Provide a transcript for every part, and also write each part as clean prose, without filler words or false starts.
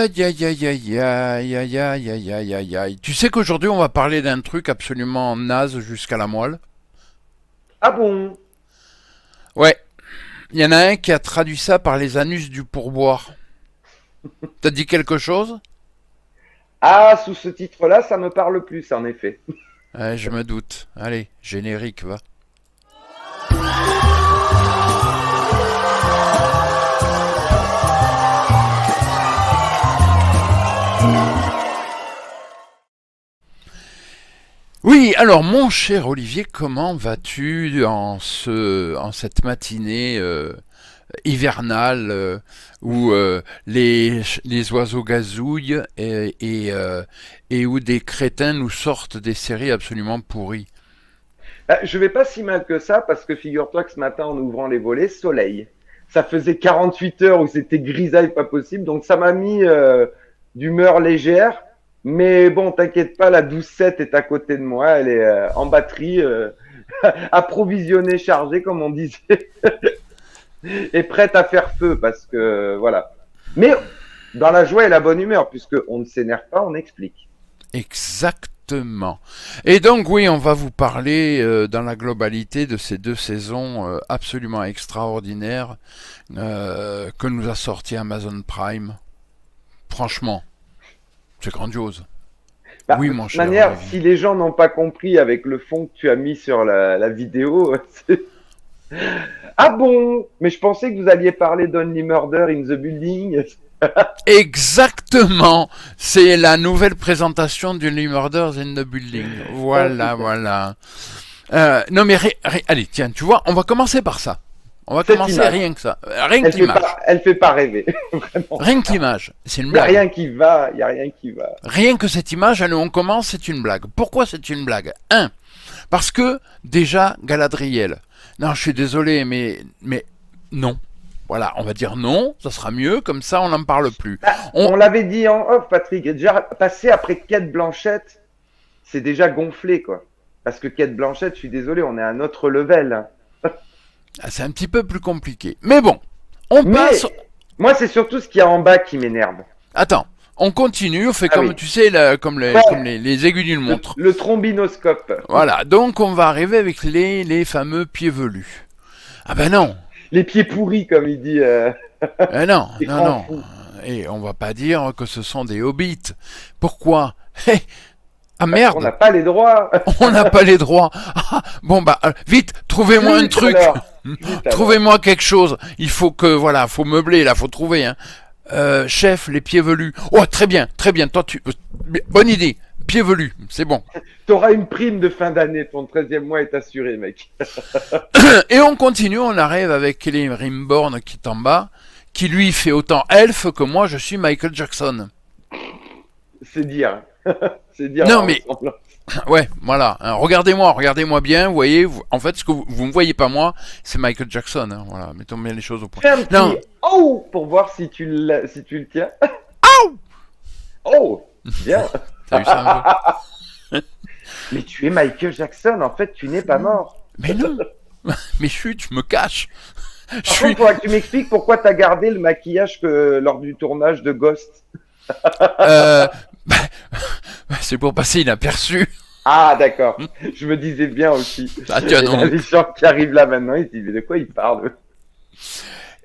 Aïe, aïe, aïe, aïe, aïe, aïe, aïe, aïe, aïe, aïe, aïe. Tu sais qu'aujourd'hui on va parler d'un truc absolument naze jusqu'à la moelle. Ah bon? Ouais, il y en a un qui a traduit ça par les anus du pourboire. T'as dit quelque chose? Ah, sous ce titre-là, ça me parle plus, en effet. Ouais, je me doute. Allez, générique, va. Oui, alors mon cher Olivier, comment vas-tu en cette matinée hivernale où les oiseaux gazouillent et où des crétins nous sortent des séries absolument pourries. Je vais pas si mal que ça, parce que figure-toi que ce matin, en ouvrant les volets, soleil. Ça faisait 48 heures où c'était grisaille pas possible, donc ça m'a mis d'humeur légère. Mais bon, t'inquiète pas, la 12.7 est à côté de moi, elle est en batterie, approvisionnée, chargée, comme on disait, et prête à faire feu, parce que voilà. Mais dans la joie et la bonne humeur, puisque on ne s'énerve pas, on explique. Exactement. Et donc oui, on va vous parler dans la globalité de ces deux saisons absolument extraordinaires que nous a sorti Amazon Prime. Franchement, c'est grandiose. Bah, Oui, de mon toute cher manière, Olivier. si les gens n'ont pas compris avec le fond que tu as mis sur la vidéo, ah bon? Mais je pensais que vous alliez parler d'Only Murder in the Building. Exactement. C'est la nouvelle présentation du New Murders in the Building. Oh Voilà, putain. voilà. Non mais allez, tiens, tu vois, on va commencer par ça. On va Cette commencer image, rien que ça. Rien que l'image. elle fait pas rêver. Vraiment. Rien que l'image. C'est une Il y a blague. rien qui va, il y a rien qui va. Rien que cette image, allez, on commence, c'est une blague. Pourquoi c'est une blague? Un, parce que déjà, Galadriel. Non, je suis désolé, mais non. Voilà, on va dire non, ça sera mieux, comme ça on n'en parle plus. Bah, On, on l'avait dit en off, Patrick. Déjà, passer après Kate Blanchett, c'est déjà gonflé, quoi. Parce que Kate Blanchett, je suis désolé, on est à un autre level, hein. c'est un petit peu plus compliqué. Mais bon, on passe. Mais moi, c'est surtout ce qu'il y a en bas qui m'énerve. Attends, on continue, on fait Ah comme oui. tu sais, comme Ouais, les aiguilles d'une montre. le trombinoscope. Voilà, donc on va arriver avec les fameux pieds velus. Ah ben non, Les pieds pourris, comme il dit non, non, l'écran non. fou. Et on va pas dire que ce sont des hobbits. Pourquoi? Ah Parce qu'on merde, n'a pas les droits. on n'a pas les droits. Ah, bon bah vite, trouvez-moi un Flûte truc. alors. Flûte alors. Trouvez-moi quelque chose. Il faut que voilà, faut meubler là, faut trouver. Hein. Chef, les pieds velus. Oh très bien, très bien. Toi tu, bonne idée. Pieds velus, c'est bon. T'auras une prime de fin d'année. Ton 13e mois est assuré, mec. Et on continue, on arrive avec Kelly Rimborn qui est en bas, qui lui fait autant elfe que moi je suis Michael Jackson. C'est dire. C'est dire la Non mais ressemblance. ouais, voilà. Hein, regardez-moi, regardez-moi bien. Vous voyez, en fait, ce que vous me voyez pas moi, c'est Michael Jackson. Hein, voilà, mettons bien les choses au point. Fais un Non, petit oh pour voir si si tu le tiens. Aouh. Oh, bien. T'as vu ça un peu? Mais tu es Michael Jackson. En fait, tu n'es pas mort. Mais non. Mais chut, je me cache. Je Par contre, suis. il faudra que tu m'expliques pourquoi tu as gardé le maquillage que lors du tournage de Ghost. Euh, bah, c'est pour passer inaperçu. Ah, d'accord. Je me disais bien aussi. Ah tiens Il y a donc. des gens qui arrivent là maintenant, ils se disent, mais de quoi ils parlent?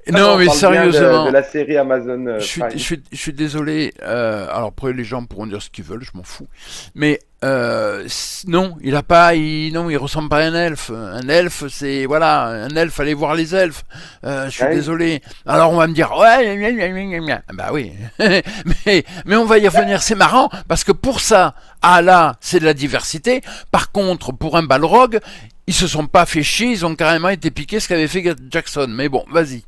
Ah non, Non on mais parle bien de sérieusement. la série Amazon Prime. Je suis désolé. Alors après les gens pourront dire ce qu'ils veulent, je m'en fous. Mais non, il a pas, non, il ressemble pas à un elfe. Un elfe, c'est voilà, un elfe. Allez voir les elfes. Je suis Ouais. désolé. Alors on va me dire ouais, gna, gna, gna, gna, gna. Bah oui. mais on va y revenir. C'est marrant parce que pour ça, ah là, c'est de la diversité. Par contre, pour un Balrog, ils se sont pas fait chier. Ils ont carrément été piqués ce qu'avait fait Jackson. Mais bon, vas-y.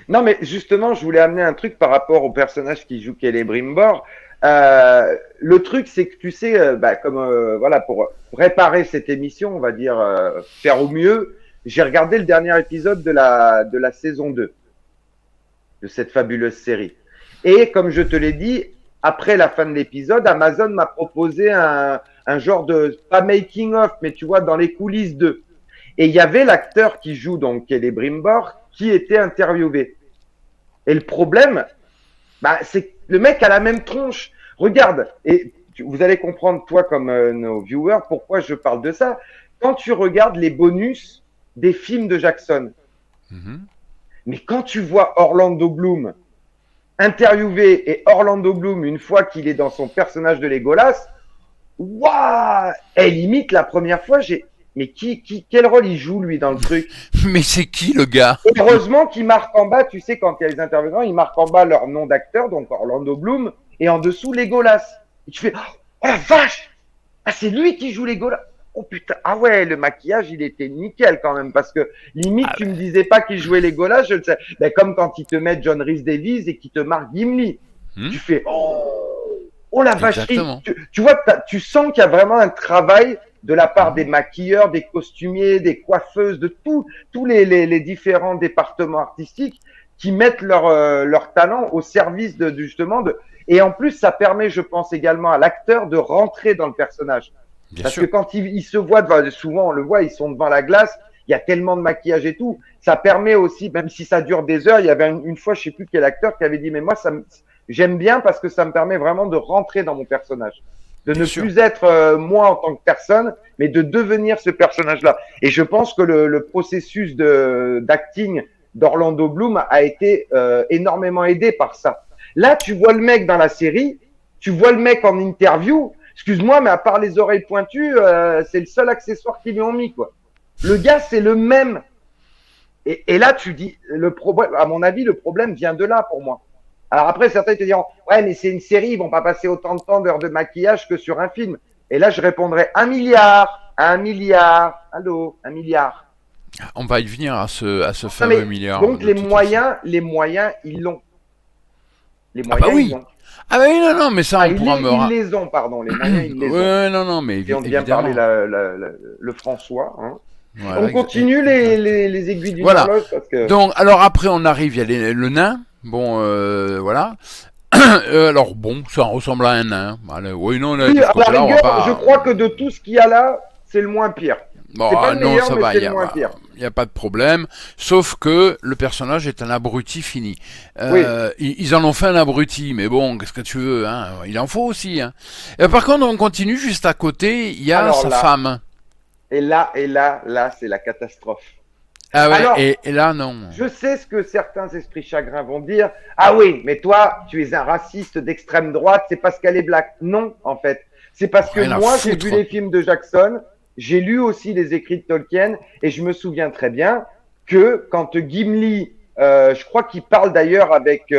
Non, mais justement, je voulais amener un truc par rapport au personnage qui joue Kelly Brimbor. Le truc, c'est que tu sais, bah, comme voilà, pour préparer cette émission, on va dire faire au mieux, j'ai regardé le dernier épisode de la saison 2 de cette fabuleuse série. Et comme je te l'ai dit, après la fin de l'épisode, Amazon m'a proposé un genre de, pas making of, mais tu vois, dans les coulisses d'eux. Et il y avait l'acteur qui joue donc Kelly Brimbor qui était interviewé. Et le problème, bah, c'est Le mec a la même tronche. Regarde, et vous allez comprendre, toi comme nos viewers, pourquoi je parle de ça. Quand tu regardes les bonus des films de Jackson, mais quand tu vois Orlando Bloom interviewé et Orlando Bloom, une fois qu'il est dans son personnage de Legolas, waouh! Elle imite la première fois, mais quel rôle il joue lui dans le truc? Mais c'est qui le gars? Et heureusement qu'il marque en bas, tu sais, quand il y a les intervenants, il marque en bas leur nom d'acteur, donc Orlando Bloom, et en dessous Legolas. Et tu fais, oh la vache! Ah, c'est lui qui joue Legolas. Oh putain, ah ouais, le maquillage, il était nickel quand même, parce que limite, tu me disais pas qu'il jouait Legolas, je le sais. Ben, comme quand ils te mettent John Rhys Davies et qu'ils te marquent Gimli. Tu fais, oh la vacherie. Tu vois, tu sens qu'il y a vraiment un travail de la part des maquilleurs, des costumiers, des coiffeuses, de tous les différents départements artistiques qui mettent leur talent au service justement de. Et en plus, ça permet, je pense également à l'acteur de rentrer dans le personnage. Bien Parce sûr. que quand il se voit, souvent on le voit, ils sont devant la glace, il y a tellement de maquillage et tout. Ça permet aussi, même si ça dure des heures, il y avait une fois, je sais plus quel acteur qui avait dit, mais moi, j'aime bien parce que ça me permet vraiment de rentrer dans mon personnage. De Bien ne sûr. plus être moi en tant que personne, mais de devenir ce personnage-là. Et je pense que le processus d'acting d'Orlando Bloom a été énormément aidé par ça. Là, tu vois le mec dans la série, tu vois le mec en interview. Excuse-moi, mais à part les oreilles pointues, c'est le seul accessoire qu'ils lui ont mis, quoi. Le gars, c'est le même. Et là, tu dis, le problème, à mon avis, le problème vient de là pour moi. Alors après, certains te diront, ouais, mais c'est une série, ils vont pas passer autant de temps d'heures de maquillage que sur un film. Et là, je répondrais 1 milliard, 1 milliard, allô, 1 milliard. On va y venir à ce Non, fameux milliard. donc les moyens, ils l'ont. Les Ah bah moyens, ils oui. l'ont. Ah bah oui, non, non, mais ça, Ah, on pourra ils les ont, pardon. Les moyens, ils les ont. Ouais, non, non, mais Et on vient évidemment. parler le François. Hein. Voilà, On continue les aiguilles d'une voilà. horloge parce que. Donc, alors après, on arrive, il y a le nain. Bon, voilà. Alors bon, ça ressemble à un nain. Allez, oui, non, là, Oui, de ce à la côté-là, on va rigueur, pas. je crois que de tout ce qu'il y a là, c'est le moins pire. Bon, C'est pas le non, meilleur, ça mais va, c'est il y le moins pire. a pas de problème. Sauf que le personnage est un abruti fini. Oui. Ils en ont fait un abruti, mais bon, qu'est-ce que tu veux, hein, il en faut aussi. Hein. Et par contre, on continue juste à côté, il y a Alors sa là, femme. Et là, c'est la catastrophe. Ah ouais, Alors, et là, non. je sais ce que certains esprits chagrins vont dire. Ah oui, mais toi, tu es un raciste d'extrême droite, c'est parce qu'elle est black. Non, en fait. C'est parce que Rien à moi, j'ai foutre. vu les films de Jackson, j'ai lu aussi les écrits de Tolkien, et je me souviens très bien que quand Gimli, je crois qu'il parle d'ailleurs avec... c'est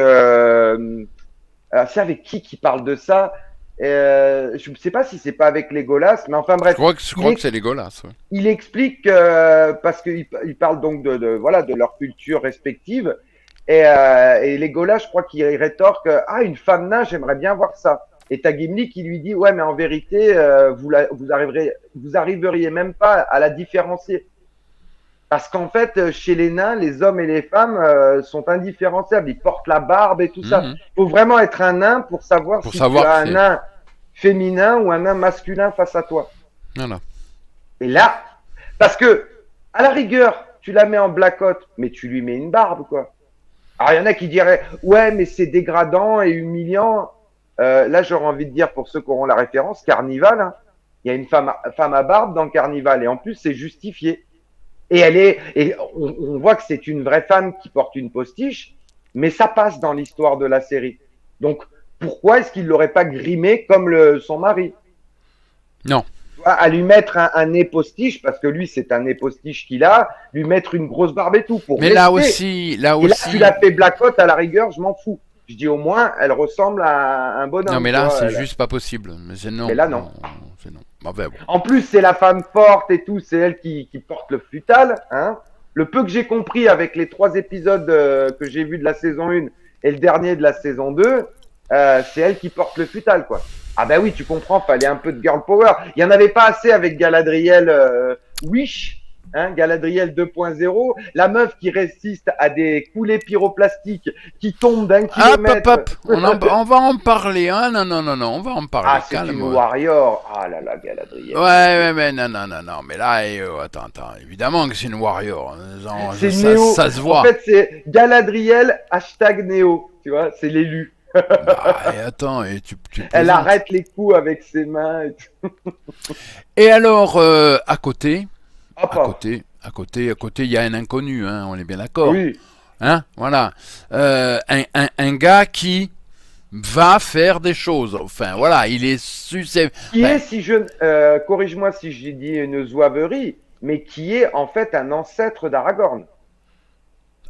avec qui parle de ça? Je ne sais pas si c'est pas avec Legolas, mais enfin bref. Je crois que c'est dégueulasse. Ouais. Il explique parce qu'il parle donc voilà de leur culture respective et Legolas, je crois qu'il rétorque une femme nain, j'aimerais bien voir ça. Et t'as Gimli qui lui dit ouais mais en vérité vous arriveriez même pas à la différencier parce qu'en fait chez les nains les hommes et les femmes sont indifférenciables, ils portent la barbe et tout ça. Il faut vraiment être un nain pour savoir si tu as un nain féminin ou un nain masculin face à toi. Voilà. Et là, parce que, à la rigueur, tu la mets en blackout, mais tu lui mets une barbe, quoi. Alors, il y en a qui diraient, ouais, mais c'est dégradant et humiliant. Là, j'aurais envie de dire, pour ceux qui auront la référence, Carnival, hein. Il y a une femme à barbe dans Carnival, et en plus, c'est justifié. Et on voit que c'est une vraie femme qui porte une postiche, mais ça passe dans l'histoire de la série. Donc, pourquoi est-ce qu'il l'aurait pas grimé comme son mari? Non. À lui mettre un nez postiche, parce que lui, c'est un nez postiche qu'il a, lui mettre une grosse barbe et tout. Mais là aussi. Et là, tu l'as fait blackout, à la rigueur, je m'en fous. Je dis au moins, elle ressemble à un bonhomme. Non, mais là, c'est juste pas possible. Mais là, non. C'est non. Bon. En plus, c'est la femme forte et tout, c'est elle qui porte le futal. Hein. Le peu que j'ai compris avec les 3 épisodes que j'ai vus de la saison 1 et le dernier de la saison 2, c'est elle qui porte le futal, quoi. Ah bah oui, tu comprends, fallait un peu de girl power. Il y en avait pas assez avec Galadriel Wish, hein, Galadriel 2.0, la meuf qui résiste à des coulées pyroplastiques qui tombent d'1 kilomètre. Hop. On va en parler, hein. Non, on va en parler. Ah, c'est une warrior. Ah là là, Galadriel. Ouais, mais non, mais là, attends, évidemment que c'est une warrior. C'est Néo. Ça se voit. En fait, c'est Galadriel #Néo, tu vois, c'est l'élu. Bah, et attends, et tu Elle plaisantes. arrête les coups avec ses mains. Et tout. Et alors, à côté, Hop, hop. à côté, il y a un inconnu, hein, on est bien d'accord. Oui. Hein, voilà. Un gars qui va faire des choses. Enfin, voilà, il est susceptible. Qui Enfin, est, si je, corrige-moi si j'ai dit une zouaverie, mais qui est en fait un ancêtre d'Aragorn.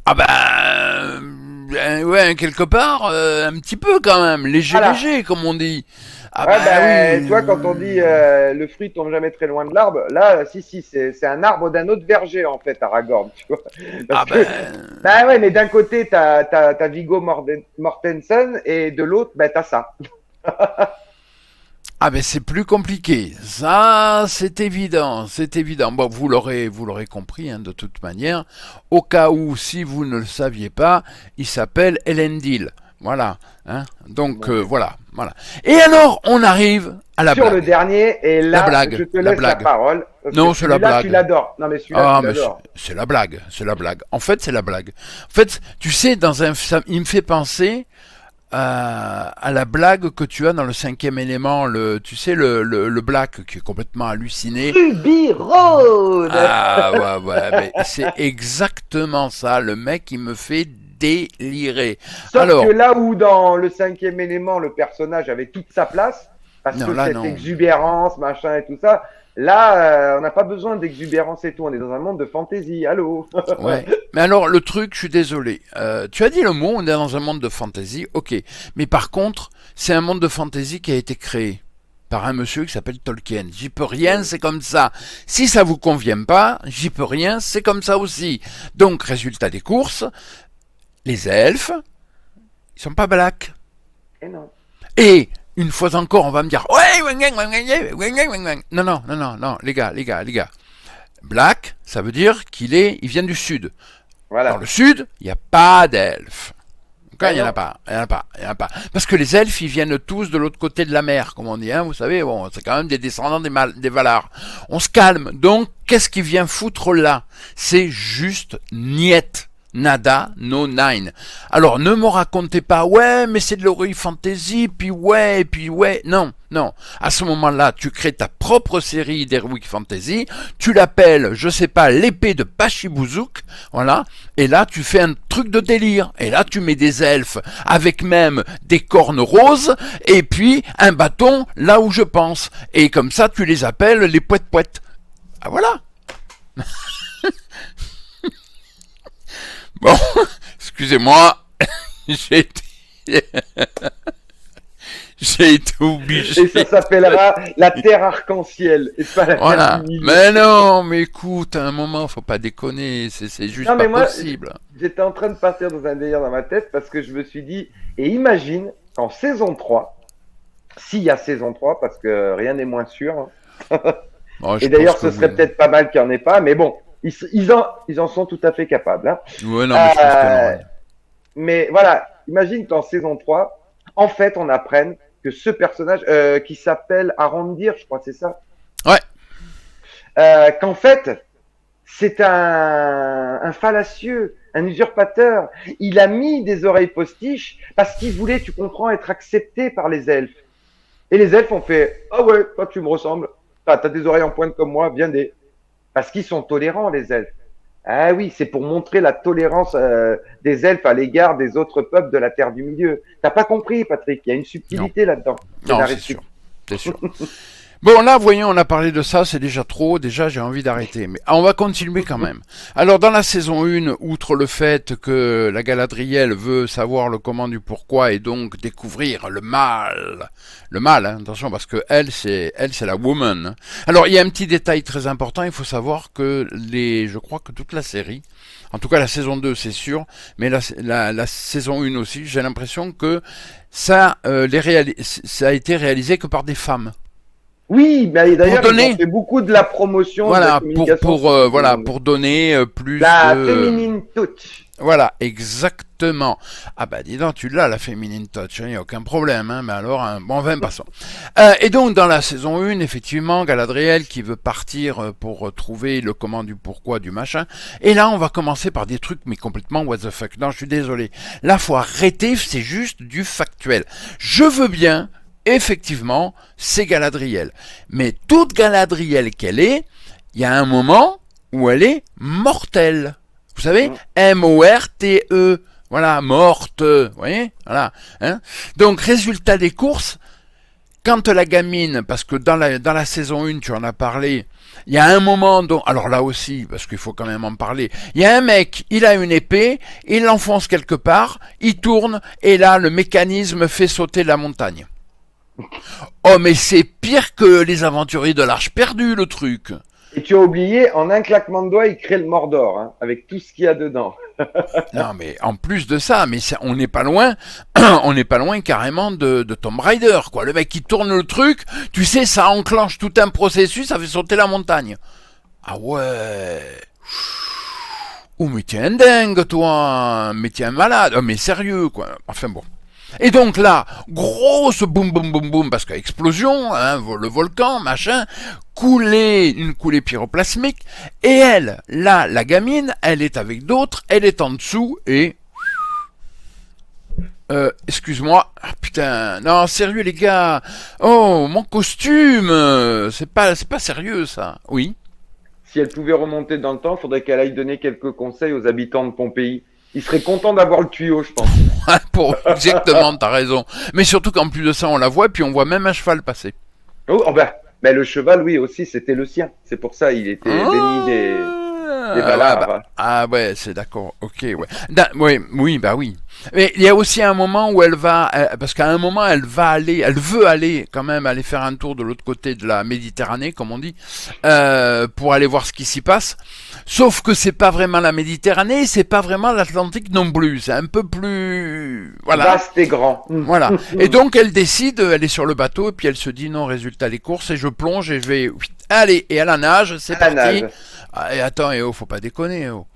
ah ben, ouais, quelque part, un petit peu quand même, léger, Voilà. léger, comme on dit. Ah Ouais, ben ben, oui. tu vois, quand on dit le fruit tombe jamais très loin de l'arbre, là, si, c'est un arbre d'un autre verger, en fait, Aragorn, tu vois. Ah Parce que, ben. bah ouais, mais d'un côté, t'as Viggo Mortensen, et de l'autre, ben, t'as ça. Ah ben c'est plus compliqué. Ça, c'est évident, c'est évident. Bon, vous l'aurez compris hein, de toute manière. Au cas où, si vous ne le saviez pas, il s'appelle Elendil. Voilà. Hein. Donc Bon. voilà, voilà. Et alors, on arrive à la Sur le blague. dernier, et La là, je blague, te la laisse la blague. parole, parce que Non, c'est la celui-là, tu blague. l'adores. Non, mais celui-là, tu Ah, mais l'adores. c'est la blague, c'est la blague. En fait, c'est la blague. En fait, tu sais, il me fait penser à la blague que tu as dans le cinquième élément, tu sais, le Black qui est complètement halluciné. Ruby Road! Ah ouais, ouais, mais c'est exactement ça. Le mec, il me fait délirer. Sauf que Alors, là où dans le cinquième élément, le personnage avait toute sa place, parce non, que là, cette non. exubérance, machin et tout ça, là, on n'a pas besoin d'exubérance et tout, on est dans un monde de fantasy, allô. Ouais. Mais alors, le truc, je suis désolé. Tu as dit le mot, on est dans un monde de fantasy, ok. Mais par contre, c'est un monde de fantasy qui a été créé par un monsieur qui s'appelle Tolkien. J'y peux rien, Oui. c'est comme ça. Si ça vous convient pas, j'y peux rien, c'est comme ça aussi. Donc, résultat des courses, les elfes, ils sont pas blacks. Et non. Et une fois encore, on va me dire ouais, non, non, non, non, non, les gars, les gars, les gars. Black, ça veut dire il vient du sud. Dans le Voilà. sud, il n'y a pas d'elfes. Okay, Et il n'y en non. a pas, il n'y en a pas, il n'y en a pas. Parce que les elfes, ils viennent tous de l'autre côté de la mer, comme on dit, hein, vous savez, bon, c'est quand même des descendants des Valar. On se calme. Donc, qu'est-ce qui vient foutre là? C'est juste niet. Nada, no nine. Alors, ne me racontez pas, ouais, mais c'est de l'horror fantasy, puis ouais, non, non. À ce moment-là, tu crées ta propre série d'heroic fantasy, tu l'appelles, je sais pas, l'épée de Pachibouzouk, voilà, et là, tu fais un truc de délire. Et là, tu mets des elfes avec même des cornes roses et puis un bâton là où je pense. Et comme ça, tu les appelles les poètes-poètes. Ah voilà. Bon, excusez-moi, j'ai été, j'ai été Et ça obligé. s'appellera la Terre Arc-en-Ciel, et pas la Terre du Voilà. Milieu. Mais non, mais écoute, à un moment, faut pas déconner, c'est juste Non, pas mais moi, possible. j'étais en train de partir dans un délire dans ma tête, parce que je me suis dit, et imagine qu'en saison 3, s'il y a saison 3, parce que rien n'est moins sûr, hein. Bon, Et je pense d'ailleurs, que ce serait oui. peut-être pas mal qu'il n'y en ait pas, mais bon, ils en sont tout à fait capables, hein. Ouais, non, mais je pense que non. Euh, mais voilà, imagine qu'en saison 3, en fait, on apprenne que ce personnage, qui s'appelle Arondir, je crois, c'est ça, Ouais. qu'en fait, c'est un fallacieux, un usurpateur. Il a mis des oreilles postiches parce qu'il voulait, tu comprends, être accepté par les elfes. Et les elfes ont fait, ah ouais, toi tu me ressembles, t'as des oreilles en pointe comme moi, viens des. Parce qu'ils sont tolérants, les elfes. Ah oui, c'est pour montrer la tolérance des elfes à l'égard des autres peuples de la Terre du Milieu. T'as pas compris, Patrick, il y a une Non. subtilité là-dedans, Non, c'est sûr. scénaristique. C'est sûr. Bon, là, voyons, on a parlé de ça, c'est déjà trop, déjà j'ai envie d'arrêter. Mais on va continuer quand même. Alors, dans la saison 1, outre le fait que la Galadriel veut savoir le comment du pourquoi et donc découvrir le mal, hein, attention, parce que elle, c'est la woman. Hein. Alors, il y a un petit détail très important, il faut savoir que je crois que toute la série, en tout cas la saison 2 c'est sûr, mais la saison 1 aussi, j'ai l'impression que ça a été réalisé que par des femmes. Oui, mais Pour d'ailleurs, ils ont donner, fait beaucoup de la promotion, de la voilà, communication. voilà, pour donner plus La de... féminine touch. Voilà, exactement. Ah bah dis donc, tu l'as la féminine touch, il n'y a aucun problème, hein, mais alors, hein, bon, enfin, passons. Et donc, dans la saison 1, effectivement, Galadriel qui veut partir pour trouver le comment du pourquoi du machin, et là, on va commencer par des trucs, mais complètement what the fuck. Non, je suis désolé. Là, faut arrêter, c'est juste du factuel. Je veux bien, effectivement, c'est Galadriel. Mais toute Galadriel qu'elle est, il y a un moment où elle est mortelle. Vous savez, M-O-R-T-E. Voilà, morte. Vous voyez, voilà. Hein. Donc, résultat des courses, quand la gamine, parce que dans la saison 1, tu en as parlé, il y a un moment dont, alors là aussi, parce qu'il faut quand même en parler, il y a un mec, il a une épée, il l'enfonce quelque part, il tourne, et là, le mécanisme fait sauter la montagne. Oh, mais c'est pire que les aventuriers de l'Arche perdue, le truc. Et tu as oublié, en un claquement de doigts, il crée le Mordor, hein, avec tout ce qu'il y a dedans. Non, mais en plus de ça, mais on n'est pas loin, on n'est pas loin carrément de Tomb Raider, quoi. Le mec qui tourne le truc, tu sais, ça enclenche tout un processus, ça fait sauter la montagne. Ah ouais. Oh, mais t'es un dingue, toi. Mais t'es un malade. Oh, mais sérieux, quoi. Enfin bon. Et donc là, grosse boum boum boum boum, parce qu'explosion, hein, le volcan, machin, une coulée pyroplasmique, et elle, là, la gamine, elle est avec d'autres, elle est en dessous, et... excuse-moi, ah, putain, non, sérieux les gars, oh, mon costume, c'est pas sérieux ça, oui. Si elle pouvait remonter dans le temps, il faudrait qu'elle aille donner quelques conseils aux habitants de Pompéi. Ils seraient contents d'avoir le tuyau, je pense. Exactement, t'as raison. Mais surtout qu'en plus de ça, on la voit, puis on voit même un cheval passer. Oh ben, le cheval, oui, aussi, c'était le sien. C'est pour ça, il était béni des Valar. Ouais, c'est d'accord. Ok, ouais. Oui, oui, bah oui. Mais il y a aussi un moment où elle va, parce qu'à un moment elle veut aller quand même aller faire un tour de l'autre côté de la Méditerranée, comme on dit, pour aller voir ce qui s'y passe. Sauf que c'est pas vraiment la Méditerranée, c'est pas vraiment l'Atlantique non plus. C'est un peu plus, voilà. Vaste et grand. Voilà. Et donc elle décide, elle est sur le bateau et puis elle se dit non, résultat les courses et je plonge et je vais, allez, et à la nage, c'est parti. Ah, et attends, et oh, faut pas déconner. Oh.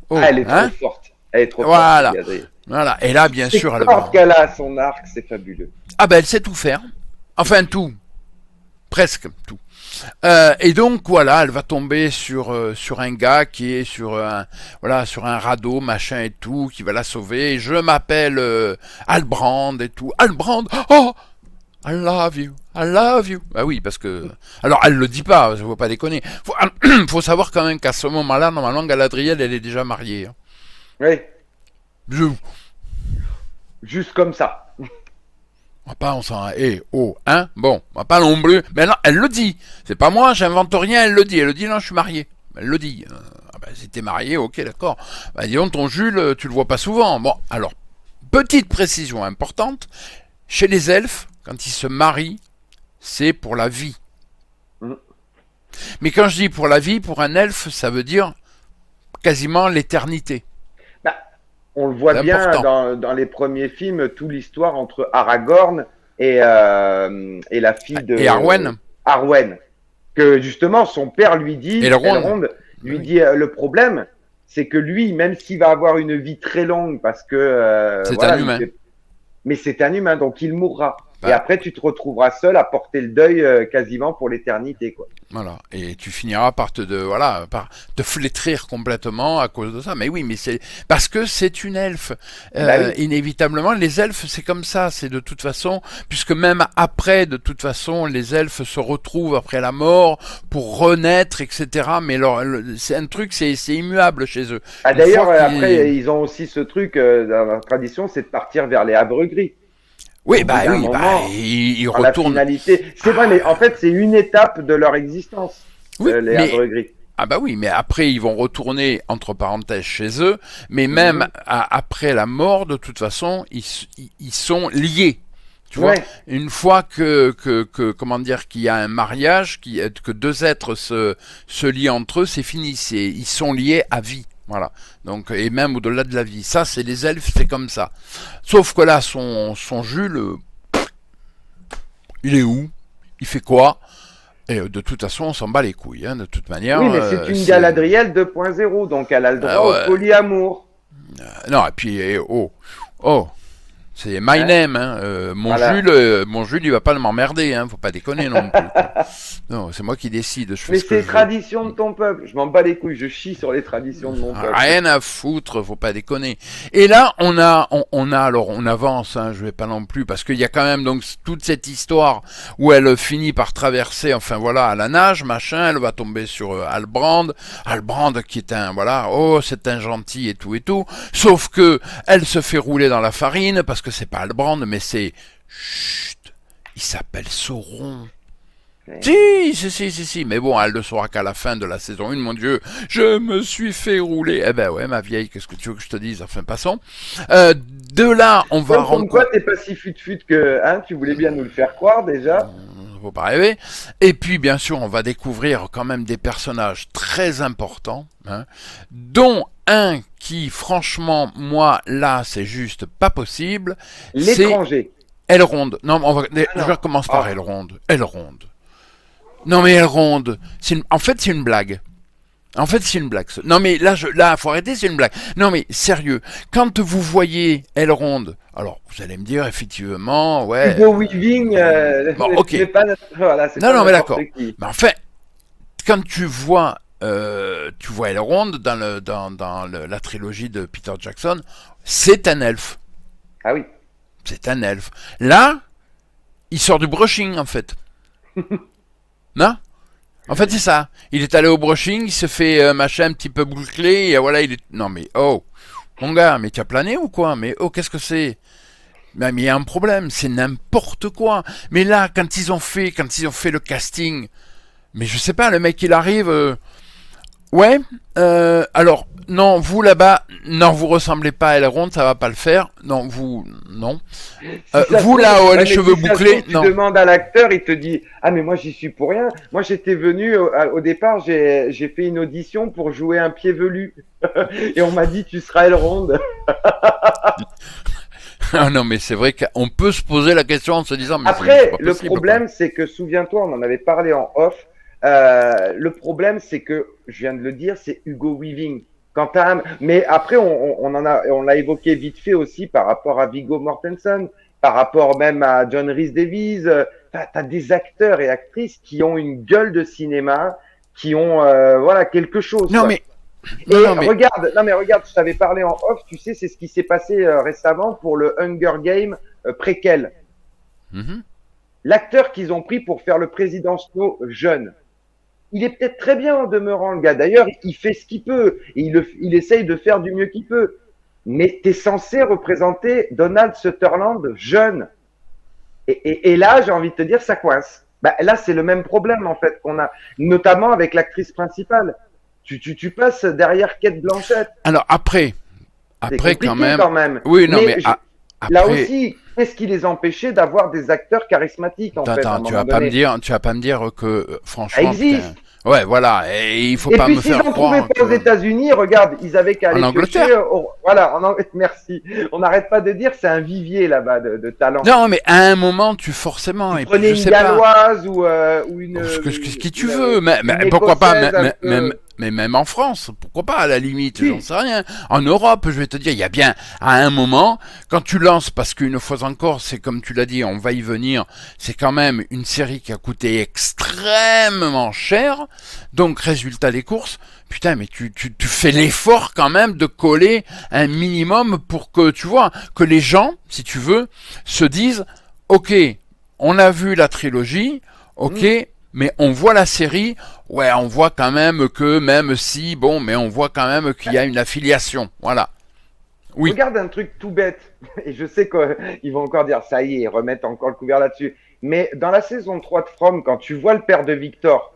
Oh, elle est hein, trop forte. Elle est trop voilà. forte. Voilà. Et là, bien sûr, elle va. Qu'elle a son arc, c'est fabuleux. Ah ben, elle sait tout faire. Enfin, tout. Presque tout. Et donc voilà, elle va tomber sur un gars qui est sur un radeau machin et tout, qui va la sauver. Je m'appelle Halbrand et tout. Halbrand, oh, I love you, I love you. Ah oui, parce que alors elle le dit pas, je ne faut pas déconner. Faut savoir quand même qu'à ce moment-là, normalement Galadriel, elle est déjà mariée. Hein. Oui. Je... Juste comme ça. On s'en... hein, bon, pas non plus. Mais non, elle le dit. C'est pas moi, j'invente rien, elle le dit. Elle le dit, non, je suis marié. Elle le dit. Si t'es marié, ok, d'accord. Dis donc, ton Jules, tu le vois pas souvent. Bon, alors, petite précision importante. Chez les elfes, quand ils se marient, c'est pour la vie. Mais quand je dis pour la vie, pour un elfe, ça veut dire quasiment l'éternité. On le voit bien dans les premiers films, toute l'histoire entre Aragorn et la fille de... Et Arwen. Arwen. Que justement, son père lui dit... Elrond lui dit, le problème, c'est que lui, même s'il va avoir une vie très longue, parce que... c'est un humain. Mais c'est un humain, donc il mourra. Et après, tu te retrouveras seul à porter le deuil quasiment pour l'éternité, quoi. Voilà. Et tu finiras par par te flétrir complètement à cause de ça. Mais oui, mais c'est parce que c'est une elfe. Oui. Inévitablement, les elfes, c'est comme ça. C'est de toute façon, puisque même après, de toute façon, les elfes se retrouvent après la mort pour renaître, etc. Mais c'est un truc, c'est immuable chez eux. Ah, d'ailleurs, après, ils ont aussi ce truc dans la tradition, c'est de partir vers les Havres Gris. Oui, ils retournent. C'est vrai, mais en fait, c'est une étape de leur existence, les Havres Gris. Ah bah oui, mais après, ils vont retourner, entre parenthèses, chez eux, mais même après la mort, de toute façon, ils sont liés. Tu vois, une fois comment dire, qu'il y a un mariage, que deux êtres se lient entre eux, c'est fini, ils sont liés à vie. Voilà. Donc, et même au-delà de la vie. Ça, c'est les elfes, c'est comme ça. Sauf que là, son Jules, il est où? Il fait quoi? Et de toute façon, on s'en bat les couilles, hein, de toute manière. Oui, mais c'est une Galadriel 2.0, donc elle a le droit ouais. au polyamour. Non, et puis, oh, c'est my Hein? name, hein. Voilà. Mon Jules, il va pas m'emmerder, hein. Faut pas déconner non plus, quoi. Non, c'est moi qui décide, je fais Mais ce que c'est je veux. tradition de ton peuple. Je m'en bats les couilles, je chie sur les traditions de mon peuple. Rien à foutre, faut pas déconner. Et là, alors on avance, hein, je vais pas non plus, parce qu'il y a quand même donc toute cette histoire où elle finit par traverser, enfin voilà, à la nage, machin, elle va tomber sur Halbrand qui est c'est un gentil et tout, sauf que elle se fait rouler dans la farine, parce que c'est pas Halbrand, mais chut, il s'appelle Sauron. Mais Si, mais bon, elle le saura qu'à la fin de la saison 1, mon Dieu, je me suis fait rouler. Eh ben ouais, ma vieille, qu'est-ce que tu veux que je te dise? Enfin, passons. De là, on va comme quoi, rencontrer... t'es pas si fut-fut que, hein, tu voulais bien nous le faire croire déjà. Faut pas rêver. Et puis, bien sûr, on va découvrir quand même des personnages très importants, hein, dont un qui, franchement, moi, là, c'est juste pas possible, c'est L'étranger. Elrond. Non, Ah je non. vais commencer par Ah. Elrond. Elrond. Non mais Elrond, en fait c'est une blague. En fait, c'est une blague. Non, mais là, faut arrêter, c'est une blague. Non, mais sérieux, quand vous voyez Elrond, alors vous allez me dire effectivement, ouais. Hugo Weaving, Bon, ok. c'est pas, voilà, c'est Non, pas non, mais n'importe d'accord. qui. Mais en fait, quand tu vois Elrond dans la trilogie de Peter Jackson, c'est un elfe. Ah oui. C'est un elfe. Là, il sort du brushing en fait. Non? En fait, c'est ça. Il est allé au brushing, il se fait machin un petit peu bouclé, et voilà, il est. Non, mais oh, mon gars, mais tu as plané ou quoi? Mais oh, qu'est-ce que c'est? Mais il y a un problème, c'est n'importe quoi. Mais là, quand ils ont fait le casting, mais je sais pas, le mec il arrive, ouais, alors, non, vous là-bas, non, vous ressemblez pas à Elrond, ça va pas le faire. Non, non. Si ça se Vous trouve, là-haut, ouais, les mais cheveux si ça se bouclés, trouve, tu non. demandes à l'acteur, il te dit, ah mais moi j'y suis pour rien. Moi j'étais venu au départ, j'ai fait une audition pour jouer un pied velu et on m'a dit tu seras Elrond. Ah non, mais c'est vrai qu'on peut se poser la question en se disant, mais c'est juste Après, pas le possible, quoi. problème c'est que souviens-toi, on en avait parlé en off. Le problème c'est que je viens de le dire, c'est Hugo Weaving. Mais après on l'a évoqué vite fait aussi par rapport à Viggo Mortensen, par rapport même à John Rhys Davies. T'as des acteurs et actrices qui ont une gueule de cinéma, qui ont voilà quelque chose Non, quoi. mais, non, Et non, mais, regarde, non mais regarde, je t'avais parlé en off, tu sais, c'est ce qui s'est passé récemment pour le Hunger Game préquel. mhm. L'acteur qu'ils ont pris pour faire le président Snow jeune, il est peut-être très bien en demeurant le gars. D'ailleurs, il fait ce qu'il peut et il essaye de faire du mieux qu'il peut. Mais tu es censé représenter Donald Sutherland jeune. Et là, j'ai envie de te dire, ça coince. Bah, là, c'est le même problème en fait qu'on a, notamment avec l'actrice principale. Tu passes derrière Kate Blanchett. Alors après, C'est quand compliqué même, quand même. oui, non, Mais mais là après, aussi, qu'est-ce qui les empêchait d'avoir des acteurs charismatiques en fait à un attends, moment donné? tu vas pas me dire que, Ça franchement, putain, existe. ouais, voilà, et il faut Et pas puis me s'ils faire n'en trouvaient croire pas aux que, États-Unis, regarde, ils avaient qu'à en aller piocher. Angleterre. Voilà, merci. On n'arrête pas de dire c'est un vivier là-bas de talent. Non, mais à un moment, forcément, Tu et puis prenais je une sais pas, galloise ou ce qui tu veux, une mais pourquoi pas, écossaise un peu. mais même en France, pourquoi pas à la limite, j'en Si, sais rien. En Europe, je vais te dire, il y a bien, à un moment, quand tu lances, parce qu'une fois encore, c'est comme tu l'as dit, on va y venir, c'est quand même une série qui a coûté extrêmement cher, donc résultat des courses, putain, mais tu fais l'effort quand même de coller un minimum pour que, tu vois, que les gens, si tu veux, se disent, ok, on a vu la trilogie, ok, hmm. mais on voit la série, ouais, on voit quand même que, même si, bon, mais on voit quand même qu'il y a une affiliation, voilà. Oui. Regarde un truc tout bête, et je sais qu'ils vont encore dire ça y est, remettre encore le couvert là-dessus. Mais dans la saison 3 de From, quand tu vois le père de Victor,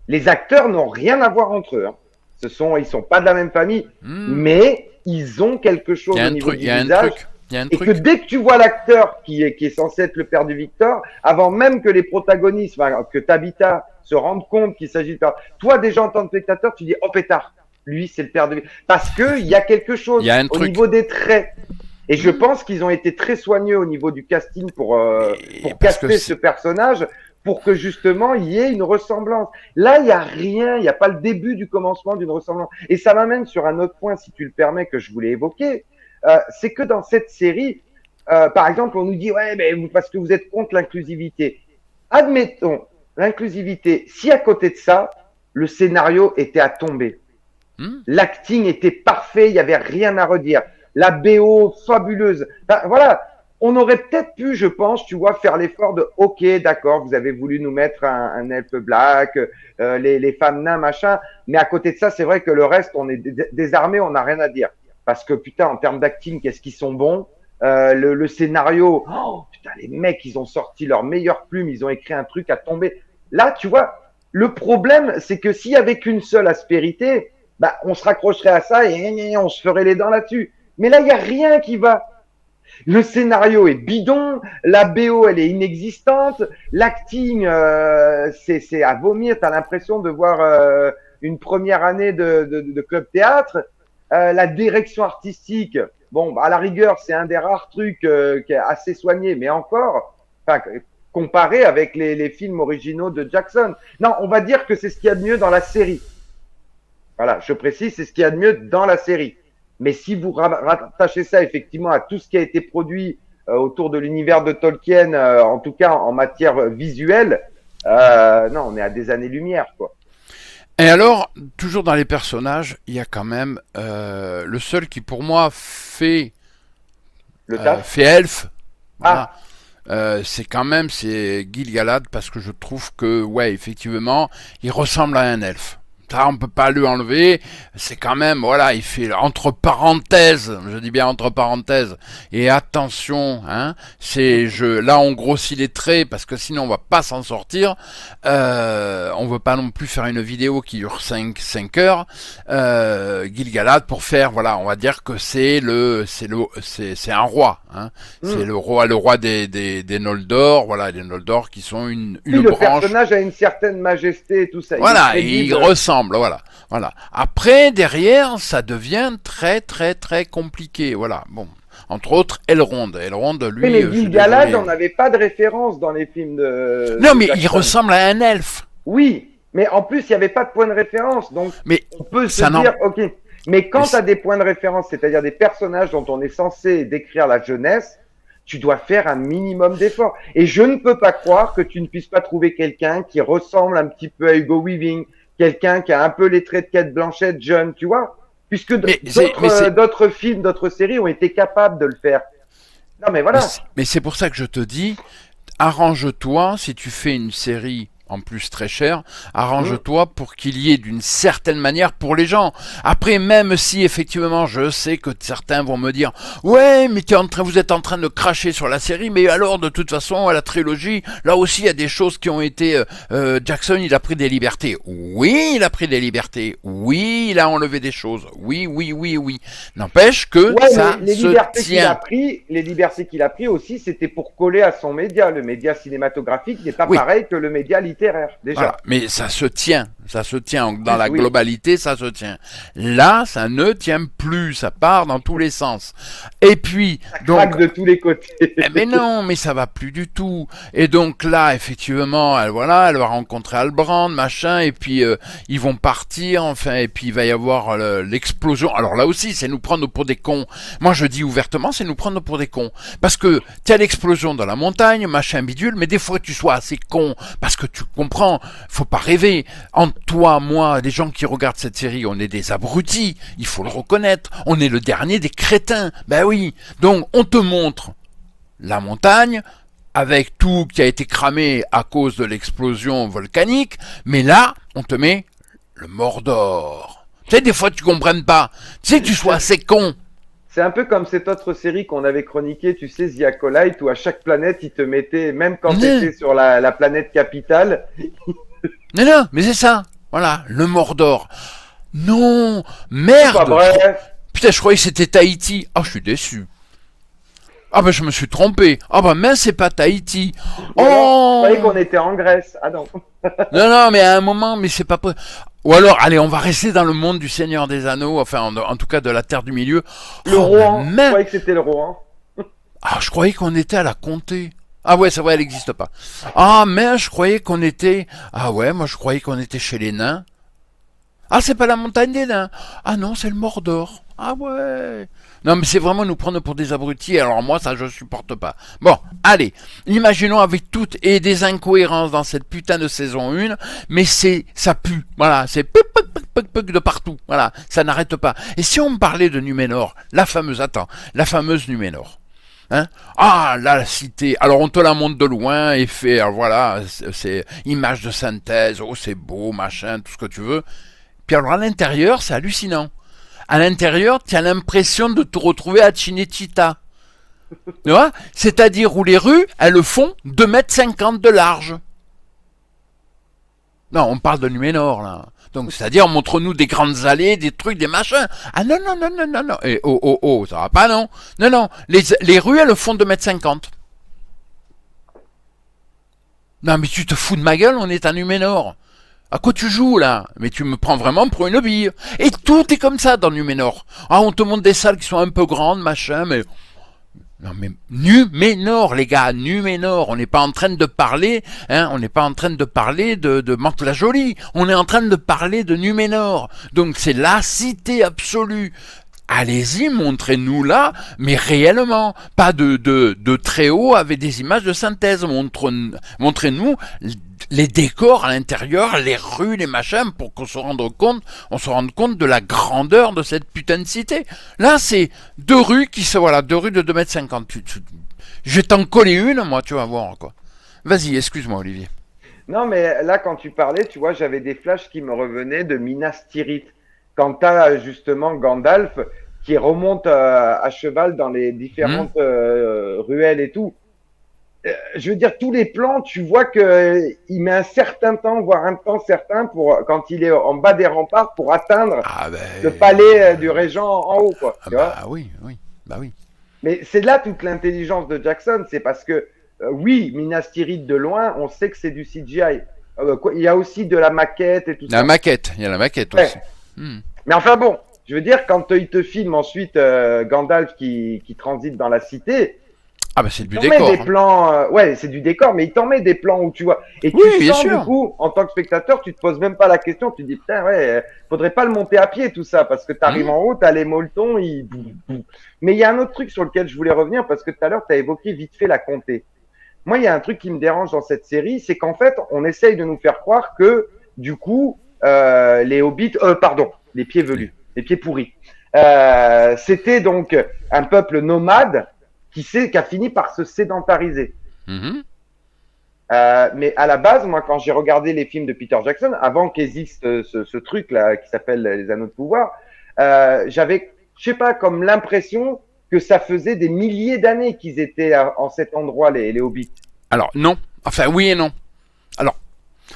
les acteurs n'ont rien à voir entre eux. Hein. Ils sont pas de la même famille, Hmm. mais ils ont quelque chose Il y a au un niveau truc, du visage. il y a un Et que truc. dès que tu vois l'acteur qui est censé être le père de Victor, avant même que les protagonistes, enfin, que Tabitha se rende compte qu'il s'agit de père, toi déjà en tant que spectateur, tu dis oh pétard, lui c'est le père de Victor. Parce qu'il y a quelque Il y chose a un au truc. niveau des traits. Et je pense qu'ils ont été très soigneux au niveau du casting pour Parce que caster ce personnage pour que justement il y ait une ressemblance. Là, il n'y a rien, il n'y a pas le début du commencement d'une ressemblance. Et ça m'amène sur un autre point, si tu le permets, que je voulais évoquer. C'est que dans cette série, par exemple, on nous dit ouais, mais parce que vous êtes contre l'inclusivité. Admettons l'inclusivité. Si à côté de ça, le scénario était à tomber, Hmm. l'acting était parfait, il n'y avait rien à redire. La BO fabuleuse. Enfin, voilà, on aurait peut-être pu, je pense, tu vois, faire l'effort de OK, d'accord, vous avez voulu nous mettre un elfe black, les femmes nains, machin. Mais à côté de ça, c'est vrai que le reste, on est désarmé, on n'a rien à dire. Parce que putain, en termes d'acting, qu'est-ce qu'ils sont bons. Le scénario, oh, putain, les mecs, ils ont sorti leur meilleure plume, ils ont écrit un truc à tomber. Là, tu vois, le problème, c'est que s'il y avait qu'une seule aspérité, bah, on se raccrocherait à ça et on se ferait les dents là-dessus. Mais là, il n'y a rien qui va. Le scénario est bidon, la BO elle est inexistante, l'acting c'est à vomir, t'as l'impression de voir une première année de club théâtre, la direction artistique, bon à la rigueur c'est un des rares trucs qui est assez soigné, mais encore, enfin, comparé avec les films originaux de Jackson. Non, on va dire que c'est ce qu'il y a de mieux dans la série. Voilà, je précise, c'est ce qu'il y a de mieux dans la série. Mais si vous rattachez ça effectivement à tout ce qui a été produit autour de l'univers de Tolkien, en tout cas en matière visuelle, non, on est à des années-lumière, quoi. Et alors, toujours dans les personnages, il y a quand même le seul qui pour moi Le taf. fait elfe. Voilà. Ah, C'est quand même c'est Gil-galad parce que je trouve que ouais effectivement il ressemble à un elfe. Ça, on peut pas lui enlever. C'est quand même, voilà, il fait entre parenthèses, je dis bien entre parenthèses. Et attention, hein, là, on grossit les traits parce que sinon on va pas s'en sortir. On veut pas non plus faire une vidéo qui dure 5 heures. Gil-galad pour faire, voilà, on va dire que c'est un roi, hein. C'est hmm. le roi des Noldor, voilà, les Noldor qui sont Puis une le branche. personnage a une certaine majesté et tout ça. Il est Voilà, et il crédible. ressemble, voilà, voilà. Après, derrière, ça devient très, très, très compliqué, voilà. Bon, entre autres, Elrond. Elrond, Oui, lui, mais je suis Gil-galad, désolé. on n'avait pas de référence dans les films Non, de mais il Jackson. ressemble à un elfe. Oui, mais en plus, il n'y avait pas de point de référence. Donc, Mais on peut se ça n'en, dire, OK. Mais mais quand tu as des points de référence, c'est-à-dire des personnages dont on est censé décrire la jeunesse, tu dois faire un minimum d'efforts. Et je ne peux pas croire que tu ne puisses pas trouver quelqu'un qui ressemble un petit peu à Hugo Weaving, quelqu'un qui a un peu les traits de Kate Blanchett jeune, tu vois, puisque d'autres films, d'autres séries ont été capables de le faire. Non, mais voilà. mais c'est pour ça que je te dis, arrange-toi si tu fais une série en plus très chère, Hum, arrange-toi pour qu'il y ait d'une certaine manière pour les gens. Après, même si effectivement je sais que certains vont me dire ouais mais vous êtes en train de cracher sur la série, mais alors de toute façon à la trilogie, là aussi il y a des choses qui ont été Jackson il a pris des libertés. Oui il a pris des libertés, oui il a enlevé des choses, oui oui oui oui. N'empêche que ouais, mais ça les se libertés qu'il a tient. pris, les libertés qu'il a pris aussi, c'était pour coller à son média. Le média cinématographique n'est pas Oui. pareil que le média littéraire, Voilà, déjà. mais ça se tient dans Plus, la oui. globalité, ça se tient. Là, ça ne tient plus, ça part dans tous les sens. Et puis, Ça donc, craque de tous les côtés. mais non, mais ça va plus du tout. Et donc là, effectivement, elle va rencontrer Albrand, machin, et puis ils vont partir, enfin, et puis il va y avoir l'explosion. Alors là aussi, c'est nous prendre pour des cons. Moi, je dis ouvertement, c'est nous prendre pour des cons, parce que t'as l'explosion dans la montagne, machin bidule, mais des fois tu sois assez con, parce que tu comprends, faut pas rêver. Entre toi, moi, les gens qui regardent cette série, on est des abrutis, il faut le reconnaître. On est le dernier des crétins. Ben oui. Donc on te montre la montagne, avec tout qui a été cramé à cause de l'explosion volcanique, mais là, on te met le Mordor. Tu sais, des fois, tu comprends pas. Tu sais que tu sois assez con. C'est un peu comme cette autre série qu'on avait chroniquée, tu sais, The Acolyte, où à chaque planète, ils te mettaient, même quand tu Non, étais sur la planète capitale. non, non, mais c'est ça. Voilà, le Mordor. Non, Enfin merde. bref. Putain, je croyais que c'était Tahiti. Ah, je suis déçu. Ah ben je me suis trompé. Ah ben mince, c'est pas Tahiti. Ou alors, je Oh croyais qu'on était en Grèce. Ah non. non, non, mais à un moment, mais c'est pas possible. Ou alors, allez, on va rester dans le monde du Seigneur des Anneaux, enfin, en tout cas de la Terre du Milieu. Le Oh, ben Rohan. Je mince. croyais que c'était le Rohan. Ah, je croyais qu'on était à la Comté. Ah ouais, c'est vrai, elle n'existe pas. Ah mais je croyais qu'on était... Ah ouais, moi je croyais qu'on était chez les nains. Ah, c'est pas la montagne des nains. Ah non, c'est le Mordor. Ah ouais. Non, mais c'est vraiment nous prendre pour des abrutis. Alors moi, ça, je supporte pas. Bon, allez. Imaginons avec toutes et des incohérences dans cette putain de saison 1, mais ça pue. Voilà, c'est puc, puc, puc, puc, puc de partout. Voilà, ça n'arrête pas. Et si on me parlait de Numénor, la fameuse Numénor. Hein, ah, là, la cité. Alors, on te la montre de loin et fait, alors voilà, c'est image de synthèse. Oh, c'est beau, machin, tout ce que tu veux. Puis alors à l'intérieur, c'est hallucinant. À l'intérieur, tu as l'impression de te retrouver à Cinecittà. Tu vois? C'est-à-dire où les rues, elles font 2,50 m de large. Non, on parle de Numénor, là. Donc, c'est-à-dire, montre-nous des grandes allées, des trucs, des machins. Ah non, non, non, non, non, non. Et oh, oh, oh, ça va pas, non? Non, non. Les rues, elles font 2,50 m. Non, mais tu te fous de ma gueule, on est à Numénor. À quoi tu joues là? Mais tu me prends vraiment pour une bille. Et tout est comme ça dans Numénor. Ah, on te montre des salles qui sont un peu grandes, machin, mais... Non mais Numénor, les gars, Numénor. On n'est pas en train de parler, hein, on n'est pas en train de parler de Mantes-la-Jolie. On est en train de parler de Numénor. Donc c'est la cité absolue. Allez-y, montrez-nous là, mais réellement, pas de très haut avec des images de synthèse. Montrez-nous les décors à l'intérieur, les rues, les machins, pour qu'on se rende compte de la grandeur de cette putain de cité. Là, c'est deux rues deux rues de 2,50 m. Je vais t'en coller une, moi, tu vas voir, quoi. Vas-y, excuse-moi, Olivier. Non, mais là, quand tu parlais, tu vois, j'avais des flashs qui me revenaient de Minas Tirith. Quand tu as justement Gandalf qui remonte à cheval dans les différentes ruelles et tout. Je veux dire, tous les plans, tu vois que il met un certain temps, voire un temps certain pour quand il est en bas des remparts pour atteindre Ah ben... le palais du régent en haut, quoi. Ah Tu vois. bah oui, oui, bah oui. Mais c'est là toute l'intelligence de Jackson, c'est parce que oui, Minas Tirith de loin, on sait que c'est du CGI. Il y a aussi de la maquette et tout La ça. maquette, il y a la maquette Ouais. aussi. Hmm. Mais enfin bon, je veux dire, quand il te filme ensuite Gandalf qui transite dans la cité, Ah bah c'est il du t'en met décor. des plans, ouais, c'est du décor, mais il t'en met des plans où tu vois. Et Oui, tu bien sens du sûr. coup, en tant que spectateur, tu te poses même pas la question, tu te dis, putain, ouais, faudrait pas le monter à pied tout ça, parce que t'arrives Hmm. en haut, t'as les molletons, Mais il y a un autre truc sur lequel je voulais revenir, parce que tout à l'heure, t'as évoqué vite fait la comté. Moi, il y a un truc qui me dérange dans cette série, c'est qu'en fait, on essaye de nous faire croire que, du coup, les hobbits, pardon, les pieds velus, les pieds pourris, c'était donc un peuple nomade qui a fini par se sédentariser. Mhm. Mais à la base, moi, quand j'ai regardé les films de Peter Jackson, avant qu'existe ce truc-là qui s'appelle Les Anneaux de Pouvoir, j'avais, je sais pas, comme l'impression que ça faisait des milliers d'années qu'ils étaient en cet endroit, les Hobbits. Alors non, enfin oui et non. Alors,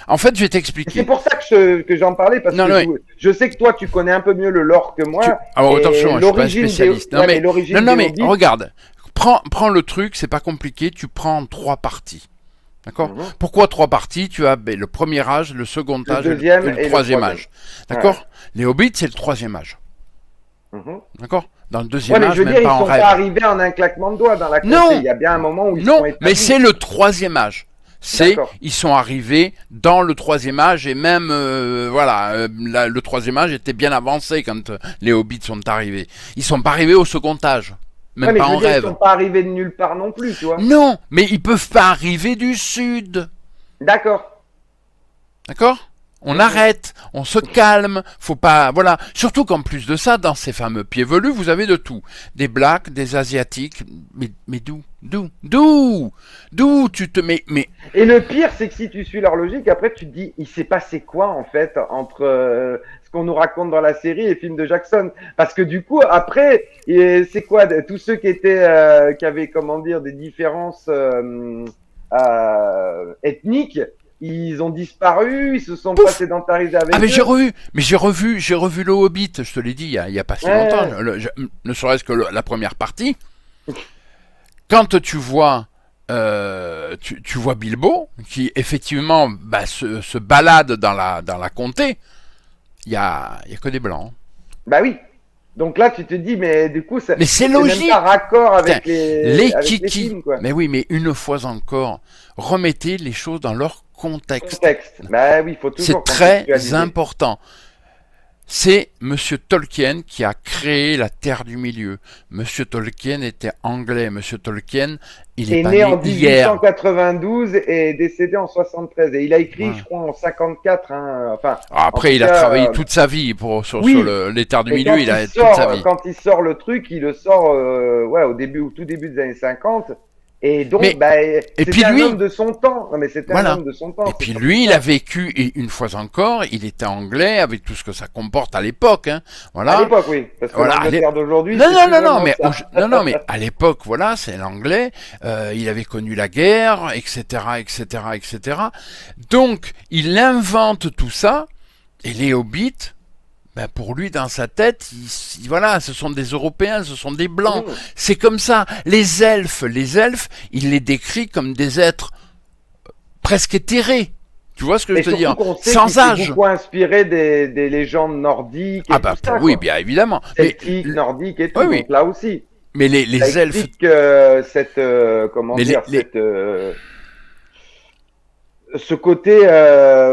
en fait, je vais C'est t'expliquer. pour ça que j'en parlais, parce Non, que non, je sais que toi, tu connais un peu mieux le lore que moi, alors et attention, je suis pas un l'origine spécialiste. Non ouais, mais mais, non, l'origine non des mais, Hobbits. regarde, prends le truc, c'est pas compliqué. Tu prends trois parties. D'accord? Mhm. Pourquoi trois parties? Tu as le premier âge, le second Le âge et deuxième le et le troisième troisième. âge. Ouais. D'accord? Les hobbits, c'est le troisième âge. Mhm. D'accord? Dans le Ouais, deuxième mais âge, je veux même dire, pas ils en sont pas rêve. arrivés en un claquement de doigts dans la comté. Il Non! y a bien un moment où ils Non, sont mais établis. c'est le troisième âge. D'accord. Ils sont arrivés dans le troisième âge et même, le troisième âge était bien avancé quand les hobbits sont arrivés. Ils sont pas arrivés au second âge, Ouais, même mais pas je veux en dire, ils rêve. sont pas arrivés de nulle part non plus, tu vois. Non, mais ils peuvent pas arriver du sud. D'accord. D'accord? On Mhm. arrête, on se calme, faut pas, voilà. Surtout qu'en plus de ça, dans ces fameux pieds velus, vous avez de tout. Des blacks, des asiatiques, mais d'où tu te mets, mais, Et le pire, c'est que si tu suis leur logique, après, tu te dis, il s'est passé quoi, en fait, entre ce qu'on nous raconte dans la série et les films de Jackson? Parce que du coup, après, c'est quoi, tous ceux qui étaient, qui avaient, comment dire, des différences ethniques, ils ont disparu, ils se sont pas pouf! sédentarisés Ah avec mais eux. j'ai revu le Hobbit, je te l'ai dit, il y a pas si longtemps, Ouais. ne serait-ce que la première partie. Quand tu vois, tu vois Bilbo, qui effectivement se balade dans la comté, il y a que des blancs. Bah oui. Donc là, tu te dis, mais du coup, Mais c'est même logique. pas raccord Putain, avec les avec les kikis. films, quoi. Mais oui, mais une fois encore, remettez les choses dans leur contexte. Contexte. Bah oui, il faut C'est toujours très contextualiser. important. C'est Monsieur Tolkien qui a créé la Terre du Milieu. Monsieur Tolkien était anglais. Monsieur Tolkien, il n'est Est pas né en né hier. 1892 et décédé en 73. Et il a écrit, Ouais. je crois, en 54. Hein, enfin, en Après, tout il a cas, travaillé toute sa vie sur oui. les Terres du Et Milieu. Il a toute sa vie. quand il sort le truc, il le sort ouais, au tout début des années 50. Et donc, Mais bah, et puis c'était un lui, homme de son temps. Non, mais c'était un voilà. homme de son temps. Et C'est puis surtout lui, il ça. a vécu, et une fois encore, il était anglais avec tout ce que ça comporte à l'époque. Hein. À Voilà. l'époque, oui. Parce que Voilà. l'Angleterre d'aujourd'hui, Non, c'est non, plus non, non, vraiment mais ça. non, non, mais à l'époque, voilà, c'est l'anglais. Il avait connu la guerre, etc., etc., etc. Donc, il invente tout ça. Et les hobbits, ben pour lui, dans sa tête, voilà, ce sont des Européens, ce sont des Blancs. Mmh. C'est comme ça. Les elfes, il les décrit comme des êtres presque éthérés. Tu vois ce que je Et veux te dire? surtout qu'on sait qu'il Sans s'est âge. beaucoup inspiré des légendes nordiques Ah et bah tout ça, oui, quoi. bien évidemment. Mais, Celtiques, nordiques et tout. oui, oui. Donc là aussi, Mais ça les elfes, explique cette, comment mais dire, les, cette, ce côté,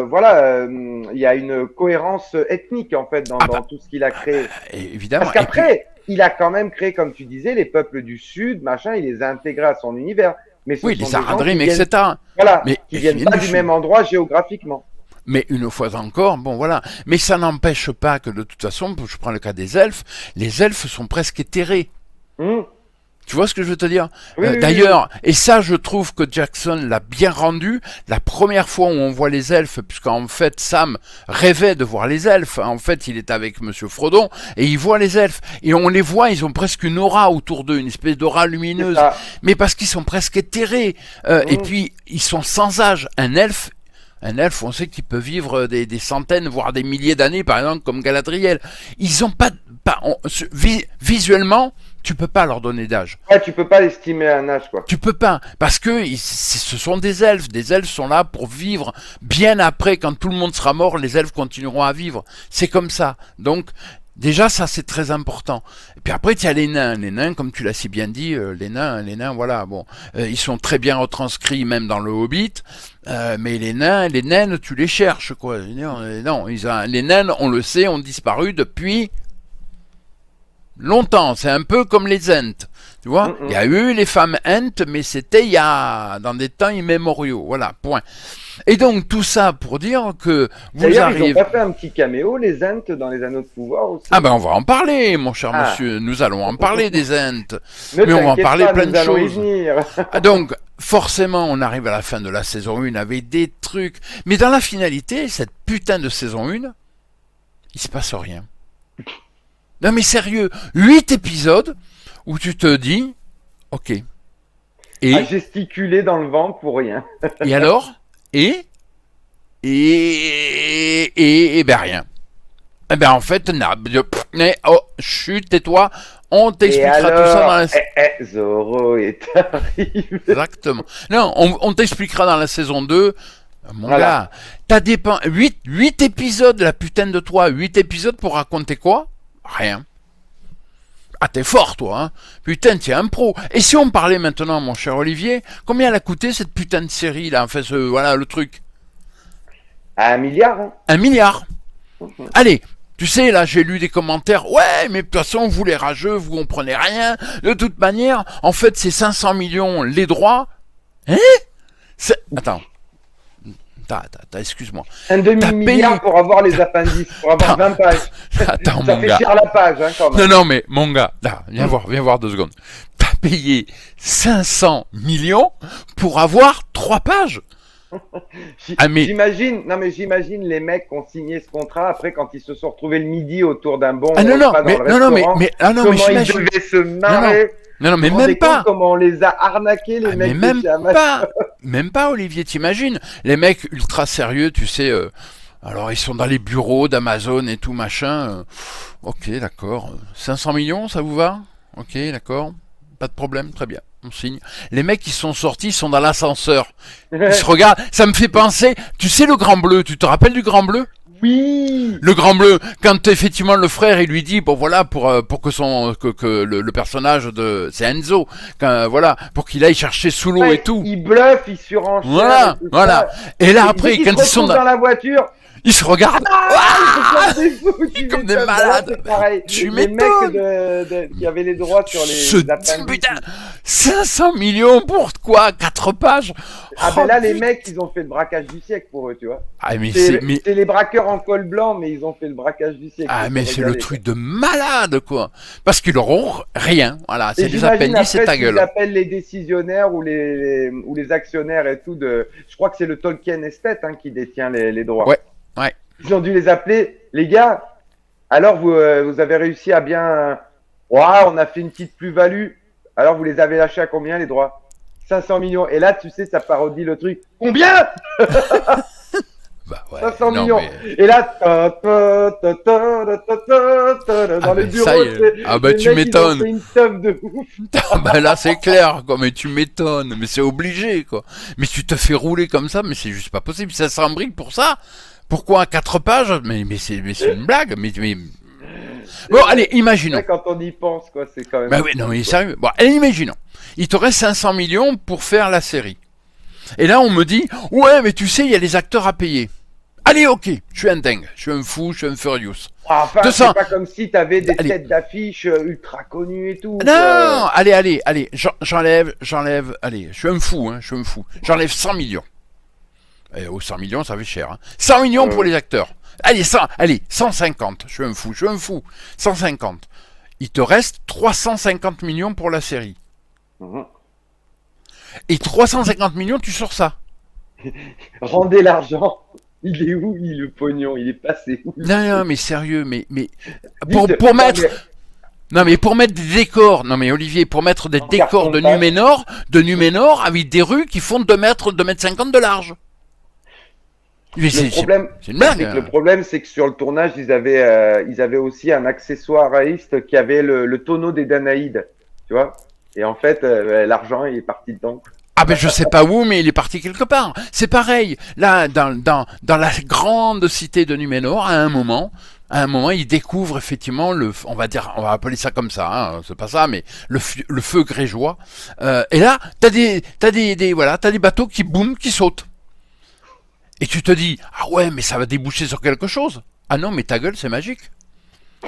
voilà, il y a une cohérence ethnique en fait ah dans bah tout ce qu'il a créé. évidemment. Parce Et puis, qu'après, il a quand même créé, comme tu disais, les peuples du Sud, machin, il les a intégrés à son univers. Mais ce oui, sont les des gens qui Aradrim, viennent, etc. voilà, Mais qui ils viennent viennent pas du du Sud. même endroit géographiquement. Mais une fois encore, bon voilà. Mais ça n'empêche pas que de toute façon, je prends le cas des elfes, les elfes sont presque éthérés. Mmh. Tu vois ce que je veux te dire? Oui, oui, oui, oui. D'ailleurs, et ça je trouve que Jackson l'a bien rendu, la première fois où on voit les elfes, puisqu'en fait Sam rêvait de voir les elfes, en fait il est avec Monsieur Frodon, et il voit les elfes, et on les voit, ils ont presque une aura autour d'eux, une espèce d'aura C'est lumineuse, ça. mais parce qu'ils sont presque éthérés, et Mmh. puis ils sont sans âge. Un elfe, on sait qu'il peut vivre des centaines, voire des milliers d'années, par exemple, comme Galadriel. Ils ont visuellement, tu peux pas leur donner d'âge. Ouais, tu peux pas estimer un âge, quoi. Tu peux pas, parce que ce sont des elfes. Des elfes sont là pour vivre bien après, quand tout le monde sera mort, les elfes continueront à vivre. C'est comme ça. Donc, déjà, ça c'est très important. Et puis après, tu as les nains. Les nains, comme tu l'as si bien dit, les nains, voilà, bon, ils sont très bien retranscrits même dans le Hobbit. Mais les naines, tu les cherches, quoi. Non, les naines, on le sait, ont disparu depuis longtemps. C'est un peu comme les Ents. Tu vois, il y a eu les femmes Ents, mais c'était dans des temps immémoriaux. Voilà, point. Et donc tout ça pour dire que vous D'ailleurs, arrivez. ils ont pas fait un petit caméo, les Ents, dans les Anneaux de Pouvoir aussi. Ah ben on va en parler, mon cher Ah. monsieur. Nous allons en parler des Ents. Ne Mais on va en t'inquiète parler pas, plein nous de allons y choses. venir. Ah, donc, forcément, on arrive à la fin de la saison 1 avec des trucs. Mais dans la finalité, cette putain de saison 1, il se passe rien. Non mais sérieux, 8 épisodes où tu te dis, ok. À Et gesticuler dans le vent pour rien. et alors et ben rien. Eh ben en fait, chut, tais-toi, on Et t'expliquera tout ça dans la... Zorro est arrivé. Exactement. Non, on t'expliquera dans la saison 2. Mon Voilà. gars, t'as 8 épisodes, la putain de toi, 8 épisodes pour raconter quoi? Rien. Ah, t'es fort, toi, hein. Putain, t'es un pro. Et si on parlait maintenant, mon cher Olivier, combien elle a coûté cette putain de série, là? Enfin, voilà, le truc. À 1 milliard, hein. 1 milliard. Allez, tu sais, là, j'ai lu des commentaires. Ouais, mais de toute façon, vous les rageux, vous comprenez rien. De toute manière, en fait, c'est 500 millions les droits. Hein? Attends. Excuse-moi. Un demi-milliard payé... pour avoir les appendices, pour avoir 20 pages. Attends, Ça mon fait gars. cher la page, hein, quand même. Non, mais mon gars, là, viens voir 2 secondes. T'as payé 500 millions pour avoir 3 pages. Ah, mais... J'imagine les mecs qui ont signé ce contrat après quand ils se sont retrouvés le midi autour d'un bon Ah non, repas dans le restaurant. mais Comment ils j'imagine. devaient se marrer. Non, mais Vous vous rendez même pas. compte comment on les a arnaqués, les Ah, mais mecs de même chez Amazon. pas. Même pas, Olivier, t'imagines? Les mecs ultra sérieux, tu sais, alors ils sont dans les bureaux d'Amazon et tout machin. Ok, d'accord. 500 millions, ça vous va? Ok, d'accord. Pas de problème, très bien. On signe. Les mecs qui sont sortis, ils sont dans l'ascenseur. Ils se regardent. Ça me fait penser. Tu sais le Grand Bleu? Tu te rappelles du Grand Bleu? Oui. Le Grand Bleu, quand effectivement le frère il lui dit bon voilà pour que son que le personnage de c'est Enzo voilà pour qu'il aille chercher sous l'eau et Ouais, tout. il bluffe, il surenchère Voilà, et tout voilà. ça. Et là Et après dès qu'il quand se ils sont retrouve dans la voiture, ils se regardent. ah, ils sont comme des fous, tu Comme des m'étonnes. malades. D'ailleurs, c'est pareil. Tu Les mecs m'étonnes. qui avaient les droits sur Ce les appendices. putain 500 millions pour quoi 4 pages. Ah Oh, ben là, les putain. mecs, ils ont fait le braquage du siècle pour eux, tu vois. Ah mais C'est les braqueurs en col blanc, mais ils ont fait le braquage du siècle. ah Ils mais sont c'est le régalés, truc de malade quoi. Parce qu'ils auront rien. Voilà, Et c'est des j'imagine appendices et après ta ce qu'ils gueule. appellent les décisionnaires ou les actionnaires et tout de. Je crois que c'est le Tolkien Estate qui détient les droits. Ouais, ouais. Ils ont dû les appeler, les gars. Alors vous avez réussi à bien. Ouah, on a fait une petite plus-value. Alors vous les avez lâchés à combien les droits? 500 millions. Et là, tu sais, ça parodie le truc. Combien? Bah ouais. 500 non, millions. mais... Et là, dans les mais bureaux, ça y est. c'est- Ah bah les tu mecs, ils ont m'étonnes. fait une teuf de ouf. Ah bah là c'est clair quoi, mais tu m'étonnes, mais c'est obligé quoi. Mais tu te fais rouler comme ça, mais c'est juste pas possible. 500 briques pour ça? Pourquoi 4 pages? Mais c'est une blague. Mais... Bon allez, imaginons. Ouais, quand on y pense, quoi, c'est quand même. Bah oui, non mais sérieux. Bon, allez, imaginons. Il te reste 500 millions pour faire la série. Et là on me dit, ouais mais tu sais, il y a les acteurs à payer. Allez ok, je suis un dingue, je suis un fou, je suis un furious. Enfin, 200. c'est pas comme si t'avais des Allez. têtes d'affiche ultra connues et tout. Non, allez, j'enlève, allez, je suis un fou, je suis un fou. J'enlève 100 millions. Eh, 100 millions, ça fait cher. 100 millions pour les acteurs. Allez, 150, je suis un fou. 150. Il te reste 350 millions pour la série. Mhm. Et 350 millions, tu sors ça. Rendez l'argent. Il est où, le pognon? Il est passé où? Non, mais sérieux, mais Dites- pour mettre... non, mais- Non mais pour mettre des décors, non mais Olivier, pour mettre des En décors carton de pâte. Numénor avec des rues qui font 2 mètres 50 de large. Mais Le problème, c'est une blague. c'est que le problème, c'est que sur le tournage, ils avaient aussi un accessoire raïste qui avait le tonneau des Danaïdes, tu vois. Et en fait, l'argent, il est parti dedans. Ah ben je sais pas où, mais il est parti quelque part. C'est pareil. Là, dans la grande cité de Numénor, à un moment, il découvre effectivement on va appeler ça comme ça, c'est pas ça, mais le feu grégeois. Et là, t'as des bateaux qui boum, qui sautent. Et tu te dis, ah ouais, mais ça va déboucher sur quelque chose. Ah non, mais ta gueule, c'est magique.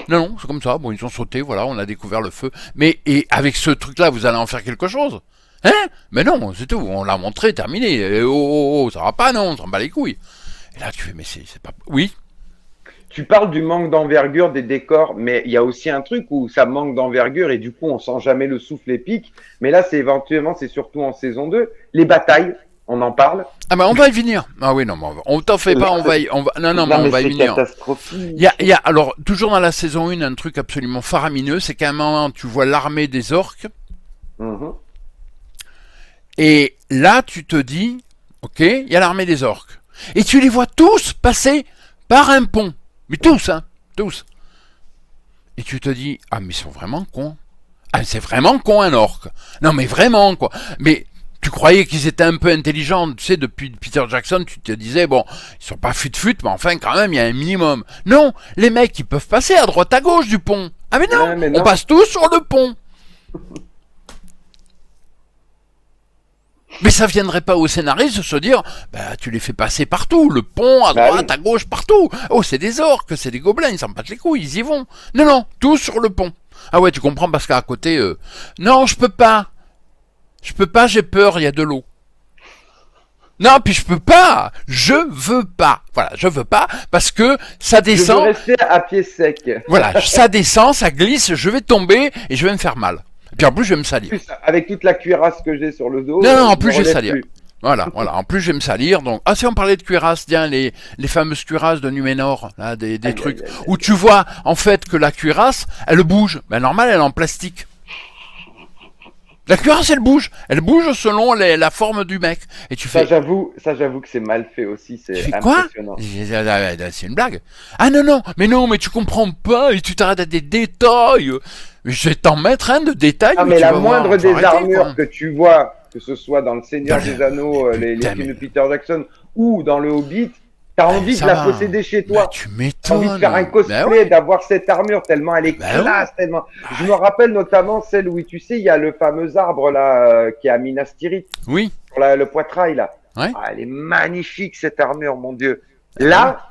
Non, c'est comme ça. Bon, ils ont sauté, voilà, on a découvert le feu. Et avec ce truc-là, vous allez en faire quelque chose. Hein? Mais non, c'est tout. On l'a montré, terminé. Et ça va pas, non, on s'en bat les couilles. Et là, tu fais, mais c'est pas... Oui. Tu parles du manque d'envergure des décors, mais il y a aussi un truc où ça manque d'envergure et du coup, on sent jamais le souffle épique. Mais là, c'est surtout en saison 2. Les batailles, on en parle. Ah ben on va y venir. Ah oui, non, mais on t'en fait pas, on va y venir. Catastrophique. Il y a, alors, toujours dans la saison 1, un truc absolument faramineux, c'est qu'à un moment, tu vois l'armée des orques, Mhm. et là, tu te dis, ok, il y a l'armée des orques. Et tu les vois tous passer par un pont. Mais tous, tous. Et tu te dis, ah, mais ils sont vraiment cons. Ah, c'est vraiment con un orque. Non, mais vraiment, quoi. Mais tu croyais qu'ils étaient un peu intelligents, tu sais, depuis Peter Jackson, tu te disais, bon, ils sont pas fut-fut, mais enfin, quand même, il y a un minimum. Non, les mecs, ils peuvent passer à droite, à gauche du pont. Ah, mais non, Ouais, mais non. on passe tous sur le pont. Mais ça viendrait pas au scénariste de se dire, bah, tu les fais passer partout, le pont, à Bah droite, oui. à gauche, partout. Oh, c'est des orques, c'est des gobelins, ils s'en battent les couilles, ils y vont. Non, non, tous sur le pont. Ah ouais, tu comprends, parce qu'à côté, non, je peux pas. Je peux pas, j'ai peur, il y a de l'eau. Non, puis je peux pas. Je veux pas. Voilà, je veux pas parce que ça Je veux descend. rester à pied sec. Voilà, ça descend, ça glisse, je vais tomber et je vais me faire mal. Et puis en plus, je vais me salir. Plus, avec toute la cuirasse que j'ai sur le dos. Non, en je plus, me je vais relève salir. plus. Voilà. En plus, je vais me salir. Donc, si on parlait de cuirasses, tiens, les fameuses cuirasses de Numénor, là, des Aïe, trucs aïe, aïe, aïe. où tu vois en fait que la cuirasse, elle bouge. Ben normal, elle est en plastique. La cuirasse, elle bouge selon la forme du mec. Et tu Ça, fais, j'avoue que c'est mal fait aussi. tu C'est fais quoi? impressionnant. C'est une blague. Ah non, mais tu comprends pas et tu t'arrêtes à des détails. Je vais t'en mettre un de détails. Ah, mais tu la vas voir, moindre faut des arrêter, armures quoi. que tu vois, que ce soit dans Le Seigneur Dans des Anneaux, les Putain, films de mais- Peter Jackson, ou dans Le Hobbit, T'as envie de Ça la va. posséder chez Bah, toi. tu T'as envie de faire un m'étonnes. cosplay, Ben ouais. d'avoir cette armure tellement elle est Ben ouais. classe, tellement. Je me Ah, rappelle notamment celle où, tu sais, il y a le fameux arbre là qui est à Minas Tirith, oui. sur le poitrail là. Ouais. Ah, elle est magnifique cette armure, mon Dieu. Eh ben oui. Là,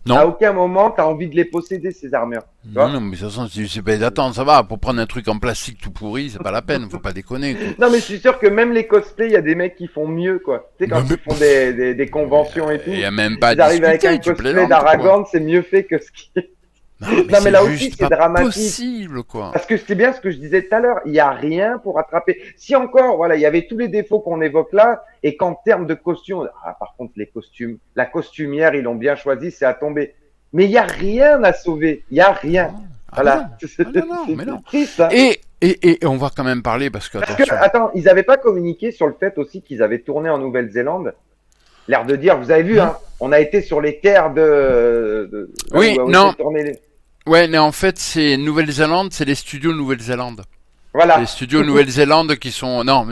à Non. aucun moment t'as envie de les posséder ces armures. Tu Non, vois. non, mais de toute façon, ben, attends, ça va. Pour prendre un truc en plastique tout pourri, c'est pas la peine. Faut pas déconner, quoi. Non, mais je suis sûr que même les cosplays, il y a des mecs qui font mieux, quoi. Tu sais, quand Mais, ils font des conventions et il tout, y a même pas à ils arrivent avec un discuter. Tu cosplay plaisantes, quoi. d'Aragorn, c'est mieux fait que ce qui est. Non, mais Non, mais c'est là aussi, juste c'est pas dramatique. possible, quoi. Parce que c'est bien ce que je disais tout à l'heure, il n'y a rien pour attraper. Si encore, voilà, il y avait tous les défauts qu'on évoque là, et qu'en termes de costumes, ah, par contre, les costumes, la costumière, ils l'ont bien choisi, c'est à tomber. Mais il n'y a rien à sauver, il n'y a rien. Non. Ah ben non. Voilà. Ah non, non, mais non. C'est triste, hein. Et on va quand même parler parce que, Parce que, attention. attends, ils n'avaient pas communiqué sur le fait aussi qu'ils avaient tourné en Nouvelle-Zélande. L'air de dire, vous avez vu, hein, on a été sur les terres là Oui, où ont non. été tournés les. Ouais, mais en fait, c'est Nouvelle-Zélande, c'est les studios Nouvelle-Zélande. Les Voilà. studios Nouvelle-Zélande qui sont... Non,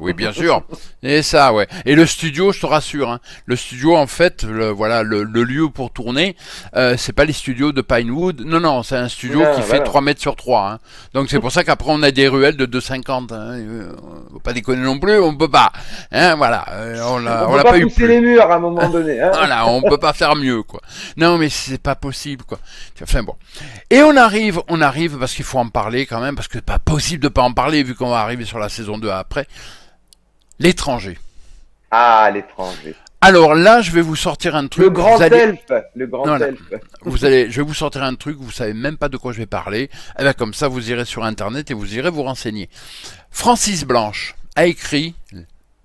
oui, bien sûr. Et ça, ouais. Et le studio, je te rassure, hein, le studio, en fait, voilà, le lieu pour tourner, c'est pas les studios de Pinewood. Non, non, c'est un studio Non, qui fait voilà. 3 mètres sur 3. Hein. Donc c'est pour ça qu'après, on a des ruelles de 2,50. Hein. Faut pas déconner non plus, on peut pas. Hein, voilà, on On peut l'a pas pas eu pousser plus. les murs à un moment donné. Hein. Voilà, on peut pas faire mieux, quoi. Non, mais c'est pas possible, quoi. Enfin bon. Et on arrive, parce qu'il faut en parler quand même, parce que c'est pas possible de pas en parler vu qu'on va arriver sur la saison 2 après. L'étranger. Ah, l'étranger. Alors là, je vais vous sortir un truc. Le grand Vous allez, elfe. Le grand voilà, elfe. je vais vous sortir un truc. Vous savez même pas de quoi je vais parler. Eh bien, comme ça, vous irez sur internet et vous irez vous renseigner. Francis Blanche a écrit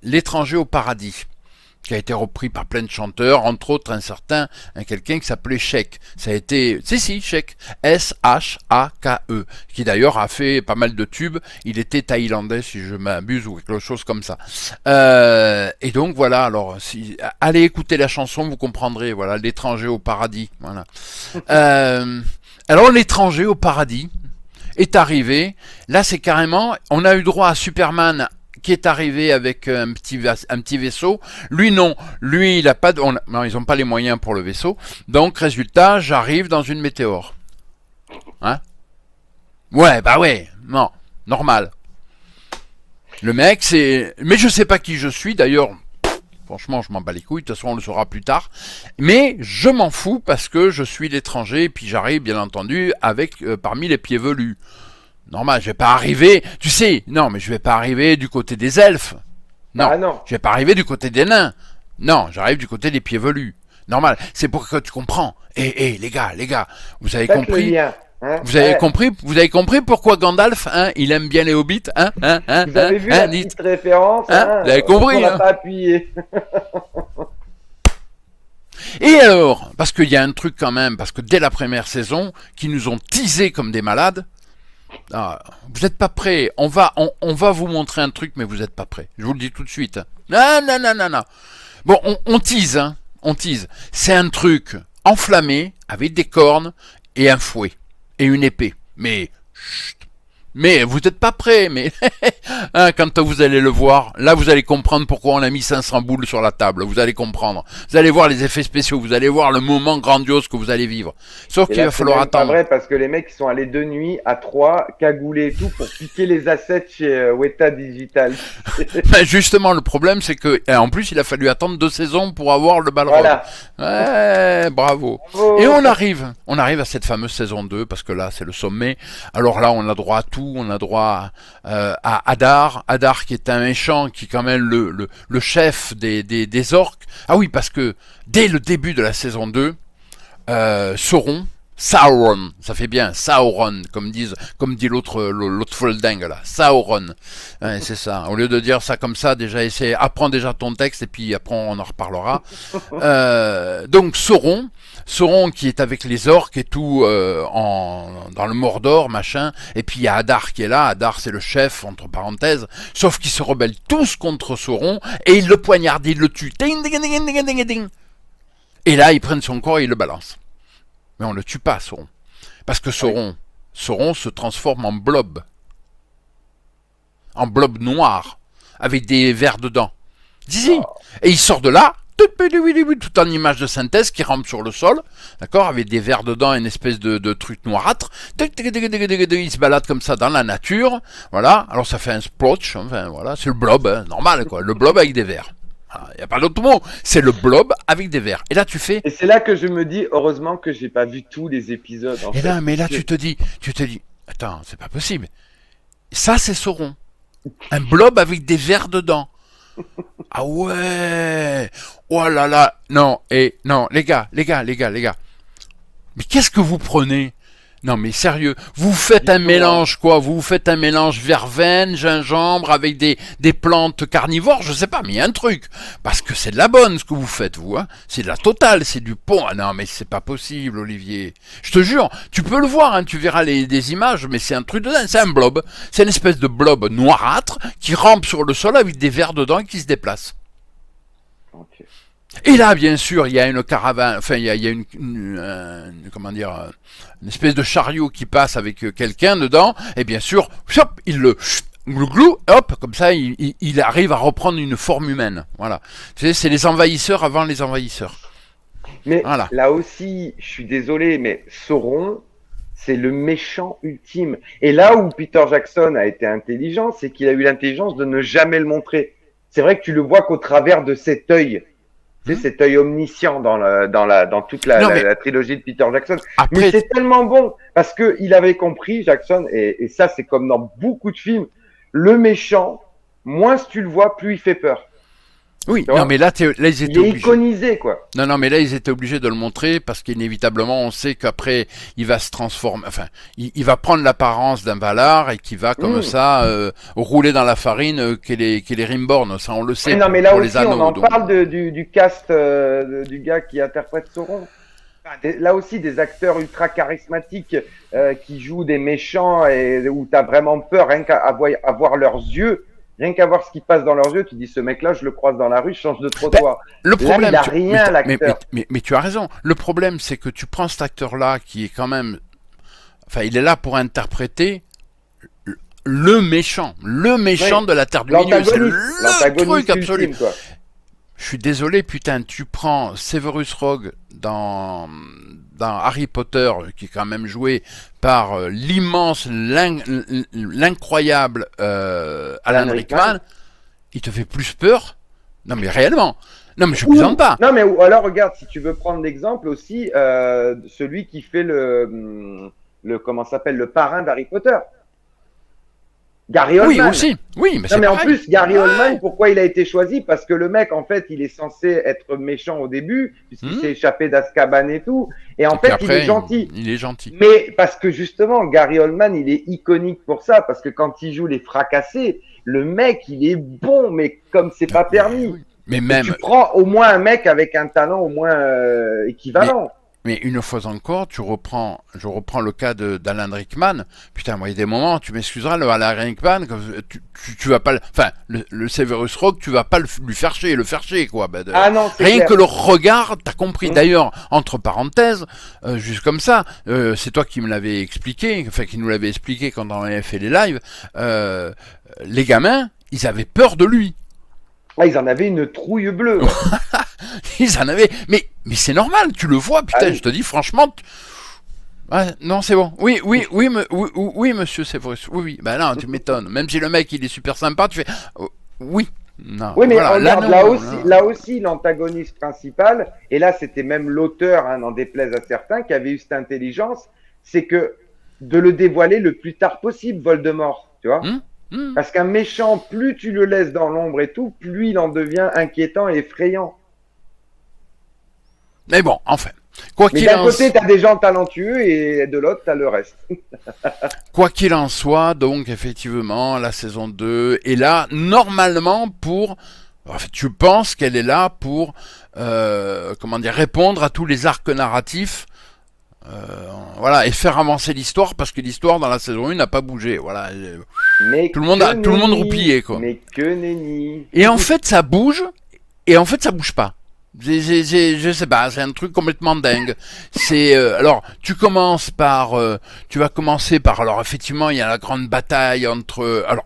L'étranger au paradis, qui a été repris par plein de chanteurs, entre autres un certain, quelqu'un qui s'appelait Sheik. Ça a été, si, Sheik, S-H-A-K-E, qui d'ailleurs a fait pas mal de tubes. Il était thaïlandais, si je m'abuse, ou quelque chose comme ça. Et donc voilà, alors, allez écouter la chanson, vous comprendrez, voilà, l'étranger au paradis, voilà. Alors, l'étranger au paradis est arrivé, là c'est carrément, on a eu droit à Superman qui est arrivé avec un petit vaisseau. Lui non, lui il a pas, non, ils n'ont pas les moyens pour le vaisseau. Donc résultat, j'arrive dans une météore. Hein? Ouais, bah ouais, non, normal. Le mec c'est, mais je sais pas qui je suis d'ailleurs. Franchement, je m'en bats les couilles. De toute façon, on le saura plus tard. Mais je m'en fous parce que je suis l'étranger et puis j'arrive, bien entendu, avec parmi les pieds velus. Normal, je vais pas arriver, tu sais, non, mais je vais pas arriver du côté des elfes. Non, Ah non. je vais pas arriver du côté des nains. Non, j'arrive du côté des pieds velus. Normal, c'est pour que tu comprends. Les gars, vous avez Faites le compris, lien. Hein. vous avez compris pourquoi Gandalf, hein, il aime bien les hobbits, Vous avez vu la petite référence, hein, vous avez compris, on l'a hein. pas appuyé. Et alors, parce qu'il y a un truc quand même, parce que dès la première saison, qui nous ont teasé comme des malades. Ah, vous n'êtes pas prêts. On va vous montrer un truc, mais vous n'êtes pas prêts. Je vous le dis tout de suite. Non. Bon, on tease, hein. On tease. C'est un truc enflammé avec des cornes et un fouet et une épée. Mais chut. Mais vous n'êtes pas prêts, mais hein, quand vous allez le voir, là vous allez comprendre pourquoi on a mis 500 boules sur la table, vous allez comprendre. Vous allez voir les effets spéciaux, vous allez voir le moment grandiose que vous allez vivre. Sauf qu'il va falloir attendre. C'est pas vrai parce que les mecs sont allés de nuit à 3, cagoulés et tout pour piquer les assets chez Weta Digital. Ben justement, le problème c'est que, en plus il a fallu attendre 2 saisons pour avoir le Balrog. Voilà. Ouais, bravo. Bravo. Et on arrive à cette fameuse saison 2 parce que là c'est le sommet. Alors là on a droit à tout. On a droit à Hadar qui est un méchant, qui est quand même le chef des orques. Ah oui, parce que dès le début de la saison 2, Sauron, ça fait bien, Sauron, comme dit l'autre folding là, Sauron. Ouais, c'est ça. Au lieu de dire ça comme ça, déjà apprends déjà ton texte et puis après on en reparlera. Donc Sauron qui est avec les orques et tout dans le Mordor, machin, et puis il y a Hadar qui est là, Hadar c'est le chef, entre parenthèses, sauf qu'ils se rebellent tous contre Sauron, et ils le poignardent, ils le tuent, ding, ding, ding, ding, ding, ding. Et là ils prennent son corps et ils le balancent. Mais on le tue pas, Sauron. Parce que Sauron se transforme en blob noir, avec des vers dedans. Zizi. Et il sort de là, tout en image de synthèse qui rampe sur le sol, d'accord, avec des vers dedans, une espèce de truc noirâtre. Il se balade comme ça dans la nature, voilà. Alors ça fait un splotch, enfin voilà, c'est le blob, hein, normal quoi, le blob avec des vers. Il n'y a pas d'autre mot, c'est le blob avec des vers. Et là tu fais. Et c'est là que je me dis, heureusement que j'ai pas vu tous les épisodes. En Et fait. là, mais là tu te dis, attends, c'est pas possible. Ça c'est Sauron, un blob avec des vers dedans. Ah ouais. Oh là là. Non, non, les gars. Mais qu'est-ce que vous prenez? Non mais sérieux, vous faites un mélange quoi? Vous faites un mélange verveine, gingembre avec des plantes carnivores, je sais pas, mais il y a un truc. Parce que c'est de la bonne ce que vous faites, vous, hein. C'est de la totale, c'est du pont. Ah non mais c'est pas possible, Olivier. Je te jure, tu peux le voir, hein, tu verras des images, mais c'est un truc de dingue, c'est un blob. C'est une espèce de blob noirâtre qui rampe sur le sol avec des vers dedans et qui se déplace. Okay. Et là, bien sûr, il y a une caravane, enfin, il y a comment dire, une espèce de chariot qui passe avec quelqu'un dedans, et bien sûr, hop, il le glou, hop, comme ça, il arrive à reprendre une forme humaine. Voilà. Tu sais, c'est les envahisseurs avant les envahisseurs. Mais voilà. Là aussi, je suis désolé, mais Sauron, c'est le méchant ultime. Et là où Peter Jackson a été intelligent, c'est qu'il a eu l'intelligence de ne jamais le montrer. C'est vrai que tu le vois qu'au travers de cet œil. Tu sais, cet œil omniscient dans toute la trilogie de Peter Jackson. Après... Mais c'est tellement bon parce que il avait compris, Jackson, et ça c'est comme dans beaucoup de films, le méchant, moins tu le vois, plus il fait peur. Oui, non mais là ils étaient obligés. Il est iconisé quoi. Non mais là ils étaient obligés de le montrer parce qu'inévitablement on sait qu'après il va se transformer, enfin il va prendre l'apparence d'un Valar et qui va comme ça rouler dans la farine qu'est les Rimborn, ça on le sait. Mais non mais là pour aussi les anneaux, on en parle du cast du gars qui interprète Sauron. Là aussi des acteurs ultra charismatiques qui jouent des méchants et où t'as vraiment peur rien qu'à voir leurs yeux. Rien qu'à voir ce qui passe dans leurs yeux, tu dis ce mec-là, je le croise dans la rue, je change de trottoir. Le problème, là, il a rien, l'acteur. Mais tu as raison. Le problème, c'est que tu prends cet acteur-là qui est quand même, enfin, il est là pour interpréter le méchant de la Terre du Milieu. C'est le truc absolu. Ultime, quoi. Je suis désolé, putain, tu prends Severus Rogue dans Harry Potter, qui est quand même joué par l'immense, l'incroyable Alan Rickman, il te fait plus peur. Non mais réellement. Non mais je plaisante pas. Non mais alors regarde, si tu veux prendre l'exemple aussi, celui qui fait le comment s'appelle, le parrain d'Harry Potter. Gary Oldman. Oui, aussi. Oui, mais non, mais pareil. En plus, Gary Oldman, pourquoi il a été choisi? Parce que le mec, en fait, il est censé être méchant au début, puisqu'il s'est échappé d'Azkaban et tout. Et en fait, après, il est gentil. Il est gentil. Mais parce que justement, Gary Oldman, il est iconique pour ça, parce que quand il joue les fracassés, le mec, il est bon, mais comme c'est pas permis. Oui. Mais même. Tu prends au moins un mec avec un talent au moins équivalent. Mais une fois encore, je reprends le cas d'Alan Rickman. Putain, moi, il y a des moments, tu m'excuseras, le Alan Rickman, tu vas pas, enfin, le Severus Rogue, tu vas pas lui faire chier, quoi. Ah non, c'est rien clair. que le regard, t'as compris. D'ailleurs, entre parenthèses, juste comme ça, c'est toi qui me l'avais expliqué, enfin, qui nous l'avait expliqué quand on avait fait les lives, les gamins, ils avaient peur de lui. Ah, ils en avaient une trouille bleue. Ils en avaient. Mais c'est normal, tu le vois, putain, je te dis franchement. Ah, non, c'est bon. Oui, monsieur Severus. Oui. Ben non, tu m'étonnes. Même si le mec il est super sympa, tu fais. Oui. Non. Oui, mais voilà, regarde, là aussi, l'antagoniste principal, et là c'était même l'auteur, n'en déplaise à certains, qui avait eu cette intelligence, c'est que de le dévoiler le plus tard possible, Voldemort, tu vois. Parce qu'un méchant, plus tu le laisses dans l'ombre et tout, plus il en devient inquiétant et effrayant. Mais bon, enfin. Mais d'un côté, t'as des gens talentueux et de l'autre, t'as le reste. Quoi qu'il en soit, donc effectivement, la saison 2 est là, normalement, pour... En fait, tu penses qu'elle est là pour répondre à tous les arcs narratifs, voilà, et faire avancer l'histoire, parce que l'histoire dans la saison 1 n'a pas bougé. Voilà. Mais tout le monde roupillé, quoi. Mais que nenni. Et en fait, ça bouge, et en fait, ça bouge pas. Je sais pas, c'est un truc complètement dingue. C'est alors tu vas commencer par alors effectivement il y a la grande bataille entre alors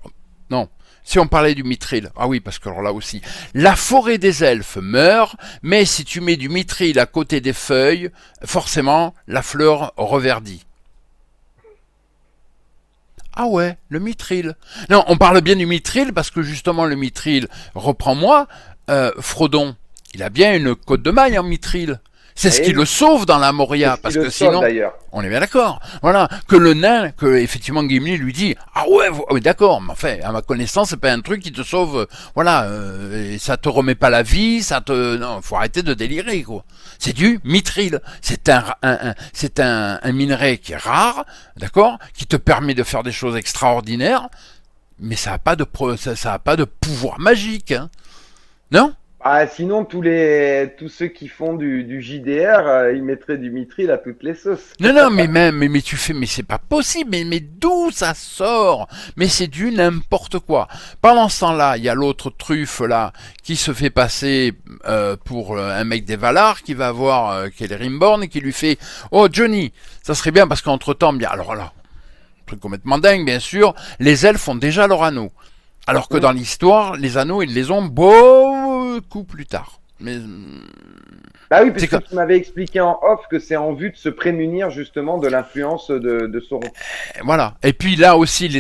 non Si on parlait du mithril, ah oui, parce que alors là aussi, la forêt des elfes meurt, mais si tu mets du mithril à côté des feuilles, forcément, la fleur reverdit. Ah ouais, le mithril. Non, on parle bien du mithril parce que justement le mithril, reprends-moi, Frodon, il a bien une côte de maille en mithril. C'est ce Et qui le oui, sauve dans la c'est Moria, ce qui parce le que sauve sinon, d'ailleurs. on est bien d'accord. Voilà, que le nain, que effectivement Gimli lui dit, ah ouais, oui, d'accord, mais enfin, à ma connaissance, c'est pas un truc qui te sauve, voilà, et ça te remet pas la vie, ça te, non, faut arrêter de délirer, quoi. C'est du mithril, c'est un minerai qui est rare, d'accord, qui te permet de faire des choses extraordinaires, mais ça a pas de, ça a pas de pouvoir magique, hein. Non? Ah, sinon, tous ceux qui font du JDR, ils mettraient du mithril à toutes les sauces. Non, non, mais même, mais tu fais, mais c'est pas possible, mais d'où ça sort? Mais c'est du n'importe quoi. Pendant ce temps-là, il y a l'autre truffe là qui se fait passer pour un mec des Valar qui va voir Celebrimbor et qui lui fait, oh Johnny, ça serait bien parce qu'entre temps, bien, alors là, truc complètement dingue, bien sûr, les elfes ont déjà leur anneau, alors que dans l'histoire, les anneaux ils les ont beaucoup plus tard. Mais Bah oui, c'est puisque comme, tu m'avais expliqué en off que c'est en vue de se prémunir justement de l'influence de Sauron. voilà. Et puis là aussi, Donc,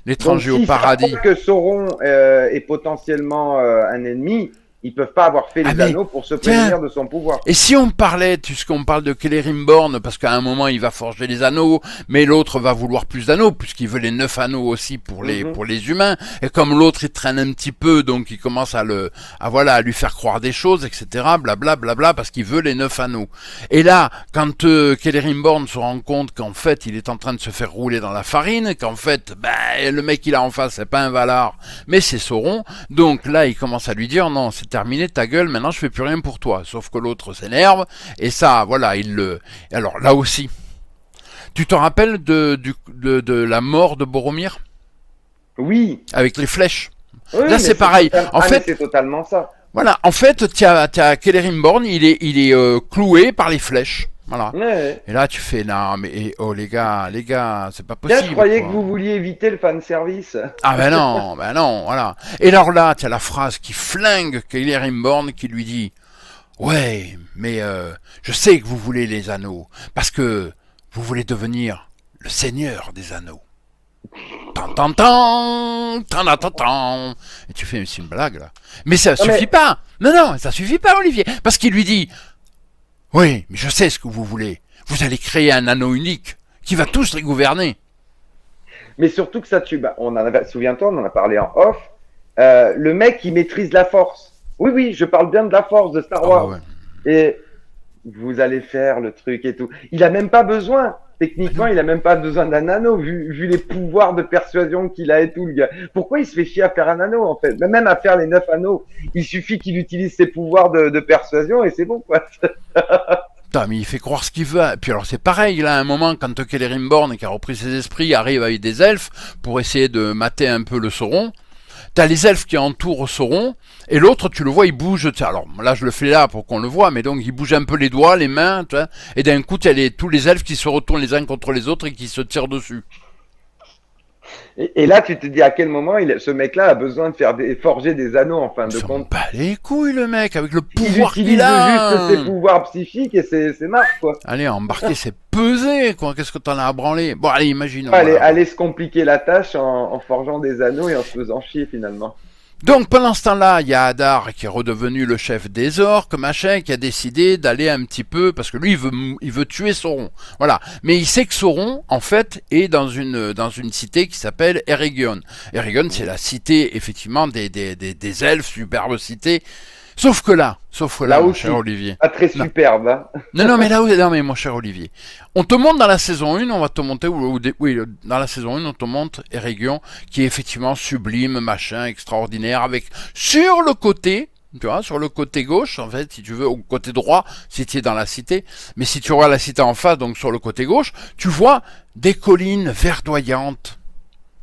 l'étranger au s'ils paradis. savent que Sauron est potentiellement un ennemi, ils peuvent pas avoir fait Ah les mais anneaux pour se tiens, prémunir de son pouvoir. et si on parlait, puisqu'on parle de Celebrimbor, parce qu'à un moment il va forger les anneaux, mais l'autre va vouloir plus d'anneaux, puisqu'il veut les 9 anneaux aussi Mhm. pour les humains, et comme l'autre il traîne un petit peu, donc il commence voilà, à lui faire croire des choses, etc., blablabla, bla, bla, parce qu'il veut les 9 anneaux. Et là, quand Celebrimbor se rend compte qu'en fait il est en train de se faire rouler dans la farine, qu'en fait, le mec qu'il a en face, c'est pas un Valar, mais c'est Sauron, donc là il commence à lui dire, non, c'est terminé ta gueule, maintenant je fais plus rien pour toi. Sauf que l'autre s'énerve, et ça, voilà, il le... Alors là aussi, tu te rappelles de la mort de Boromir Oui, avec les flèches? oui, Là mais c'est pareil. En mais fait, c'est totalement ça. voilà, en fait, t'as Celebrimbor, il est cloué par les flèches. Voilà. Ouais, ouais. Et là tu fais, non mais oh les gars, c'est pas Tiens, je possible croyais que quoi. vous vouliez éviter le fan service. Ah ben non, voilà. Et alors là, t'as la phrase qui flingue Celebrimbor qui lui dit, ouais, mais je sais que vous voulez les anneaux, parce que vous voulez devenir le seigneur des anneaux. Tan tan tan, tan tan tan tan. Et tu fais, mais c'est une blague là. Mais ça Non suffit mais, pas. Non, non, ça suffit pas, Olivier. Parce qu'il lui dit, oui, mais je sais ce que vous voulez. Vous allez créer un anneau unique qui va tous les gouverner. mais surtout que ça tue. Bah, souviens-toi, on en a parlé en off. Le mec, il maîtrise la force. Oui, oui, je parle bien de la force de Star Ah bah Wars. ouais. Et vous allez faire le truc et tout. Il a même pas besoin. Bah Techniquement, non. il a même pas besoin d'un anneau, vu les pouvoirs de persuasion qu'il a et tout, le gars. Pourquoi il se fait chier à faire un anneau, en fait? Même à faire les 9 anneaux, il suffit qu'il utilise ses pouvoirs de persuasion et c'est bon, quoi. Putain, mais il fait croire ce qu'il veut. Puis alors c'est pareil, là, à un moment, quand Celebrimbor, qui a repris ses esprits, arrive avec des elfes pour essayer de mater un peu le Sauron, t'as les elfes qui entourent Sauron, et l'autre, tu le vois, il bouge. Alors là, je le fais là pour qu'on le voit, mais donc il bouge un peu les doigts, les mains, tu vois, et d'un coup, t'as tous les elfes qui se retournent les uns contre les autres et qui se tirent dessus. Et là, tu te dis à quel moment ce mec-là a besoin de forger des anneaux, en fin Il de s'en compte. bat les couilles, le mec, avec le Il pouvoir qu'il utilise juste ses a. pouvoirs psychiques et c'est marche, quoi. Allez, embarquer, c'est peser, quoi. Qu'est-ce que t'en as à branler? Bon, allez, imaginons. Aller, Voilà. aller se compliquer la tâche en forgeant des anneaux et en se faisant chier, finalement. Donc pendant ce temps-là, il y a Hadar qui est redevenu le chef des orques, machin, qui a décidé d'aller un petit peu, parce que lui il veut tuer Sauron. Voilà. Mais il sait que Sauron, en fait, est dans une cité qui s'appelle Eregion. Eregion, c'est la cité, effectivement, des elfes, superbe cité. Sauf que là, Là mon cher aussi, Olivier. pas très Non, superbe, hein. non, mais là, non, mais mon cher Olivier. On te montre dans la saison 1, on va te monter, oui, dans la saison 1, on te montre Eregion, qui est effectivement sublime, machin, extraordinaire, avec, sur le côté, tu vois, sur le côté gauche, en fait, si tu veux, au côté droit, si tu es dans la cité, mais si tu regardes la cité en face, donc sur le côté gauche, tu vois des collines verdoyantes,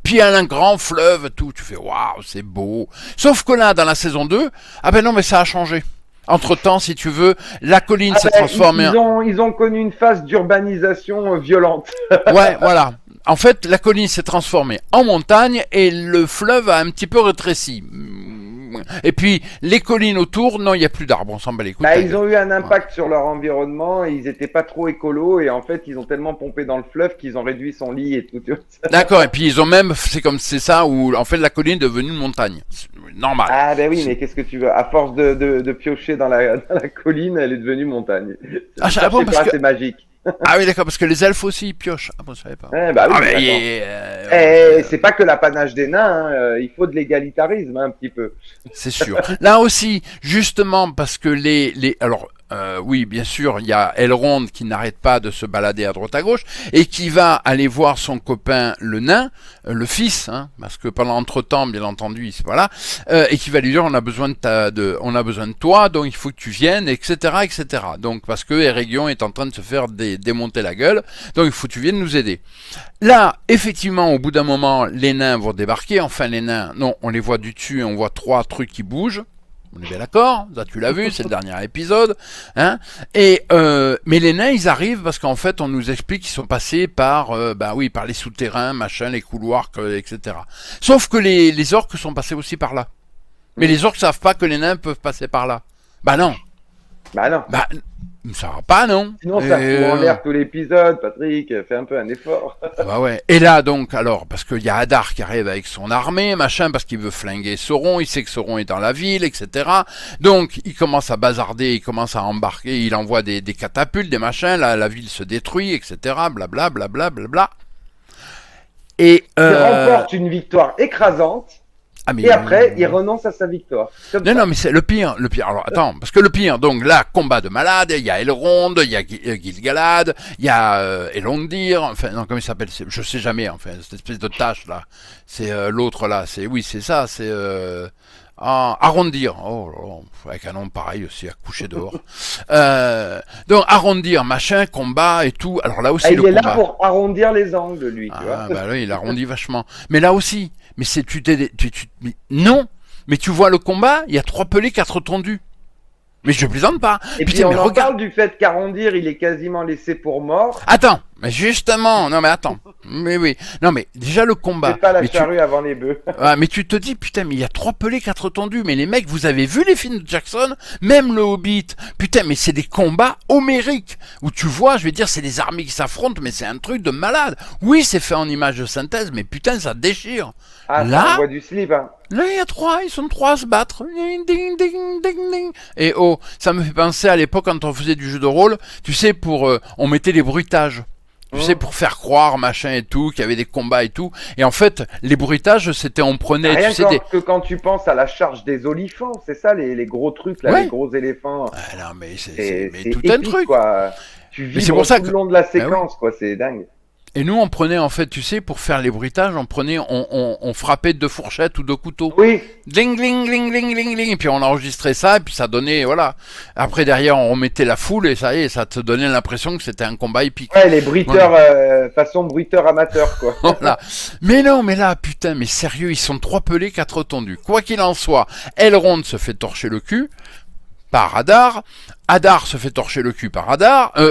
puis un grand fleuve, tout, tu fais, waouh, c'est beau. Sauf que là, dans la saison 2, ah ben non, mais ça a changé. Entre-temps, si tu veux, la colline Ah s'est ben, transformée ils ont connu une phase d'urbanisation violente. Ouais, voilà. en fait, la colline s'est transformée en montagne et le fleuve a un petit peu rétréci. Et puis, les collines autour, non, il n'y a plus d'arbres, on s'en bat les couilles. Bah, ils ont eu un impact sur leur environnement et ils étaient pas trop écolos et en fait ils ont tellement pompé dans le fleuve qu'ils ont réduit son lit et tout. D'accord, et puis ils ont même, c'est ça où en fait la colline est devenue une montagne. C'est normal. Ah ben oui, mais qu'est-ce que tu veux? À force de piocher dans la colline, elle est devenue montagne. Ah, Ça, bon, je sais parce pas, que... c'est magique. Ah oui, d'accord, parce que les elfes aussi ils piochent. Ah bon, je savais pas. Bah oui, Ah mais c'est pas que l'apanage des nains, hein, il faut de l'égalitarisme hein, un petit peu. c'est sûr. Là aussi, justement, parce que alors, oui, bien sûr, il y a Elrond qui n'arrête pas de se balader à droite à gauche et qui va aller voir son copain le nain, le fils, hein, parce que pendant entre-temps, bien entendu, voilà, et qui va lui dire on a besoin on a besoin de toi, donc il faut que tu viennes, etc., etc. Donc parce que Eregion est en train de se faire démonter la gueule, donc il faut que tu viennes nous aider. Là, effectivement, au bout d'un moment, les nains vont débarquer. Enfin, les nains, non, on les voit du dessus, on voit 3 trucs qui bougent. On est bien d'accord, ça tu l'as vu, c'est le dernier épisode, hein. Et mais les nains, ils arrivent parce qu'en fait, on nous explique qu'ils sont passés par, par les souterrains, machin, les couloirs, etc. Sauf que les orques sont passés aussi par là. Mais les orques savent pas que les nains peuvent passer par là. Bah non. Bah non. Bah ça va pas, non. Sinon ça fout en l'air tout l'épisode, Patrick, fais un peu un effort. Bah ouais. Et là donc, alors, parce qu'il y a Hadar qui arrive avec son armée, machin, parce qu'il veut flinguer Sauron, il sait que Sauron est dans la ville, etc. Donc il commence à bazarder, il commence à embarquer, il envoie des catapultes, des machins, la ville se détruit, etc. Blablabla, blablabla. Et il remporte une victoire écrasante. Ah, mais et après, il renonce à sa victoire. Non, mais c'est le pire. Alors, attends, parce que le pire, donc là, combat de malade, il y a Elrond, il y a Gil-galad, il y a Elondir, enfin, non, comment il s'appelle, je sais jamais, enfin, cette espèce de tâche, là. C'est l'autre, là, oui, c'est ça, c'est Arondir. Oh, avec un nom pareil aussi, à coucher dehors. Donc, Arondir, machin, combat et tout. Alors là aussi, il est là pour arrondir les angles, lui, tu vois. Bah oui, il arrondit vachement. Mais là aussi, mais c'est non, mais tu vois le combat, il y a 3 pelés, 4 tondus. Mais je plaisante pas. Et puis on parle du fait qu'Arondir, il est quasiment laissé pour mort. Attends, mais justement, non mais attends. Mais oui, non mais déjà le combat. C'est pas la charrue avant les bœufs. Ah, mais tu te dis, putain, mais il y a 3 pelés, 4 tondus. Mais les mecs, vous avez vu les films de Jackson? Même le Hobbit. Putain, mais c'est des combats homériques. Où tu vois, je vais dire, c'est des armées qui s'affrontent, mais c'est un truc de malade. Oui, c'est fait en image de synthèse, mais putain, ça déchire. Ah, là, on voit du slip, hein. Là, il y a 3, ils sont 3 à se battre. Ding, ding, ding, ding, ding. Et oh, ça me fait penser à l'époque quand on faisait du jeu de rôle, tu sais, on mettait les bruitages. Tu sais, pour faire croire, machin et tout, qu'il y avait des combats et tout. Et en fait, les bruitages, c'était, on prenait, rien tu sais, que quand tu penses à la charge des olifants, c'est ça, les gros trucs, là, les gros éléphants. Ah non, mais c'est tout épique, un truc. Quoi. Tu vis tout le long de la séquence, quoi, c'est dingue. Et nous, on prenait, en fait, tu sais, pour faire les bruitages, on frappait 2 fourchettes ou 2 couteaux. Oui. Ding, ding, ding, ding, ding, ding. Et puis on enregistrait ça, et puis ça donnait, voilà. Après, derrière, on remettait la foule, et ça y est, ça te donnait l'impression que c'était un combat épique. Ouais, les bruiteurs, façon bruiteur amateur, quoi. Voilà. Mais non, mais là, putain, mais sérieux, ils sont 3 pelés, 4 tondus. Quoi qu'il en soit, Elrond se fait torcher le cul par Hadar. Hadar se fait torcher le cul par Hadar. Ce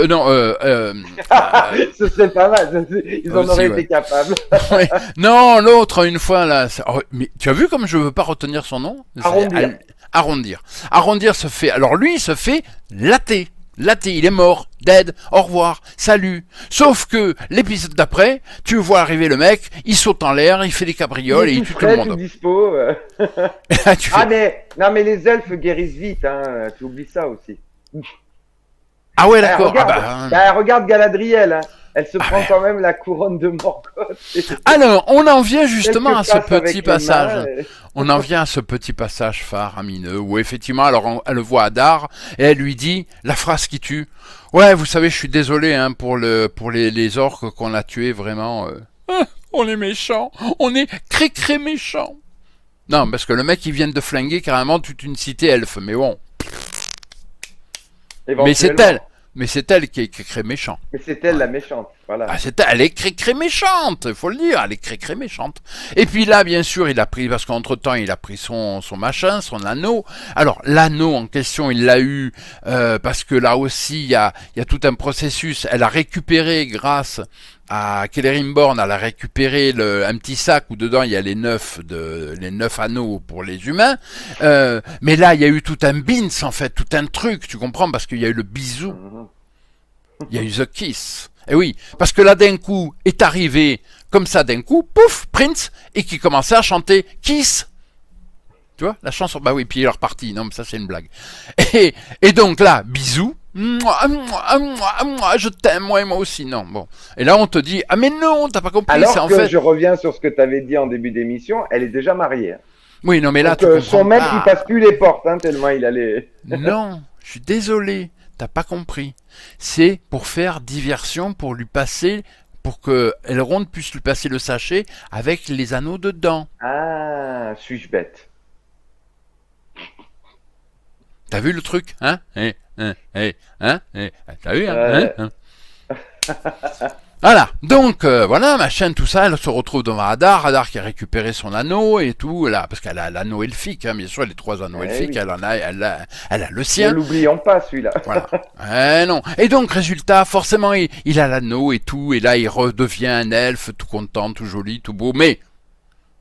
serait pas mal. Ils en auraient été capables. Ouais. Non, l'autre, une fois, là. Mais tu as vu comme je veux pas retenir son nom? Arondir. Arondir se fait. Alors lui, il se fait latter. Laté, il est mort, dead, au revoir, salut. Sauf que l'épisode d'après, tu vois arriver le mec, il saute en l'air, il fait des cabrioles et il tue tout le monde. Tout dispo. Mais non, mais les elfes guérissent vite, hein. Tu oublies ça aussi. Ah ouais, d'accord. Regarde Galadriel, hein. Elle se prend quand même la couronne de Morgoth. Alors, on en vient justement à ce petit passage. On en vient à ce petit passage faramineux où effectivement, alors elle voit Hadar et elle lui dit la phrase qui tue. Ouais, vous savez, je suis désolé hein, pour les orques qu'on a tués vraiment. On est méchants, on est cré méchants. Non, parce que le mec il vient de flinguer carrément toute une cité elfe. Mais bon. Mais c'est elle qui est méchant. Mais c'est elle la méchante. Voilà. Ah, elle est cré méchante, il faut le dire, elle est cré méchante. Et puis là, bien sûr, il a pris, parce qu'entre-temps, il a pris son machin, son anneau. Alors, l'anneau en question, il l'a eu, parce que là aussi, il y a tout un processus. Elle a récupéré, grâce à Celebrimbor, elle a récupéré un petit sac où dedans, il y a les 9 anneaux pour les humains. Mais là, il y a eu tout un bins, en fait, tout un truc, tu comprends, parce qu'il y a eu le bisou. Il y a eu The Kiss. Et oui, parce que là d'un coup est arrivé, comme ça d'un coup, pouf, Prince, et qui commençait à chanter Kiss. Tu vois, la chanson, bah oui, puis il est reparti, non mais ça c'est une blague. Et donc là, bisous, je t'aime, moi et moi aussi, non, bon. Et là on te dit, ah mais non, t'as pas compris, Alors c'est en que fait... je reviens sur ce que tu avais dit en début d'émission, elle est déjà mariée. Oui, non mais là Donc, tu comprends son mec, pas. il passe plus les portes, hein, tellement il allait... Non, je suis désolé, t'as pas compris. C'est pour faire diversion, pour lui passer, pour que Elrond puisse lui passer le sachet avec les anneaux dedans. Ah, suis-je bête? T'as vu le truc, hein? T'as vu, hein? Voilà, donc voilà, machin, tout ça, elle se retrouve devant Hadar qui a récupéré son anneau et tout, là, parce qu'elle a l'anneau elfique, hein, bien sûr, les 3 anneaux elfiques, oui. elle a le Ne sien. l'oublions pas, celui-là. Voilà. Non. Et donc, résultat, forcément, il a l'anneau et tout, et là, il redevient un elfe, tout content, tout joli, tout beau, mais,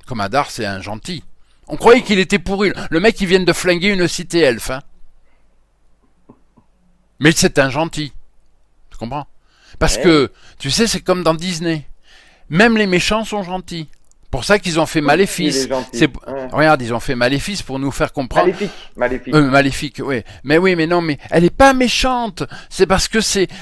comme Hadar, c'est un gentil. On croyait qu'il était pourri. Le mec, il vient de flinguer une cité elfe, hein. Mais c'est un gentil. Tu comprends? Parce que, tu sais, c'est comme dans Disney. Même les méchants sont gentils. Pour ça qu'ils ont fait Maléfice. Regarde, ils ont fait Maléfice pour nous faire comprendre. Maléfique. Maléfique, oui. Mais oui, mais non, mais elle est pas méchante. C'est parce que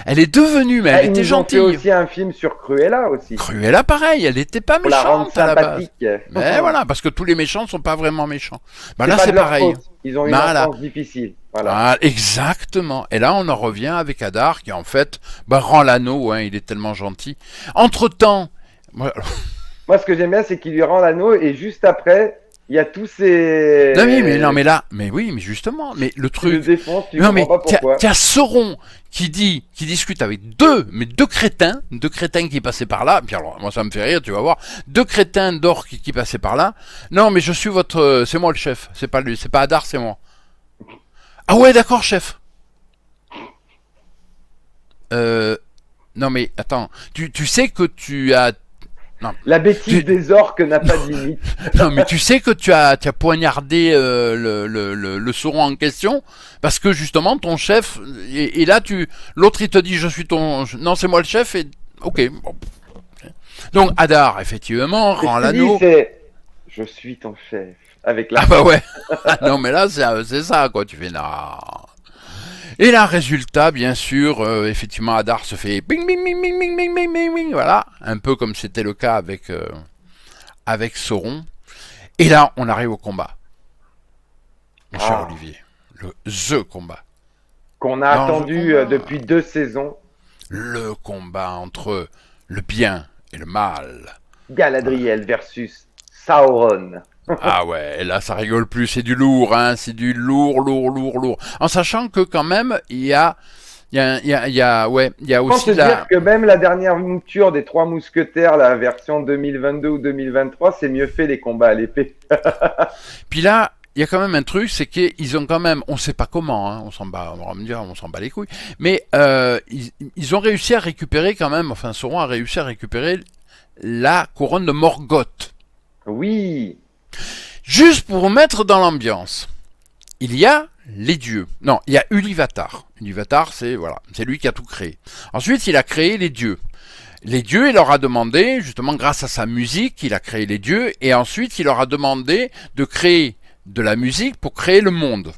elle est devenue, mais elle était gentille. Ils ont fait aussi un film sur Cruella aussi. Cruella, pareil, elle était pas pour méchante la à la base. sympathique. Mais voilà, parce que tous les méchants sont pas vraiment méchants. Bah là, c'est pareil. Faute. Ils ont une enfance difficile. Voilà. Ah, exactement. Et là, on en revient avec Hadar qui, en fait, rend l'anneau. Hein, il est tellement gentil. Entre-temps... Moi, ce que j'aime bien, c'est qu'il lui rend l'anneau et juste après, il y a tous ces... Non, mais là... Mais oui, mais justement, mais le truc... Tu le défonces, tu non, mais comprends pas pourquoi. T'as Sauron qui discute avec deux crétins qui passaient par là. Puis alors, moi, ça me fait rire, tu vas voir. 2 crétins d'orques qui passaient par là. Non, mais je suis c'est moi le chef. C'est pas lui, c'est pas Hadar, c'est moi. Ah ouais, d'accord, chef. Non, mais attends. Tu sais que tu as... Non. La bêtise des orques n'a pas de limite. Non, mais tu sais que tu as poignardé le Sauron en question parce que justement ton chef et là l'autre il te dit je suis ton non c'est moi le chef et ok bon. Donc Hadar effectivement rend l'anneau. Je suis ton chef avec la. Ah bah ouais. Non mais là c'est ça quoi tu fais non. Et là, résultat, bien sûr, effectivement, Hadar se fait bing, bing, bing, bing, bing, bing, bing, bing, bing, voilà, un peu comme c'était le cas avec Sauron. Et là, on arrive au combat. Mon cher Olivier, The combat. Qu'on a attendu depuis 2 saisons. Le combat entre le bien et le mal. Galadriel versus Sauron. Ah ouais, et là ça rigole plus, c'est du lourd, hein, c'est du lourd. En sachant que quand même, il y a aussi dire que même la dernière mouture des 3 mousquetaires, la version 2022 ou 2023, c'est mieux fait les combats à l'épée. Puis là, il y a quand même un truc, c'est qu'ils ont quand même, on sait pas comment, hein, on va me dire, on s'en bat les couilles, mais ils ont réussi à récupérer quand même, enfin Sauron a réussi à récupérer la couronne de Morgoth. Oui. Juste pour vous mettre dans l'ambiance, il y a les dieux. Non, il y a Ulivatar. Ulivatar, c'est lui qui a tout créé. Ensuite, il a créé les dieux. Les dieux, il leur a demandé, justement grâce à sa musique, il a créé les dieux, et ensuite il leur a demandé de créer de la musique pour créer le monde.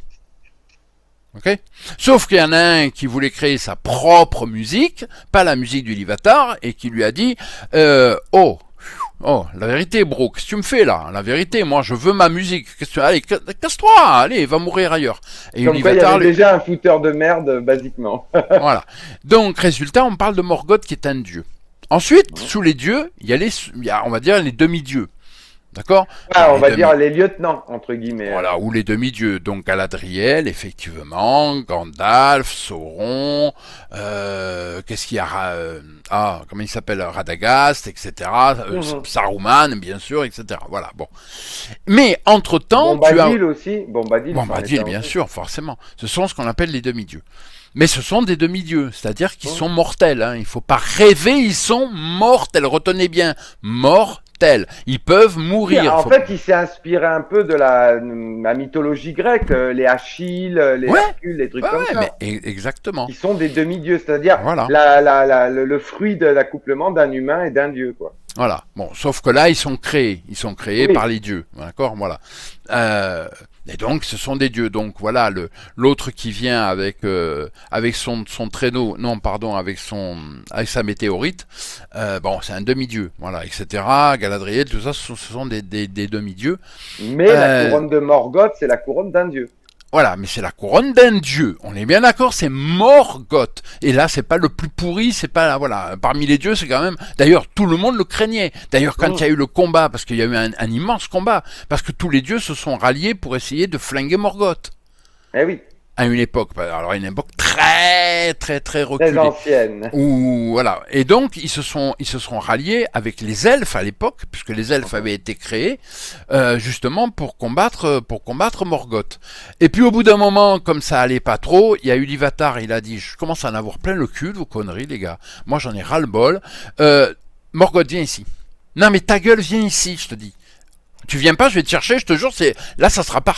Okay. Sauf qu'il y en a un qui voulait créer sa propre musique, pas la musique d'Ulivatar, et qui lui a dit Oh, la vérité, bro, qu'est-ce que tu me fais là? La vérité, moi, je veux ma musique. Allez, casse-toi, allez, va mourir ailleurs. Et comme quoi, il y avait déjà un fouteur de merde, basiquement. Voilà. Donc, résultat, on parle de Morgoth qui est un dieu. Ensuite, sous les dieux, il y a on va dire, les demi-dieux. D'accord? Bon, Ah, on les va demi, dire les lieutenants, entre guillemets. voilà, ou les demi-dieux. Donc Galadriel, effectivement, Gandalf, Sauron, qu'est-ce qu'il y a comment il s'appelle, Radagast, etc. Mhm. Saruman, bien sûr, etc. Voilà, bon. Mais entre-temps, tu as... Bombadil aussi. Bombadil, Bon, ça en était Bombadil, un bien aussi. sûr, forcément. Ce sont ce qu'on appelle les demi-dieux. Mais ce sont des demi-dieux, c'est-à-dire qu'ils Mhm. sont mortels. Hein. Il ne faut pas rêver, ils sont mortels. Retenez bien, mortels. Ils peuvent Oui, mourir. en Faut... fait, il s'est inspiré un peu de la mythologie grecque, les Achilles, les Ouais, Hercules, les trucs comme mais ça, exactement. qui sont des demi-dieux, c'est-à-dire Voilà. le fruit de l'accouplement d'un humain et d'un dieu, quoi. Voilà. Bon, sauf que là, ils sont créés par Oui, les dieux, d'accord. Voilà. Euh, et donc, ce sont des dieux. Donc voilà, l'autre qui vient avec son traîneau, non, pardon, avec sa météorite. Bon, c'est un demi-dieu, voilà, etc. Galadriel, tout ça, ce sont des demi-dieux. mais la Euh, couronne de Morgoth, c'est la couronne d'un dieu. Voilà, mais c'est la couronne d'un dieu. On est bien d'accord, c'est Morgoth. Et là, c'est pas le plus pourri, c'est pas voilà. Parmi les dieux, c'est quand même. D'ailleurs, tout le monde le craignait. D'ailleurs, quand il y Mhm. a eu le combat, parce qu'il y a eu un immense combat, parce que tous les dieux se sont ralliés pour essayer de flinguer Morgoth Eh oui, à une époque. Alors, à une époque très, très, très très reculée. ancienne. Voilà. Et donc, ils se sont ralliés avec les elfes à l'époque, puisque les elfes Mhm. avaient été créés, justement pour combattre Morgoth. Et puis, au bout d'un moment, comme ça allait pas trop, il y a eu l'Ivatar, il a dit, je commence à en avoir plein le cul de vos conneries, les gars. Moi, j'en ai ras le bol. Morgoth, viens ici. Non, mais ta gueule, viens ici, je te dis. Tu viens pas, je vais te chercher, je te jure, c'est là, ça sera pas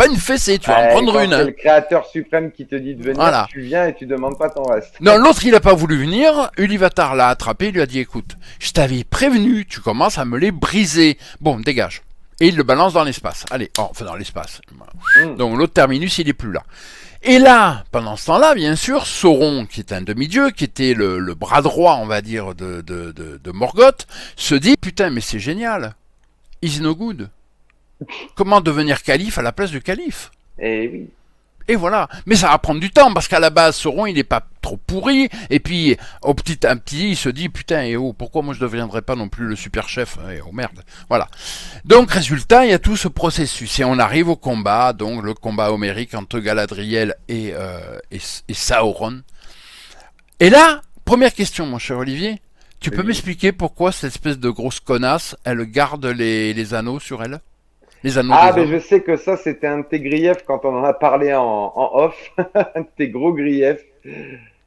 une fessée, tu vas en prendre Quand une. c'est Hein. le créateur suprême qui te dit de venir, Voilà. tu viens et tu demandes pas ton reste. Non, l'autre, il n'a pas voulu venir. Ulivatar l'a attrapé, il lui a dit, écoute, je t'avais prévenu, tu commences à me les briser. Bon, dégage. Et il le balance dans l'espace. Allez, enfin dans l'espace. Mhm. Donc l'autre terminus, il est plus là. Et là, pendant ce temps-là, bien sûr, Sauron, qui est un demi-dieu, qui était le bras droit, on va dire, de Morgoth, se dit, putain, mais c'est génial. He's no good. Comment devenir calife à la place du calife? Eh oui. Et voilà. Mais ça va prendre du temps, parce qu'à la base, Sauron, il n'est pas trop pourri. Et puis, au petit à petit, il se dit, putain, et oh, pourquoi moi je ne deviendrais pas non plus le super chef? Et oh merde. Voilà. Donc, résultat, il y a tout ce processus. Et on arrive au combat, donc le combat homérique entre Galadriel et Sauron. Et là, première question, mon cher Olivier. Tu peux Oui. m'expliquer pourquoi cette espèce de grosse connasse, elle garde les anneaux sur elle? Les anneaux Ah, des ben je hommes? sais que ça, c'était un de tes griefs quand on en a parlé en off. Un de tes gros griefs.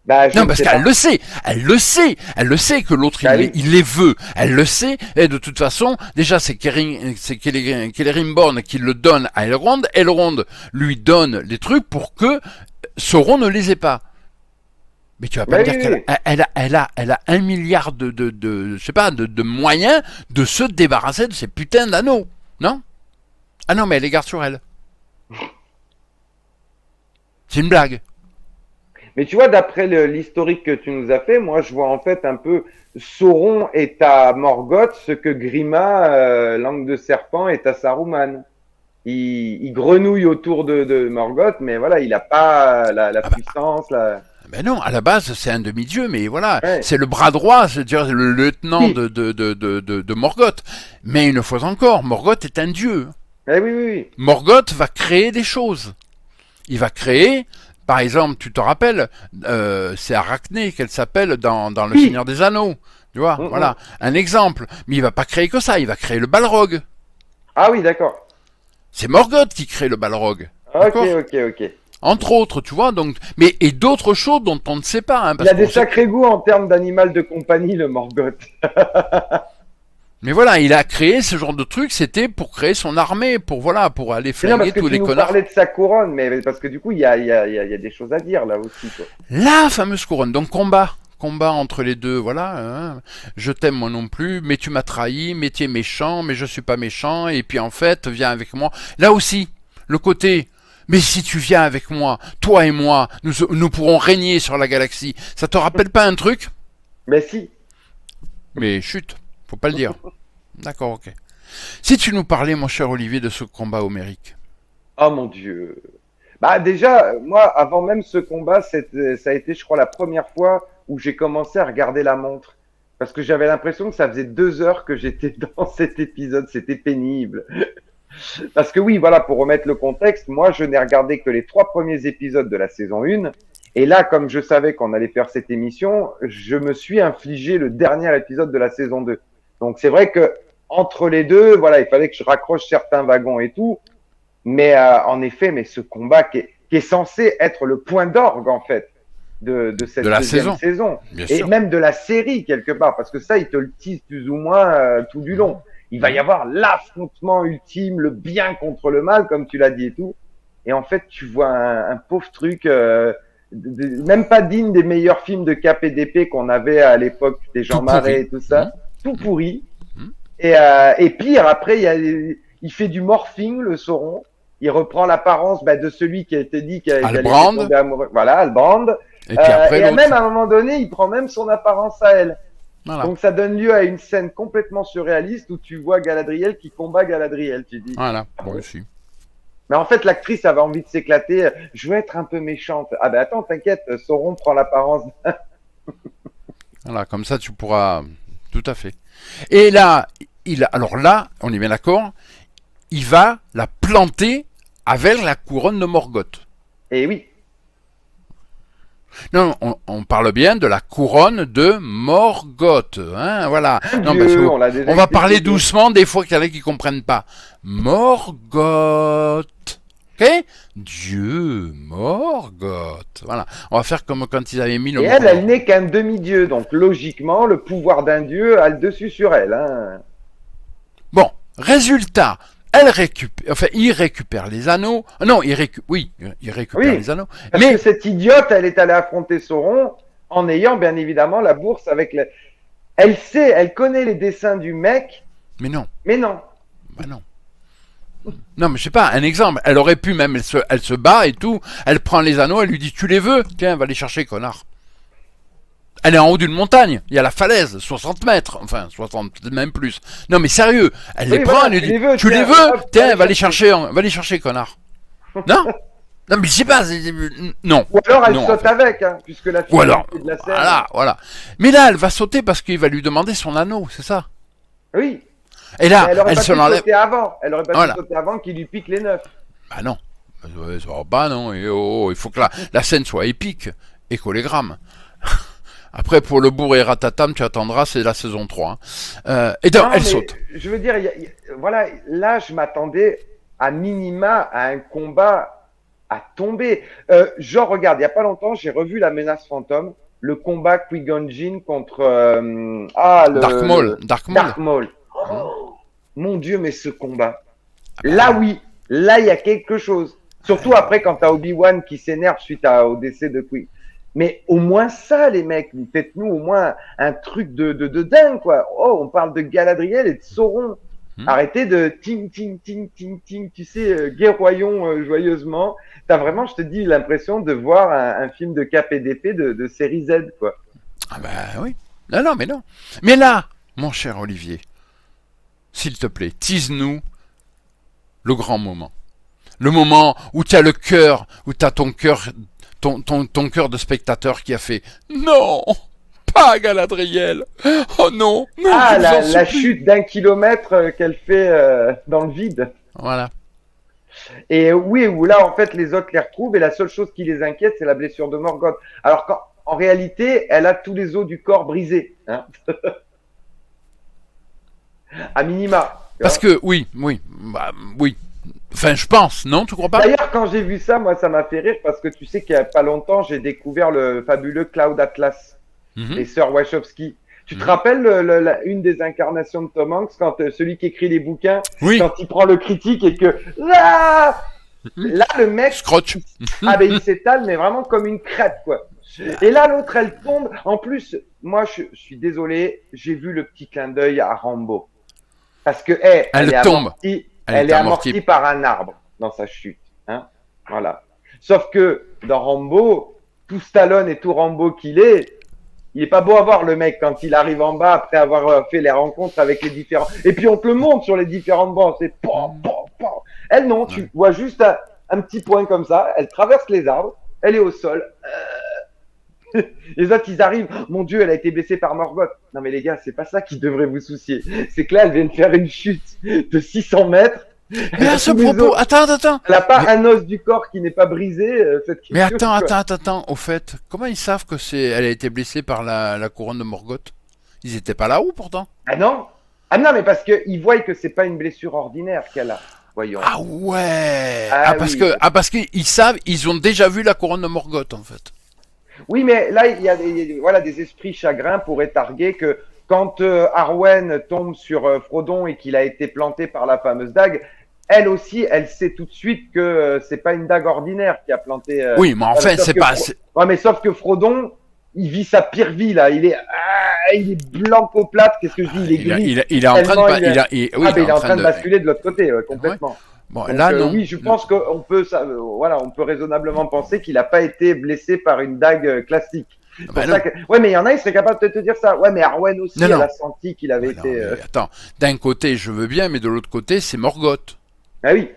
Bah, je Non, ne parce sais qu'elle pas. le sait, elle le sait que l'autre Bah oui. il les veut, elle le sait, et de toute façon, déjà c'est Celebrimbor qui le donne à Elrond, Elrond lui donne les trucs pour que Sauron ne les ait pas. Mais tu vas pas Bah me oui, dire oui, qu'elle oui. elle a un milliard je sais pas, de moyens de se débarrasser de ces putains d'anneaux, non? Ah non, mais elle les garde sur elle. C'est une blague. Mais tu vois, d'après l'historique que tu nous as fait, moi, je vois en fait un peu Sauron est à Morgoth ce que Grima, langue de serpent, est à Saruman. Il grenouille autour de Morgoth, mais voilà, il n'a pas la Ah bah, puissance. La... ben non, à la base, c'est un demi-dieu, mais voilà, Ouais. c'est le bras droit, c'est-à-dire le lieutenant Oui. de Morgoth. Mais une fois encore, Morgoth est un dieu. Eh oui, oui, oui. Morgoth va créer des choses. Il va créer, par exemple, tu te rappelles, c'est Arachné qu'elle s'appelle dans Le Oui. Seigneur des Anneaux. Tu vois, Mm, mm. voilà, un exemple. Mais il va pas créer que ça, il va créer le Balrog. Ah oui, d'accord. C'est Morgoth qui crée le Balrog. Ok, D'accord? ok, ok. Entre autres, tu vois, donc, mais et d'autres choses dont on ne sait pas, hein, Il parce a des qu'on sait. sacrés goûts en termes d'animal de compagnie, le Morgoth. Mais voilà, il a créé ce genre de truc, c'était pour créer son armée, pour voilà, pour aller C'est bien parce flinguer que tous tu les nous connards. parlais de sa couronne, mais parce que du coup, il y a des choses à dire là aussi, quoi. La fameuse couronne, donc combat entre les deux, voilà. Hein. Je t'aime moi non plus, mais tu m'as trahi, mais tu es méchant, mais je suis pas méchant, et puis en fait, viens avec moi. Là aussi, le côté. Mais si tu viens avec moi, toi et moi, nous pourrons régner sur la galaxie. Ça te rappelle pas un truc? Mais si. Mais chut, faut pas le dire. D'accord, ok. Si tu nous parlais, mon cher Olivier, de ce combat homérique. Oh mon Dieu. Bah déjà, moi, avant même ce combat, ça a été, je crois, la première fois où j'ai commencé à regarder la montre. parce que j'avais l'impression que ça faisait 2 heures que j'étais dans cet épisode, c'était pénible. Parce que oui, voilà, pour remettre le contexte, moi je n'ai regardé que les 3 premiers épisodes de la saison 1, et là, comme je savais qu'on allait faire cette émission, je me suis infligé le dernier épisode de la saison 2. Donc c'est vrai que entre les deux, voilà, il fallait que je raccroche certains wagons et tout, mais en effet, mais ce combat qui est censé être le point d'orgue en fait de cette De la deuxième saison, saison, bien et sûr. même de la série quelque part, parce que ça, il te le tease plus ou moins tout du long. Il va y avoir l'affrontement ultime, le bien contre le mal, comme tu l'as dit et tout. Et en fait, tu vois un pauvre truc, même pas digne des meilleurs films de cap et d'épée qu'on avait à l'époque, des Jean Tout pourri. Marais et tout ça, tout pourri. Mmh. Et pire, après, il fait du morphing, le Sauron. Il reprend l'apparence de celui qui a été dit qu'il allait Halbrand. tomber amoureux. Voilà, Albrand. Et puis après, Et l'autre. même à un moment donné, il prend même son apparence à elle. Voilà. Donc ça donne lieu à une scène complètement surréaliste où tu vois Galadriel qui combat Galadriel, tu dis. Voilà. Bon, aussi. Mais en fait, l'actrice avait envie de s'éclater. Je veux être un peu méchante. Ah ben attends, t'inquiète, Sauron prend l'apparence. Voilà, comme ça, tu pourras. Tout à fait. Et là, alors là, on est bien d'accord, il va la planter avec la couronne de Morgoth. Et oui. Non, on parle bien de la couronne de Morgoth. Hein, voilà. Non, Dieu, parce que on l'a déjà on va expliqué. parler doucement, des fois qu'il y en a qui ne comprennent pas. Morgoth. Ok? Dieu, Morgoth. Voilà. On va faire comme quand ils avaient mis le Et elle n'est qu'un demi-dieu. Donc logiquement, le pouvoir d'un dieu a le dessus sur elle. Hein. Bon, résultat, elle récupère, enfin, il récupère les anneaux. Non, il récupère Oui, les anneaux. parce Mais que cette idiote, elle est allée affronter Sauron en ayant bien évidemment la bourse avec le... Elle sait, elle connaît les dessins du mec, mais non, mais non. bah non. Non, mais je sais pas, un exemple. Elle aurait pu même, elle se bat et tout. Elle prend les anneaux, elle lui dit, tu les veux? Tiens, va les chercher, connard. Elle est en haut d'une montagne, il y a la falaise, 60 mètres, enfin 60, même plus. Non mais sérieux, elle Oui, les voilà, prend, elle lui dit, tu les tiens, veux? hop, Tiens, va les chercher, connard. Non? Non mais je sais pas, non. Ou alors elle Non, saute en fait. avec, hein, puisque la Ou alors, finalité de la scène. voilà. Mais là, elle va sauter parce qu'il va lui demander son anneau, c'est ça. Oui, Et mais là, elle aurait elle pas se pu l'enlève. sauter avant. Elle aurait pas Voilà. pu sauter avant qu'il lui pique les 9. Bah non. Bah non, il faut que la scène soit épique. Écolégramme. Après, pour le bourg et ratatam, tu attendras, c'est la saison 3. Et donc, elle saute. Je veux dire, voilà, là, je m'attendais à minima à un combat à tomber. Genre, regarde, il y a pas longtemps, j'ai revu La Menace Fantôme, le combat Qui-Gon Jinn contre Dark Maul. Dark Maul. Oh, mon Dieu, mais ce combat. Ah bah, Là, oui, là, il y a quelque chose. Surtout après, quand t'as Obi-Wan qui s'énerve suite au décès de Qui. Mais au moins ça, les mecs, faites-nous au moins un truc de dingue, quoi. Oh, on parle de Galadriel et de Sauron. Arrêtez de ting, ting, ting, ting, ting, tu sais, guerroyons joyeusement. T'as vraiment, je te dis, l'impression de voir un film de cap et d'épée de série Z, quoi. Ah bah oui. Non, mais non. Mais là, mon cher Olivier, s'il te plaît, tease-nous le grand moment. Le moment où tu as le cœur, où tu as ton cœur, ton cœur de spectateur qui a fait non, pas Galadriel. Oh non, non. Ah, la chute d'1 kilomètre qu'elle fait dans le vide. Voilà. Et oui, où là, en fait, les autres les retrouvent et la seule chose qui les inquiète, c'est la blessure de Morgoth. Alors qu'en réalité, elle a tous les os du corps brisés. Hein. À minima. Parce que, oui. Enfin, je pense, non, tu crois pas? D'ailleurs, quand j'ai vu ça, moi, ça m'a fait rire parce que tu sais qu'il n'y a pas longtemps, j'ai découvert le fabuleux Cloud Atlas des sœurs Wachowski. Tu te rappelles une des incarnations de Tom Hanks quand celui qui écrit les bouquins, quand il prend le critique et que là, le mec, Scrotch. Il s'étale, mais vraiment comme une crête, quoi. Et là, l'autre, elle tombe. En plus, moi, je suis désolé, j'ai vu le petit clin d'œil à Rambo. Parce que, elle est tombe. Elle est amortie par un arbre dans sa chute. Hein, voilà. Sauf que dans Rambo, tout Stallone et tout Rambo qu'il est, il est pas beau à voir le mec quand il arrive en bas après avoir fait les rencontres avec les différents. Et puis on te le montre sur les différentes bandes. C'est Elle non, tu vois juste un petit point comme ça. Elle traverse les arbres. Elle est au sol. Les autres, ils arrivent. Mon Dieu, elle a été blessée par Morgoth. Non, mais les gars, c'est pas ça qui devrait vous soucier. C'est que là, elle vient de faire une chute de 600 mètres. Mais à ce propos, attends. Elle n'a pas un os du corps qui n'est pas brisé. Mais attends. Au fait, comment ils savent que elle a été blessée par la couronne de Morgoth? Ils étaient pas là-haut pourtant. Ah non. Ah non, mais parce qu'ils voient que c'est pas une blessure ordinaire qu'elle a. Voyons. Ah ouais. Oui. Parce qu'ils savent, ils ont déjà vu la couronne de Morgoth en fait. Oui, mais là, il y a des esprits chagrins pourraient targuer que quand Arwen tombe sur Frodon et qu'il a été planté par la fameuse dague, elle aussi, elle sait tout de suite que c'est pas une dague ordinaire qui a planté. Oui, mais enfin, c'est pas. Ouais, mais sauf que Frodon, il vit sa pire vie là. Il est blanco-plate. Qu'est-ce que je dis? Il est gris. Il est en train de. Il est en train de basculer de l'autre côté, complètement. Ouais. Bon, Donc, là, non. Oui, je pense qu'on peut, on peut raisonnablement penser qu'il n'a pas été blessé par une dague classique. Ouais, mais il y en a, ils seraient capables de te dire ça. Ouais, mais Arwen aussi, elle a senti qu'il avait été. Attends, d'un côté, je veux bien, mais de l'autre côté, c'est Morgoth. Ah oui.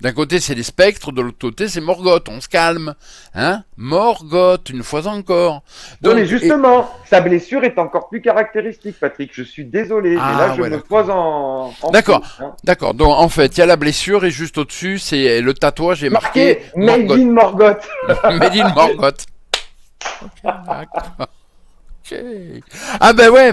D'un côté, c'est les spectres, de l'autre côté, c'est Morgoth. On se calme. Hein? Morgoth, une fois encore. Donc, mais justement, sa blessure est encore plus caractéristique, Patrick. Je suis désolé, mais là, je me pose en D'accord, d'accord. Donc, en fait, il y a la blessure et juste au-dessus, c'est le tatouage est marqué Made in Morgoth. Made in Morgoth. D'accord. Okay. Ah ben ouais,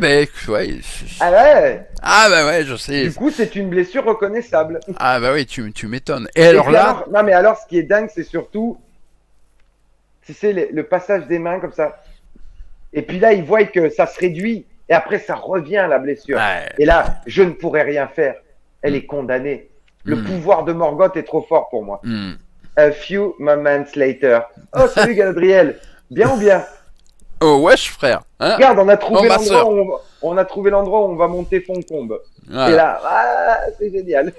Ah ouais. Ah ben ouais, je sais. Du coup, c'est une blessure reconnaissable. Ah ben oui, tu m'étonnes. Et alors là... Non mais alors, ce qui est dingue, c'est surtout, tu sais, le passage des mains comme ça. Et puis là, il voit que ça se réduit. Et après, ça revient, la blessure. Ouais. Et là, je ne pourrais rien faire. Elle est condamnée. Le pouvoir de Morgoth est trop fort pour moi. A few moments later. Oh, salut Galadriel. Bien ou bien? Oh wesh frère, hein? Regarde, on a trouvé l'endroit où on va monter Foncombe. Voilà. Et là, c'est génial.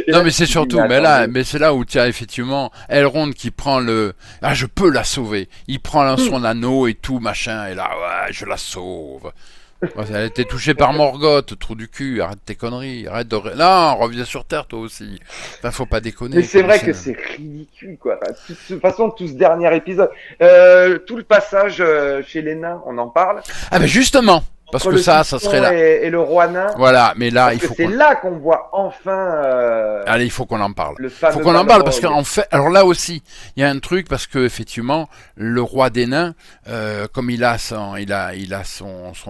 Non mais c'est surtout, mais c'est là où tu as effectivement Elrond qui prend je peux la sauver. Il prend son anneau et tout machin et là ouais, je la sauve. Elle a été touchée par Morgoth, trou du cul, arrête tes conneries, arrête de... Non, reviens sur Terre toi aussi. Enfin, faut pas déconner. Mais c'est vrai que c'est ridicule, quoi. De toute façon, tout ce dernier épisode, tout le passage chez les nains, on en parle. Ah ben justement, parce que ça serait là. Et le roi nain. Voilà, mais là, il faut c'est là qu'on voit enfin. Allez, il faut qu'on en parle. Il faut qu'on en parle parce qu'en fait, alors là aussi, il y a un truc parce que effectivement, le roi des nains, comme il a son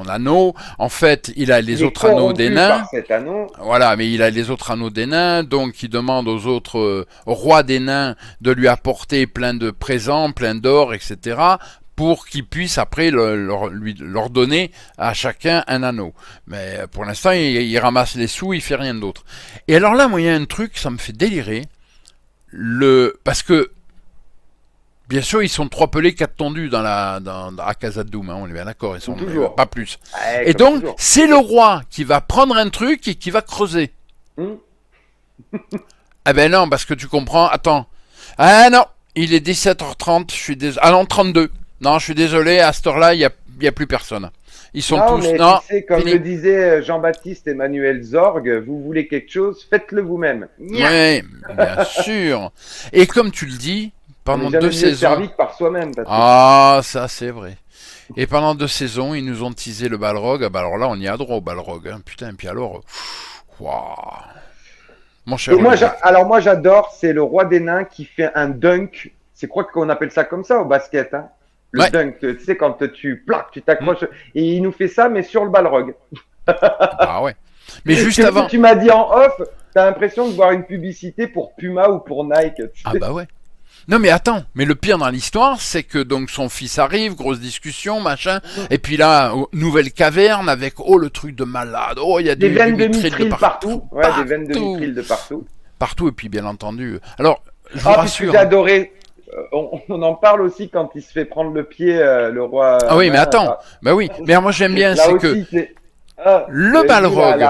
anneau, en fait, il a les autres anneaux des nains. Par cet anneau. Voilà, mais il a les autres anneaux des nains, donc il demande aux autres rois des nains de lui apporter plein de présents, plein d'or, etc. pour qu'ils puissent après leur donner à chacun un anneau. Mais pour l'instant, il ramasse les sous, il fait rien d'autre. Et alors là, moi, il y a un truc, ça me fait délirer. Parce que, bien sûr, ils sont 3 pelés, 4 tondus à Khazad-dûm, on est bien d'accord, ils sont toujours. Pas plus. Et donc, c'est le roi qui va prendre un truc et qui va creuser. Ah ben non, parce que tu comprends, attends. Ah non, il est 17h30, je suis désolé. Ah non, 32. Non, je suis désolé, à cette heure-là, il y a plus personne. Ils sont tous... Mais tu sais, comme le disait Jean-Baptiste Emmanuel Zorg, vous voulez quelque chose, faites-le vous-même. Oui, bien sûr. Et comme tu le dis, pendant 2 saisons... servi que par soi-même. Ah, ça c'est vrai. Et pendant 2 saisons, ils nous ont teasé le Balrog. Ah bah alors là, on y a droit au Balrog. Hein. Putain, puis alors... Waouh. Mon cher. Et moi, j'adore, c'est le roi des nains qui fait un dunk. C'est quoi qu'on appelle ça comme ça au basket, hein? Le dunk, tu sais, quand tu t'accroches. Et il nous fait ça, mais sur le Balrog. Ah ouais. Mais juste avant. Tu m'as dit en off, t'as l'impression de voir une publicité pour Puma ou pour Nike. Tu sais. Ah bah ouais. Non mais attends, mais le pire dans l'histoire, c'est que donc son fils arrive, grosse discussion, machin, et puis là, nouvelle caverne avec le truc de malade, il y a des veines de mithril partout. Ouais, des veines de mithril de partout. Partout, et puis bien entendu. Alors, je vous rassure. J'ai adoré. On en parle aussi quand il se fait prendre le pied, le roi. Ah oui, mais attends. Bah oui, mais moi j'aime bien, c'est que le Balrog.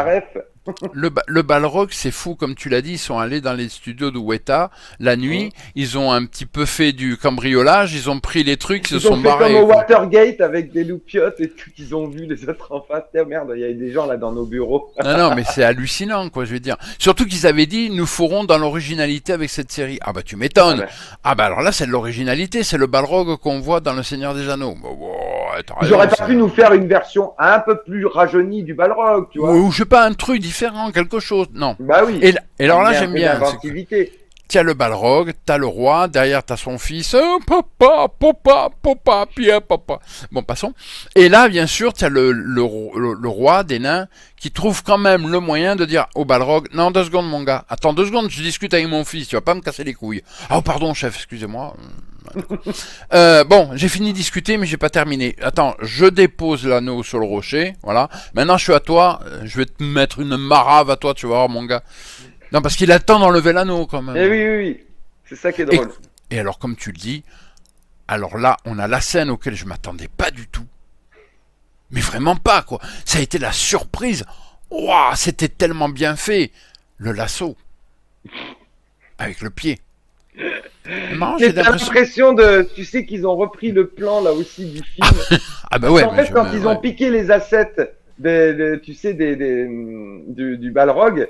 Le Balrog, c'est fou, comme tu l'as dit, ils sont allés dans les studios de Weta la nuit, ils ont un petit peu fait du cambriolage, ils ont pris les trucs, ils se Ils ont sont fait barrés. comme au Quoi. Watergate avec des loupiottes et tout, ils ont vu les autres en face. Oh, merde, il y a des gens là dans nos bureaux. Non, non, mais c'est hallucinant, quoi, je veux dire. Surtout qu'ils avaient dit, nous ferons dans l'originalité avec cette série. Ah bah tu Ah m'étonnes. ben, Ah bah alors là, c'est de l'originalité, c'est le Balrog qu'on voit dans Le Seigneur des Anneaux. Bon, bon, t'as ils raison, auraient pas ça. pu nous faire une version un peu plus rajeunie du Balrog, tu vois. Ou je sais pas, un truc différent, quelque chose. Non. Bah oui, Et alors là, il y a un j'aime peu bien. C'est que d'inventivité. t'as le Balrog, t'as le roi, derrière t'as son fils, oh, papa, papa, papa, Pierre, papa. Bon, passons. Et là, bien sûr, t'as le roi des nains qui trouve quand même le moyen de dire au Balrog, non, 2 secondes, mon gars. Attends 2 secondes, je discute avec mon fils, tu vas pas me casser les couilles. Ah, oh, pardon, chef, excusez-moi. Bon, j'ai fini de discuter, mais j'ai pas terminé. Attends, je dépose l'anneau sur le rocher, voilà. Maintenant, je suis à toi, je vais te mettre une marave à toi, tu vas voir, mon gars. Non, parce qu'il attend d'enlever l'anneau, quand même. Eh oui, oui, oui. C'est ça qui est Et, drôle. et alors, comme tu le dis, alors là, on a la scène auquel je m'attendais pas du tout. Mais vraiment pas, quoi. Ça a été la surprise. Waouh, c'était tellement bien fait. Le lasso. Avec le pied. Non, j'ai Mais t'as l'impression... l'impression de, tu sais qu'ils ont repris le plan là aussi du film. Ah bah ouais, En mais fait, quand ils ont ouais. piqué les assets tu sais, du Balrog,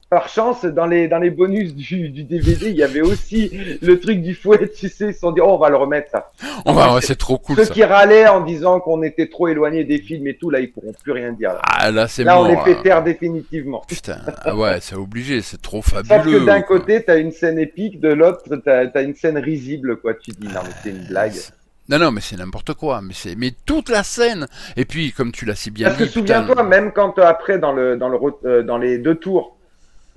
par chance, dans les bonus du DVD, il y avait aussi le truc du fouet, tu sais, ils se sont dit, oh, on va le remettre, ça. Ouais, c'est trop cool, Ceux ça. qui râlaient en disant qu'on était trop éloigné des films et tout, là, ils pourront plus rien dire, là. Ah, là, c'est Là, on les mort, fait là. taire définitivement. Putain, ah ouais, c'est obligé, c'est trop Sauf que fabuleux, d'un quoi. côté, t'as une scène épique, de l'autre, t'as une scène risible, quoi. Tu dis, non, mais c'est une blague. Non, non, mais c'est n'importe quoi. Mais toute la scène. Et puis, comme tu l'as si bien Parce que dit, putain. souviens-toi, même quand après, dans les 2 tours,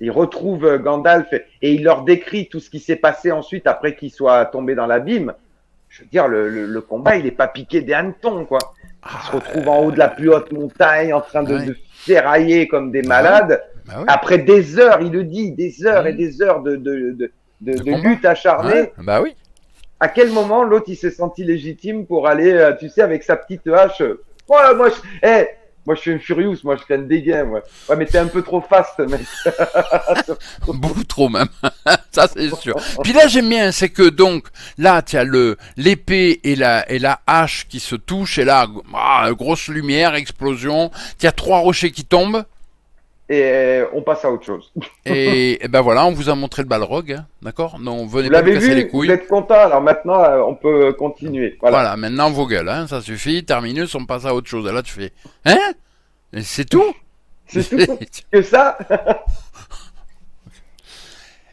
ils retrouvent Gandalf et il leur décrit tout ce qui s'est passé ensuite après qu'il soit tombé dans l'abîme. Je veux dire, le combat, il est pas piqué des hannetons, quoi. Ils se retrouvent en haut de la plus haute montagne, en train Ouais. de ferrailler comme des Bah ouais. malades. Bah ouais. Après des heures, il le dit, des heures et Mmh. des heures de De combat. lutte acharnée. Ouais. Bah oui. À quel moment l'autre il s'est senti légitime pour aller, tu sais, avec sa petite hache. Ouais, moi je suis un Furious, moi je fais un dégain, moi. Ouais, mais t'es un peu trop fast, mec. Beaucoup trop même. Ça c'est sûr. Puis là j'aime bien, c'est que donc là tu as l'épée et la hache qui se touchent et là grosse lumière, explosion. Tu as 3 rochers qui tombent Et on passe à autre chose. et ben voilà, on vous a montré le Balrog, hein, d'accord. Non, venez Vous pas me l'avez casser les vu, vous couilles. êtes content, alors maintenant on peut continuer. Voilà. Voilà, maintenant vos gueules, hein, ça suffit. Terminus, on passe à autre chose. Et là tu fais, hein? Et c'est tout? C'est tout. Que ça.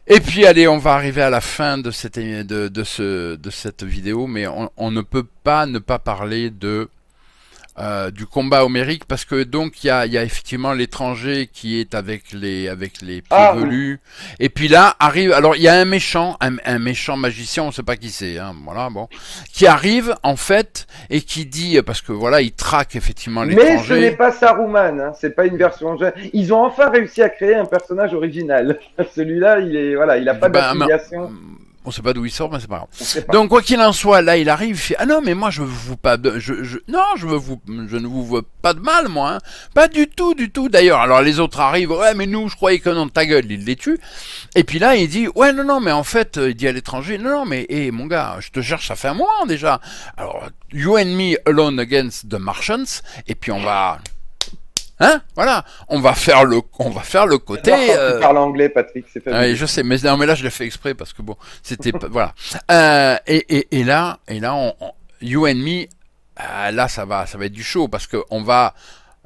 Et puis allez, on va arriver à la fin de cette vidéo, mais on ne peut pas ne pas parler du combat homérique parce que donc il y a effectivement l'étranger qui est avec les pieds Ah oui. velus et puis là arrive, alors il y a un méchant magicien, on sait pas qui c'est, hein, voilà, bon, qui arrive en fait et qui dit, parce que voilà, il traque effectivement Mais ce n'est l'étranger. pas Saruman, hein, c'est pas une version jeune. Ils ont enfin réussi à créer un personnage original. Celui-là, il a pas Ben, d'affiliation. on sait pas d'où il sort, mais c'est pas grave. On sait pas. Donc quoi qu'il en soit, là il arrive, il fait, ah non mais moi je veux pas non, je ne vous veux pas de mal, moi, hein. Pas du tout, du tout. D'ailleurs, alors les autres arrivent, ouais mais nous je croyais que non, ta gueule, il les tue. Et puis là il dit, ouais non mais en fait, il dit à l'étranger, non mais mon gars, je te cherche, ça fait un mois déjà. Alors you and me alone against the Martians, et puis on va, hein, voilà, on va faire le côté. Tu parles anglais, Patrick, c'est fabuleux. Oui, je sais, mais non, mais là je l'ai fait exprès parce que bon, c'était voilà. Et là, you and me, là ça va être du show parce que on va,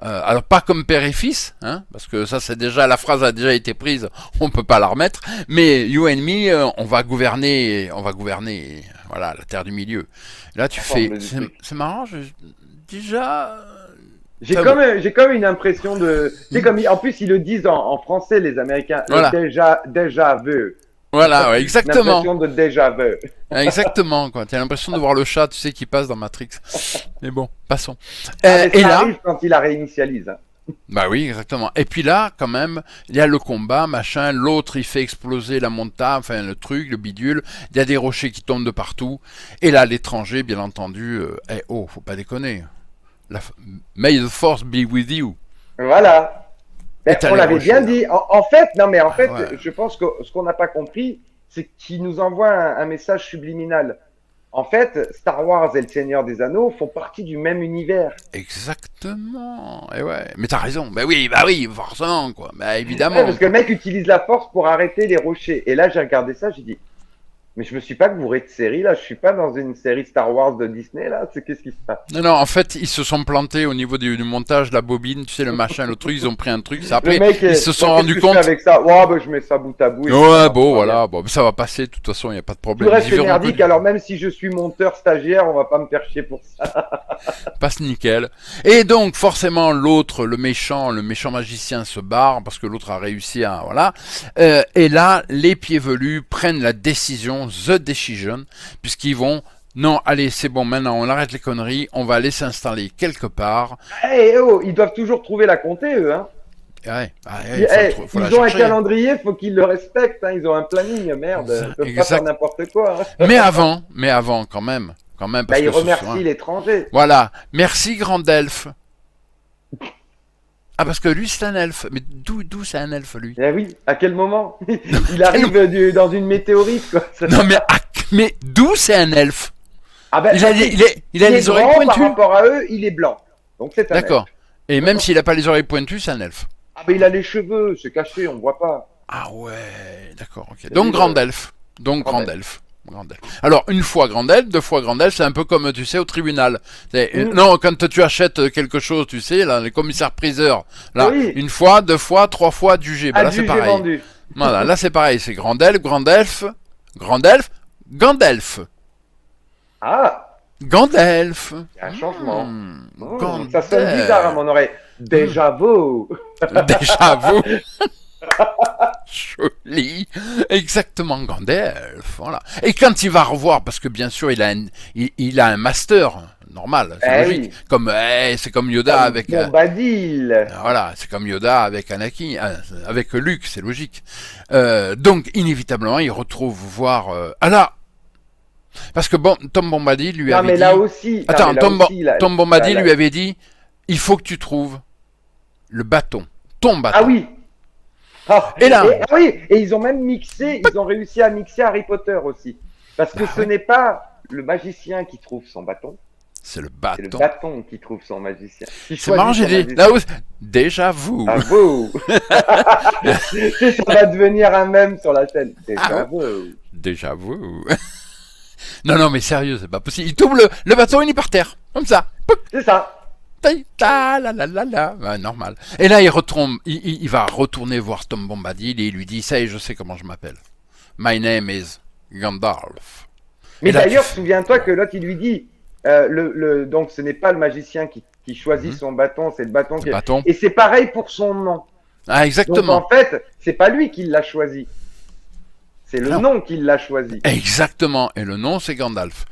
alors pas comme père et fils, hein, parce que ça c'est déjà, la phrase a déjà été prise, on peut pas la remettre. Mais you and me, on va gouverner, voilà, la terre du milieu. Là tu fais, c'est marrant, déjà. J'ai comme une impression de, tu sais, comme en plus ils le disent en français les Américains, Voilà. déjà vu. Voilà, ouais, exactement. Une impression de déjà vu. Exactement, quoi. T'as l'impression de voir le chat, tu sais, qui passe dans Matrix. Mais bon, passons. Mais Et ça là, arrive quand il la réinitialise. Hein. bah oui, exactement. Et puis là, quand même, il y a le combat, machin. L'autre, il fait exploser la montagne, enfin le truc, le bidule. Il y a des rochers qui tombent de partout. Et là, l'étranger, bien entendu, faut pas déconner. May the force be with you. Voilà. Ben, t'as on les l'avait rochers, bien là. dit. En fait, non, mais en Ah fait, ouais, je pense que ce qu'on n'a pas compris, c'est qu'il nous envoie un message subliminal. En fait, Star Wars et le Seigneur des Anneaux font partie du même univers. exactement. Et ouais, mais t'as raison. Bah oui, forcément, quoi. Bah Ouais, évidemment, parce que le quoi. mec utilise la force pour arrêter les rochers. Et là, j'ai regardé ça, j'ai dit, mais je me suis pas gouré de série là, je suis pas dans une série Star Wars de Disney là, c'est qu'est-ce qui se passe? Non, en fait, ils se sont plantés au niveau du montage, la bobine, tu sais, le machin, le truc, ils ont pris un truc. Le Après, mec ils est, se sont bon, qu'est-ce rendus que je fais compte. avec ça? Ouais, bah, je mets ça bout à bout et puis ça Ouais, marche bon, super bien. voilà, bon, ça va passer, de toute façon, il n'y a pas de Tout problème. reste Ils verront que merdique, alors même si je suis monteur stagiaire, on va pas me faire chier pour ça. passe nickel. Et donc, forcément, l'autre, le méchant magicien se barre parce que l'autre a réussi à, voilà. Et là, les pieds velus prennent la décision, the decision, puisqu'ils vont, non, allez, c'est bon, maintenant, on arrête les conneries, on va aller s'installer quelque part. Eh oh, ils doivent toujours trouver la comté, eux, hein. Ouais, il faut, faut la Ils ont un chercher. calendrier, faut qu'ils le respectent, hein. Ils ont un planning, merde. Ils peuvent pas faire Exact. n'importe quoi, hein. Mais avant, quand même, Bah, parce ils que ce soir. remercient l'étranger. Voilà, merci grand elfe. Ah, parce que lui, c'est un elfe. Mais d'où c'est un elfe, lui? Eh oui, à quel moment? Il arrive dans une météorite, quoi. Non, mais d'où c'est un elfe? Ah ben, Il a il est les oreilles grand par pointues. rapport à eux, il est blanc. Donc c'est un elfe. D'accord. Et même s'il a pas les oreilles pointues, c'est un elfe. Ah ben il a les cheveux, c'est caché, on voit pas. Ah ouais, d'accord, ok. C'est Donc lui, grand elfe. Donc grand grand elfe. elfe. Grand elfe. Alors, une fois grand elfe, deux fois grand elfe, c'est un peu comme, tu sais, au tribunal. Mm. Non, quand tu achètes quelque chose, tu sais, là, les commissaires-priseurs, là, Oui, une fois, deux fois, trois fois, adjugé. Ben là, c'est adjugé pareil. vendu. Voilà, là, c'est pareil. C'est grand elfe, grand elfe, grand elfe, Gandalf. Ah, Gandalf. il y a un changement. Ça sonne Gandalf. bizarre à mon oreille. Déjà vu. Déjà vous. Joli. Exactement, Gandalf. Voilà. Et quand il va revoir, parce que bien sûr, il a un master. Normal, c'est Eh logique. oui, Comme, c'est comme Yoda comme avec. Bombadil. Voilà, c'est comme Yoda avec Anakin, avec Luke, c'est logique. Donc, inévitablement, il retrouve voir. Ah là, parce que bon, Tom Bombadil lui Non avait mais dit. là aussi, non, Attends, mais là aussi, Tom Bombadil lui avait dit, il faut que tu trouves le bâton, ton Ah bâton. oui. Ah, Et là, ah oui, et ils ont même mixé, ils ont réussi à mixer Harry Potter aussi. Parce que bah ce ouais, n'est pas le magicien qui trouve son bâton, c'est le c'est le bâton. bâton qui trouve son magicien. Qui C'est marrant, choisit j'ai son dit, magicien. là où, déjà vous. À vous. Tu sais, ça va devenir un mème sur la chaîne. C'est Ah à ouais, vous. déjà vous. Non, mais sérieux, c'est pas possible. Il tombe le bâton, il est par terre, comme ça. Poup, C'est ça. la. Ouais, normal. Et là, il retombe, il va retourner voir Tom Bombadil et il lui dit, ça y est, je sais comment je m'appelle. My name is Gandalf. Mais Et là, d'ailleurs, souviens-toi que l'autre, il lui dit, donc ce n'est pas le magicien qui choisit Mhm. son bâton, c'est le bâton Le qui. bâton. Et c'est pareil pour son nom. Ah, Donc exactement. en fait, c'est pas lui qui l'a choisi, c'est le Non. nom qui l'a choisi. Exactement. Et le nom, c'est Gandalf.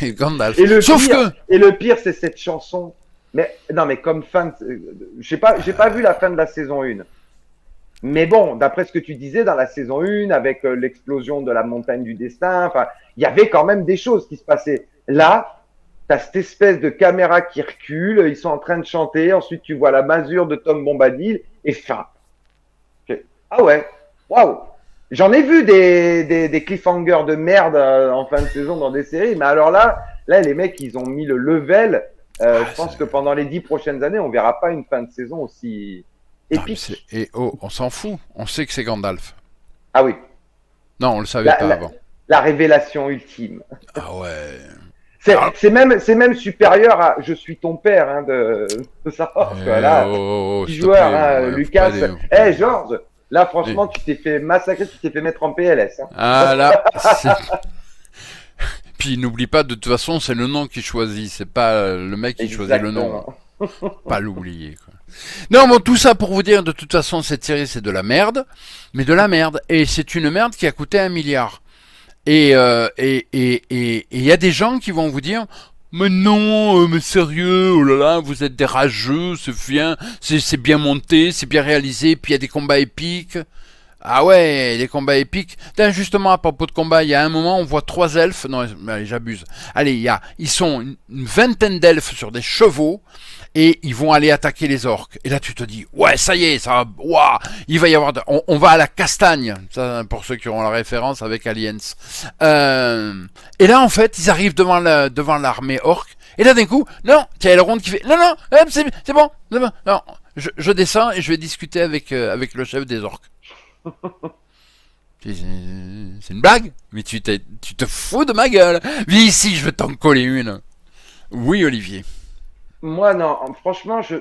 Gandalf. Et le Sauf pire, que. et le pire, c'est cette chanson. Mais non, mais comme fan, j'ai pas vu la fin de la saison 1. Mais bon, d'après ce que tu disais dans la saison 1, avec l'explosion de la montagne du destin, enfin, il y avait quand même des choses qui se passaient. Là, t'as cette espèce de caméra qui recule, ils sont en train de chanter, ensuite tu vois la masure de Tom Bombadil, et fin. Ah ouais, waouh. J'en ai vu des cliffhangers de merde en fin de saison dans des séries, mais alors là, les mecs, ils ont mis le level. Je pense que pendant les 10 prochaines années, on verra pas une fin de saison aussi Non, mais épique. et oh, on s'en fout. On sait que c'est Gandalf. Ah oui, Non, on le savait la, pas la, avant. la révélation ultime. Ah ouais. C'est Alors, c'est même supérieur à Je suis ton père hein, de ça. Parce que là, petit s'il te joueur, plaît, hein, ouais, faut Lucas. pas Eh Georges, là franchement, tu t'es fait massacrer, tu t'es fait mettre en PLS. Hein. Ah là, puis n'oublie pas, de toute façon, c'est le nom qui choisit. C'est pas le mec qui choisit le nom. Exactement. Pas l'oublier, quoi. Non, bon, tout ça pour vous dire, de toute façon, cette série, c'est de la merde. Mais de la merde. Et c'est une merde qui a coûté 1 milliard. Et il y a des gens qui vont vous dire, mais non, mais sérieux, oh là là, vous êtes des rageux, c'est bien monté, c'est bien réalisé, puis il y a des combats épiques. Ah ouais, des combats épiques. Tiens, justement, à propos de combat, il y a un moment, on voit 3 elfes. Non, allez, j'abuse. Allez, ils sont une vingtaine d'elfes sur des chevaux. et ils vont aller attaquer les orques. Et là, tu te dis, ouais, ça y est, ça, ouah, il va y avoir, on va à la castagne, ça, pour ceux qui auront la référence avec Aliens. Et là, en fait, ils arrivent devant l'armée orque. Et là, d'un coup, non, il y a Elrond qui fait, non, non, c'est bon, non, je descends et je vais discuter avec le chef des orques. C'est une blague, mais tu te fous de ma gueule. Viens ici, je vais t'en coller une. Oui, Olivier. Moi, non, franchement, je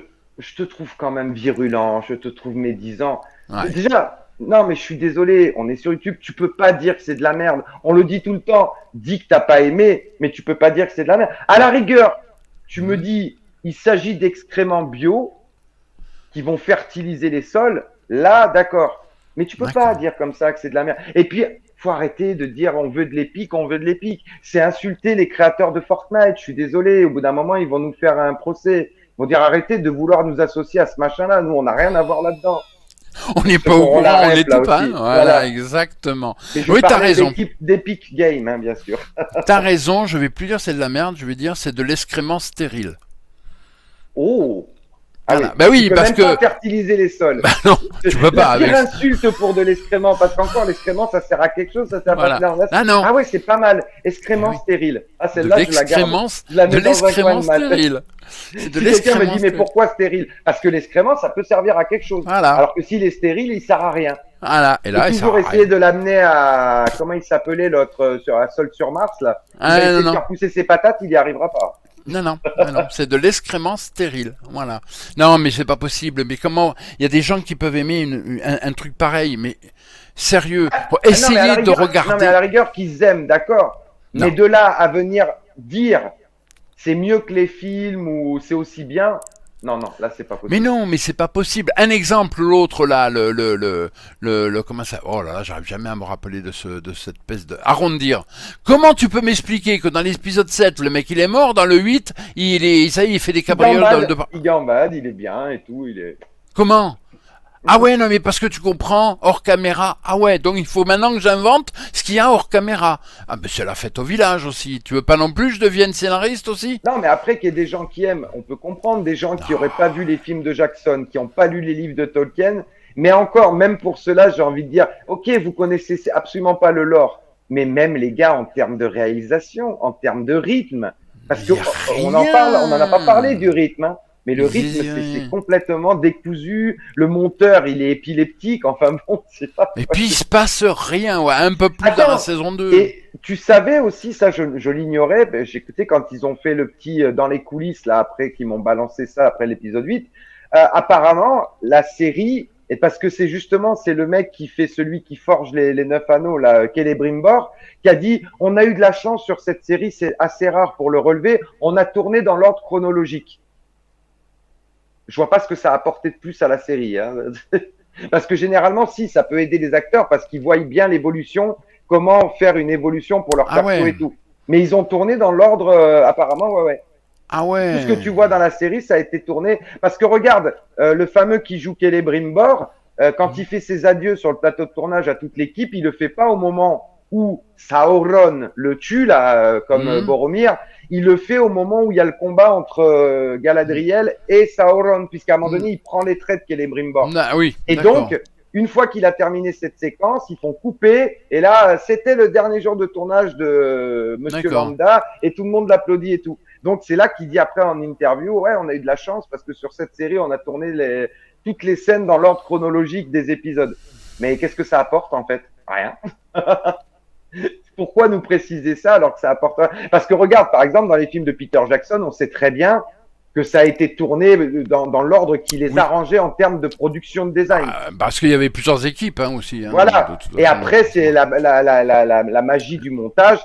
te trouve quand même virulent, je te trouve médisant. Ouais. Déjà, non, mais je suis désolé, on est sur YouTube, tu peux pas dire que c'est de la merde. On le dit tout le temps, dis que t'as pas aimé, mais tu peux pas dire que c'est de la merde. À la rigueur, tu me dis, il s'agit d'excréments bio qui vont fertiliser les sols, là, d'accord. Mais tu peux pas dire comme ça que c'est de la merde. Et puis, faut arrêter de dire on veut de l'épique, on veut de l'épique. C'est insulter les créateurs de Fortnite. Je suis désolé. Au bout d'un moment, ils vont nous faire un procès. Ils vont dire arrêtez de vouloir nous associer à ce machin-là. Nous, on n'a rien à voir là-dedans. On n'est pas au courant, on n'est pas. Aussi. Voilà, exactement. Oui, t'as raison. D'Epic Game, hein, bien sûr. T'as raison. Je vais plus dire c'est de la merde. Je vais dire c'est de l'excrément stérile. Oh. Voilà. Bah oui, tu peux parce même que pas fertiliser les sols. Bah non, tu peux pas. Avec insulte pour de l'excrément, parce qu'encore l'excrément, ça sert à quelque chose, ça sert voilà. pas à Ah non. Ah ouais, c'est pas mal. Excrément stérile. Ah celle-là, je la garde. De l'excrément stérile. C'est de si quelqu'un me dit mais pourquoi stérile? Parce que l'excrément, ça peut servir à quelque chose. Voilà. Alors que s'il est stérile, il sert à rien. Voilà. Et là, il toujours essayer de l'amener à comment il s'appelait l'autre sur la Sol sur Mars là. Il va essayer de faire pousser ses patates, il y arrivera pas. Non, c'est de l'excrément stérile, voilà. Non, mais c'est pas possible. Mais comment il y a des gens qui peuvent aimer un truc pareil, mais sérieux, pour essayer de regarder. Non, mais à la rigueur qu'ils aiment, d'accord. Mais de là à venir dire c'est mieux que les films ou c'est aussi bien. Non, là c'est pas possible. Mais non, mais c'est pas possible. Un exemple, l'autre là, comment ça? Oh là là, j'arrive jamais à me rappeler de cette peste de arrondir. Comment tu peux m'expliquer que dans l'épisode 7, le mec il est mort, dans le 8, il fait des cabrioles il gambade, il est bien et tout, il est. Comment? Ah ouais, non, mais parce que tu comprends, hors caméra. Ah ouais, donc il faut maintenant que j'invente ce qu'il y a hors caméra. Ah, mais c'est la fête au village aussi. Tu veux pas non plus que je devienne scénariste aussi? Non, mais après qu'il y ait des gens qui aiment, on peut comprendre, des gens qui n'auraient pas vu les films de Jackson, qui n'ont pas lu les livres de Tolkien. Mais encore, même pour cela, j'ai envie de dire, ok, vous connaissez absolument pas le lore, mais même les gars, en termes de réalisation, en termes de rythme, parce que on en a pas parlé du rythme, hein. Mais le rythme, c'est complètement décousu. Le monteur, il est épileptique. Enfin bon, c'est pas. Et puis il se passe rien, ouais, un peu plus dans la saison 2. Et tu savais aussi, ça, je l'ignorais. J'écoutais quand ils ont fait le petit dans les coulisses là après qu'ils m'ont balancé ça après l'épisode 8. Apparemment, la série, et parce que c'est le mec qui fait celui qui forge les 9 anneaux là, Celebrimbor, qui a dit on a eu de la chance sur cette série, c'est assez rare pour le relever. On a tourné dans l'ordre chronologique. Je vois pas ce que ça a apporté de plus à la série, hein. Parce que généralement, si, ça peut aider les acteurs parce qu'ils voient bien l'évolution, comment faire une évolution pour leur perso et tout. Mais ils ont tourné dans l'ordre, apparemment, ouais. Ah ouais. Tout ce que tu vois dans la série, ça a été tourné. Parce que regarde, le fameux qui joue Celebrimbor, quand il fait ses adieux sur le plateau de tournage à toute l'équipe, il le fait pas au moment où Sauron le tue, là, comme Boromir. Il le fait au moment où il y a le combat entre Galadriel et Sauron, puisqu'à un moment donné, il prend les traits de Celebrimbor. Oui, et donc, une fois qu'il a terminé cette séquence, ils font couper. Et là, c'était le dernier jour de tournage de Monsieur Lambda, et tout le monde l'applaudit et tout. Donc, c'est là qu'il dit après en interview, ouais, on a eu de la chance parce que sur cette série, on a tourné toutes les scènes dans l'ordre chronologique des épisodes. Mais qu'est-ce que ça apporte en fait? Rien. Pourquoi nous préciser ça alors que ça apporte rien? Parce que regarde, par exemple, dans les films de Peter Jackson, on sait très bien que ça a été tourné dans l'ordre qui les arrangeait en termes de production de design. Parce qu'il y avait plusieurs équipes aussi. Hein, voilà. Et après, c'est la magie du montage.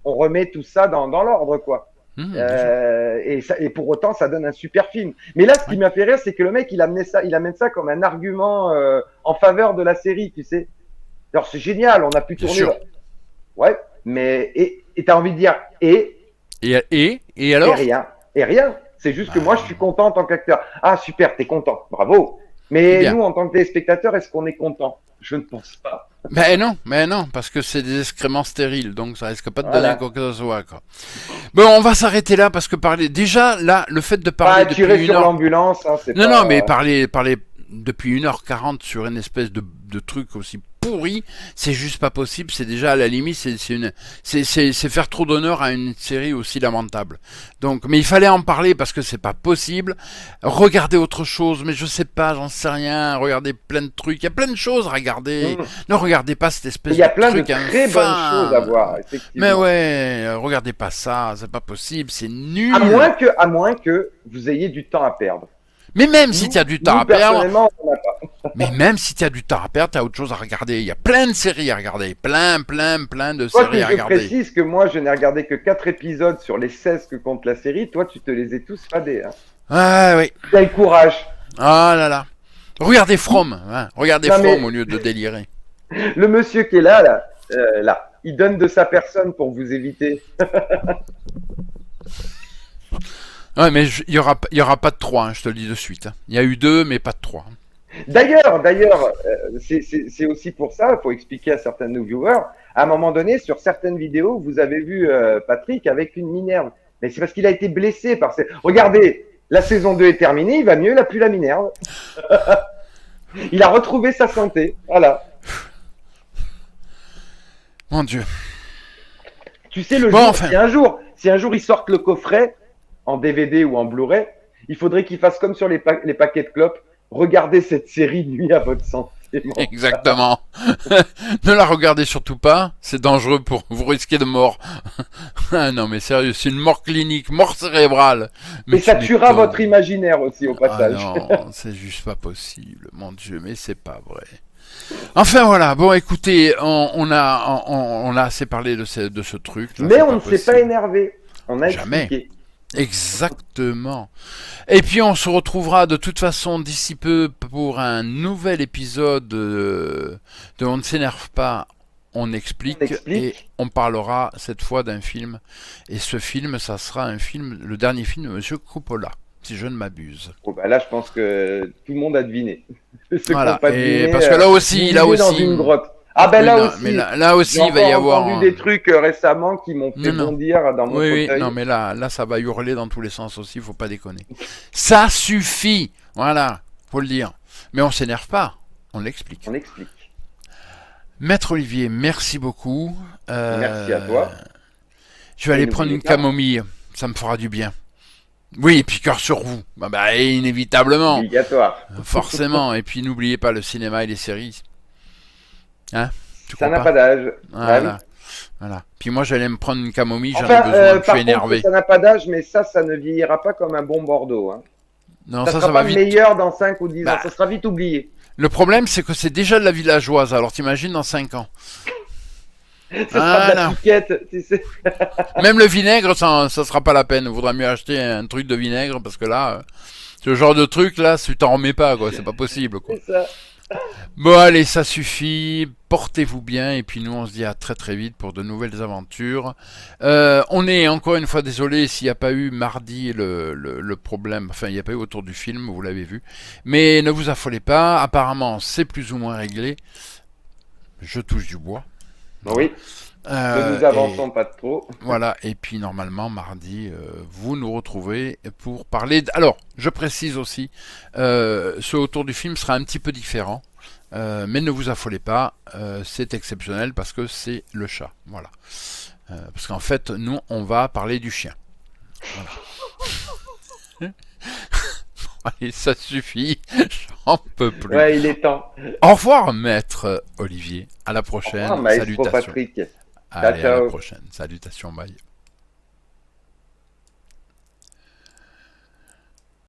On remet tout ça dans l'ordre, quoi. Et pour autant, ça donne un super film. Mais là, ce qui m'a fait rire, c'est que le mec, il amène ça comme un argument en faveur de la série, tu sais. Alors, c'est génial, on a pu tourner. Ouais, mais et t'as envie de dire et alors? Et rien. C'est juste que moi, je suis content en tant qu'acteur. Ah, super, t'es content. Bravo. Mais Bien. nous, en tant que téléspectateurs, est-ce qu'on est content? Je ne pense pas. Mais non, parce que c'est des excréments stériles, donc ça risque pas de donner Voilà. quoi que ce soit, quoi. Bon, on va s'arrêter là parce que parler, déjà, là, le fait de Pas parler tirer depuis une sur heure, l'ambulance, hein, c'est non, non, mais pas. parler depuis 1h40 sur une espèce de truc aussi pourri, c'est juste pas possible. C'est déjà à la limite, c'est faire trop d'honneur à une série aussi lamentable. Donc, mais il fallait en parler parce que c'est pas possible. Regardez autre chose, mais je sais pas, j'en sais rien. Regardez plein de trucs, il y a plein de choses à regarder. Hmm. Ne regardez pas cette Il espèce y a de plein de truc très bonnes choses à infâme. voir, Mais effectivement. ouais, regardez pas ça, c'est pas possible, c'est À nul. moins à moins que vous ayez du temps à perdre. Mais même si tu Nous, as du temps nous à perdre, personnellement, on n'a pas. Mais même si tu as du temps à perdre, tu as autre chose à regarder. Il y a plein de séries à regarder. Plein de Toi que séries à je regarder. précise que moi, je n'ai regardé que 4 épisodes sur les 16 que compte la série. Toi, tu te les as tous fadés. Hein. Ah oui. Quel courage. Ah là là. Regardez From. Hein. Regardez Non From mais au lieu de délirer. le monsieur qui est là, il donne de sa personne pour vous éviter. Ouais, mais il y aura pas de 3, hein, je te le dis de suite. Hein. Il y a eu 2, mais pas de 3. D'ailleurs, c'est aussi pour ça, il faut expliquer à certains de nos viewers, à un moment donné, sur certaines vidéos, vous avez vu Patrick avec une minerve. Mais c'est parce qu'il a été blessé par ces. Regardez, la saison 2 est terminée, il va mieux, il n'a plus la minerve. Il a retrouvé sa santé. Voilà. Mon Dieu. Tu sais, le Bon, jour, enfin. si un jour ils sortent le coffret en DVD ou en Blu-ray, il faudrait qu'ils fassent comme sur les paquets de clopes. Regardez cette série nuit à votre santé. Exactement. Ne la regardez surtout pas. C'est dangereux pour vous risquer de mort. Ah non, mais sérieux, c'est une mort clinique, mort cérébrale. Mais Et ça tu tuera m'étonnes. votre imaginaire aussi au Ah passage. non, c'est juste pas possible. Mon Dieu, mais c'est pas vrai. Enfin voilà, bon écoutez, on a assez parlé de ce truc, là, Mais c'est on pas ne s'est pas possible. énervé. On a Jamais. expliqué. Exactement. Et puis on se retrouvera de toute façon d'ici peu pour un nouvel épisode de On ne s'énerve pas, on On explique et explique. on parlera cette fois d'un film. Et ce film, ça sera un film, le dernier film de Monsieur Coppola, si je ne m'abuse. Bon, bah là, je pense que tout le monde a deviné. Ceux qui n'ont Voilà. pas Et deviné, parce que vous vivez dans une grotte. Ah ben oui, là non, mais aussi, là j'ai aussi, il va y encore entendu avoir. des trucs récemment qui m'ont fait Non, non. bondir dans mon Oui, oui, non, fauteuil. mais là, ça va hurler dans tous les sens aussi, faut pas déconner. Ça suffit, voilà, faut le dire. Mais on s'énerve pas, on l'explique. On explique. Maître Olivier, merci beaucoup. Merci à Euh, toi. je vais Et aller prendre n'oubliez une pas, camomille, ça me fera du bien. Oui, et puis cœur sur vous, inévitablement, obligatoire. forcément. Et puis n'oubliez pas le cinéma et les séries, hein, tu Ça crois n'a pas? pas d'âge. Bah oui. Voilà, voilà. Puis moi, j'allais me prendre une camomille, j'en ai Enfin, besoin, je suis par contre, énervé. ça n'a pas d'âge, mais ça ne vieillira pas comme un bon Bordeaux. Hein. Non, Ça ça sera va pas vite. meilleur dans 5 ou 10 ans. Bah, Ça sera vite oublié. le problème, c'est que c'est déjà de la villageoise, alors t'imagines dans 5 ans. Ce sera de la Voilà. piquette, tu sais. Même le vinaigre, ça sera pas la peine. Il vaudra mieux acheter un truc de vinaigre, parce que là, ce genre de truc, là, tu t'en remets pas, quoi. C'est pas possible, quoi. C'est ça. Bon, allez, ça suffit. Portez-vous bien, et puis nous, on se dit à très très vite pour de nouvelles aventures. On est encore une fois désolé s'il n'y a pas eu mardi le problème, enfin, il n'y a pas eu autour du film, vous l'avez vu. Mais ne vous affolez pas, apparemment, c'est plus ou moins réglé. Je touche du bois. Voilà. Oui, ne nous avançons pas trop. Voilà, et puis normalement mardi, vous nous retrouvez pour parler. Alors, je précise aussi, ce autour du film sera un petit peu différent, mais ne vous affolez pas, c'est exceptionnel parce que c'est le chat. Voilà, parce qu'en fait, nous, on va parler du chien. Voilà. Allez, ça suffit, j'en peux plus. Ouais, il est temps. Au revoir, maître Olivier. À la Au revoir, prochaine. maestro Salutations. Patrick. Ciao, Allez, à la ciao. prochaine. Salutations, bye.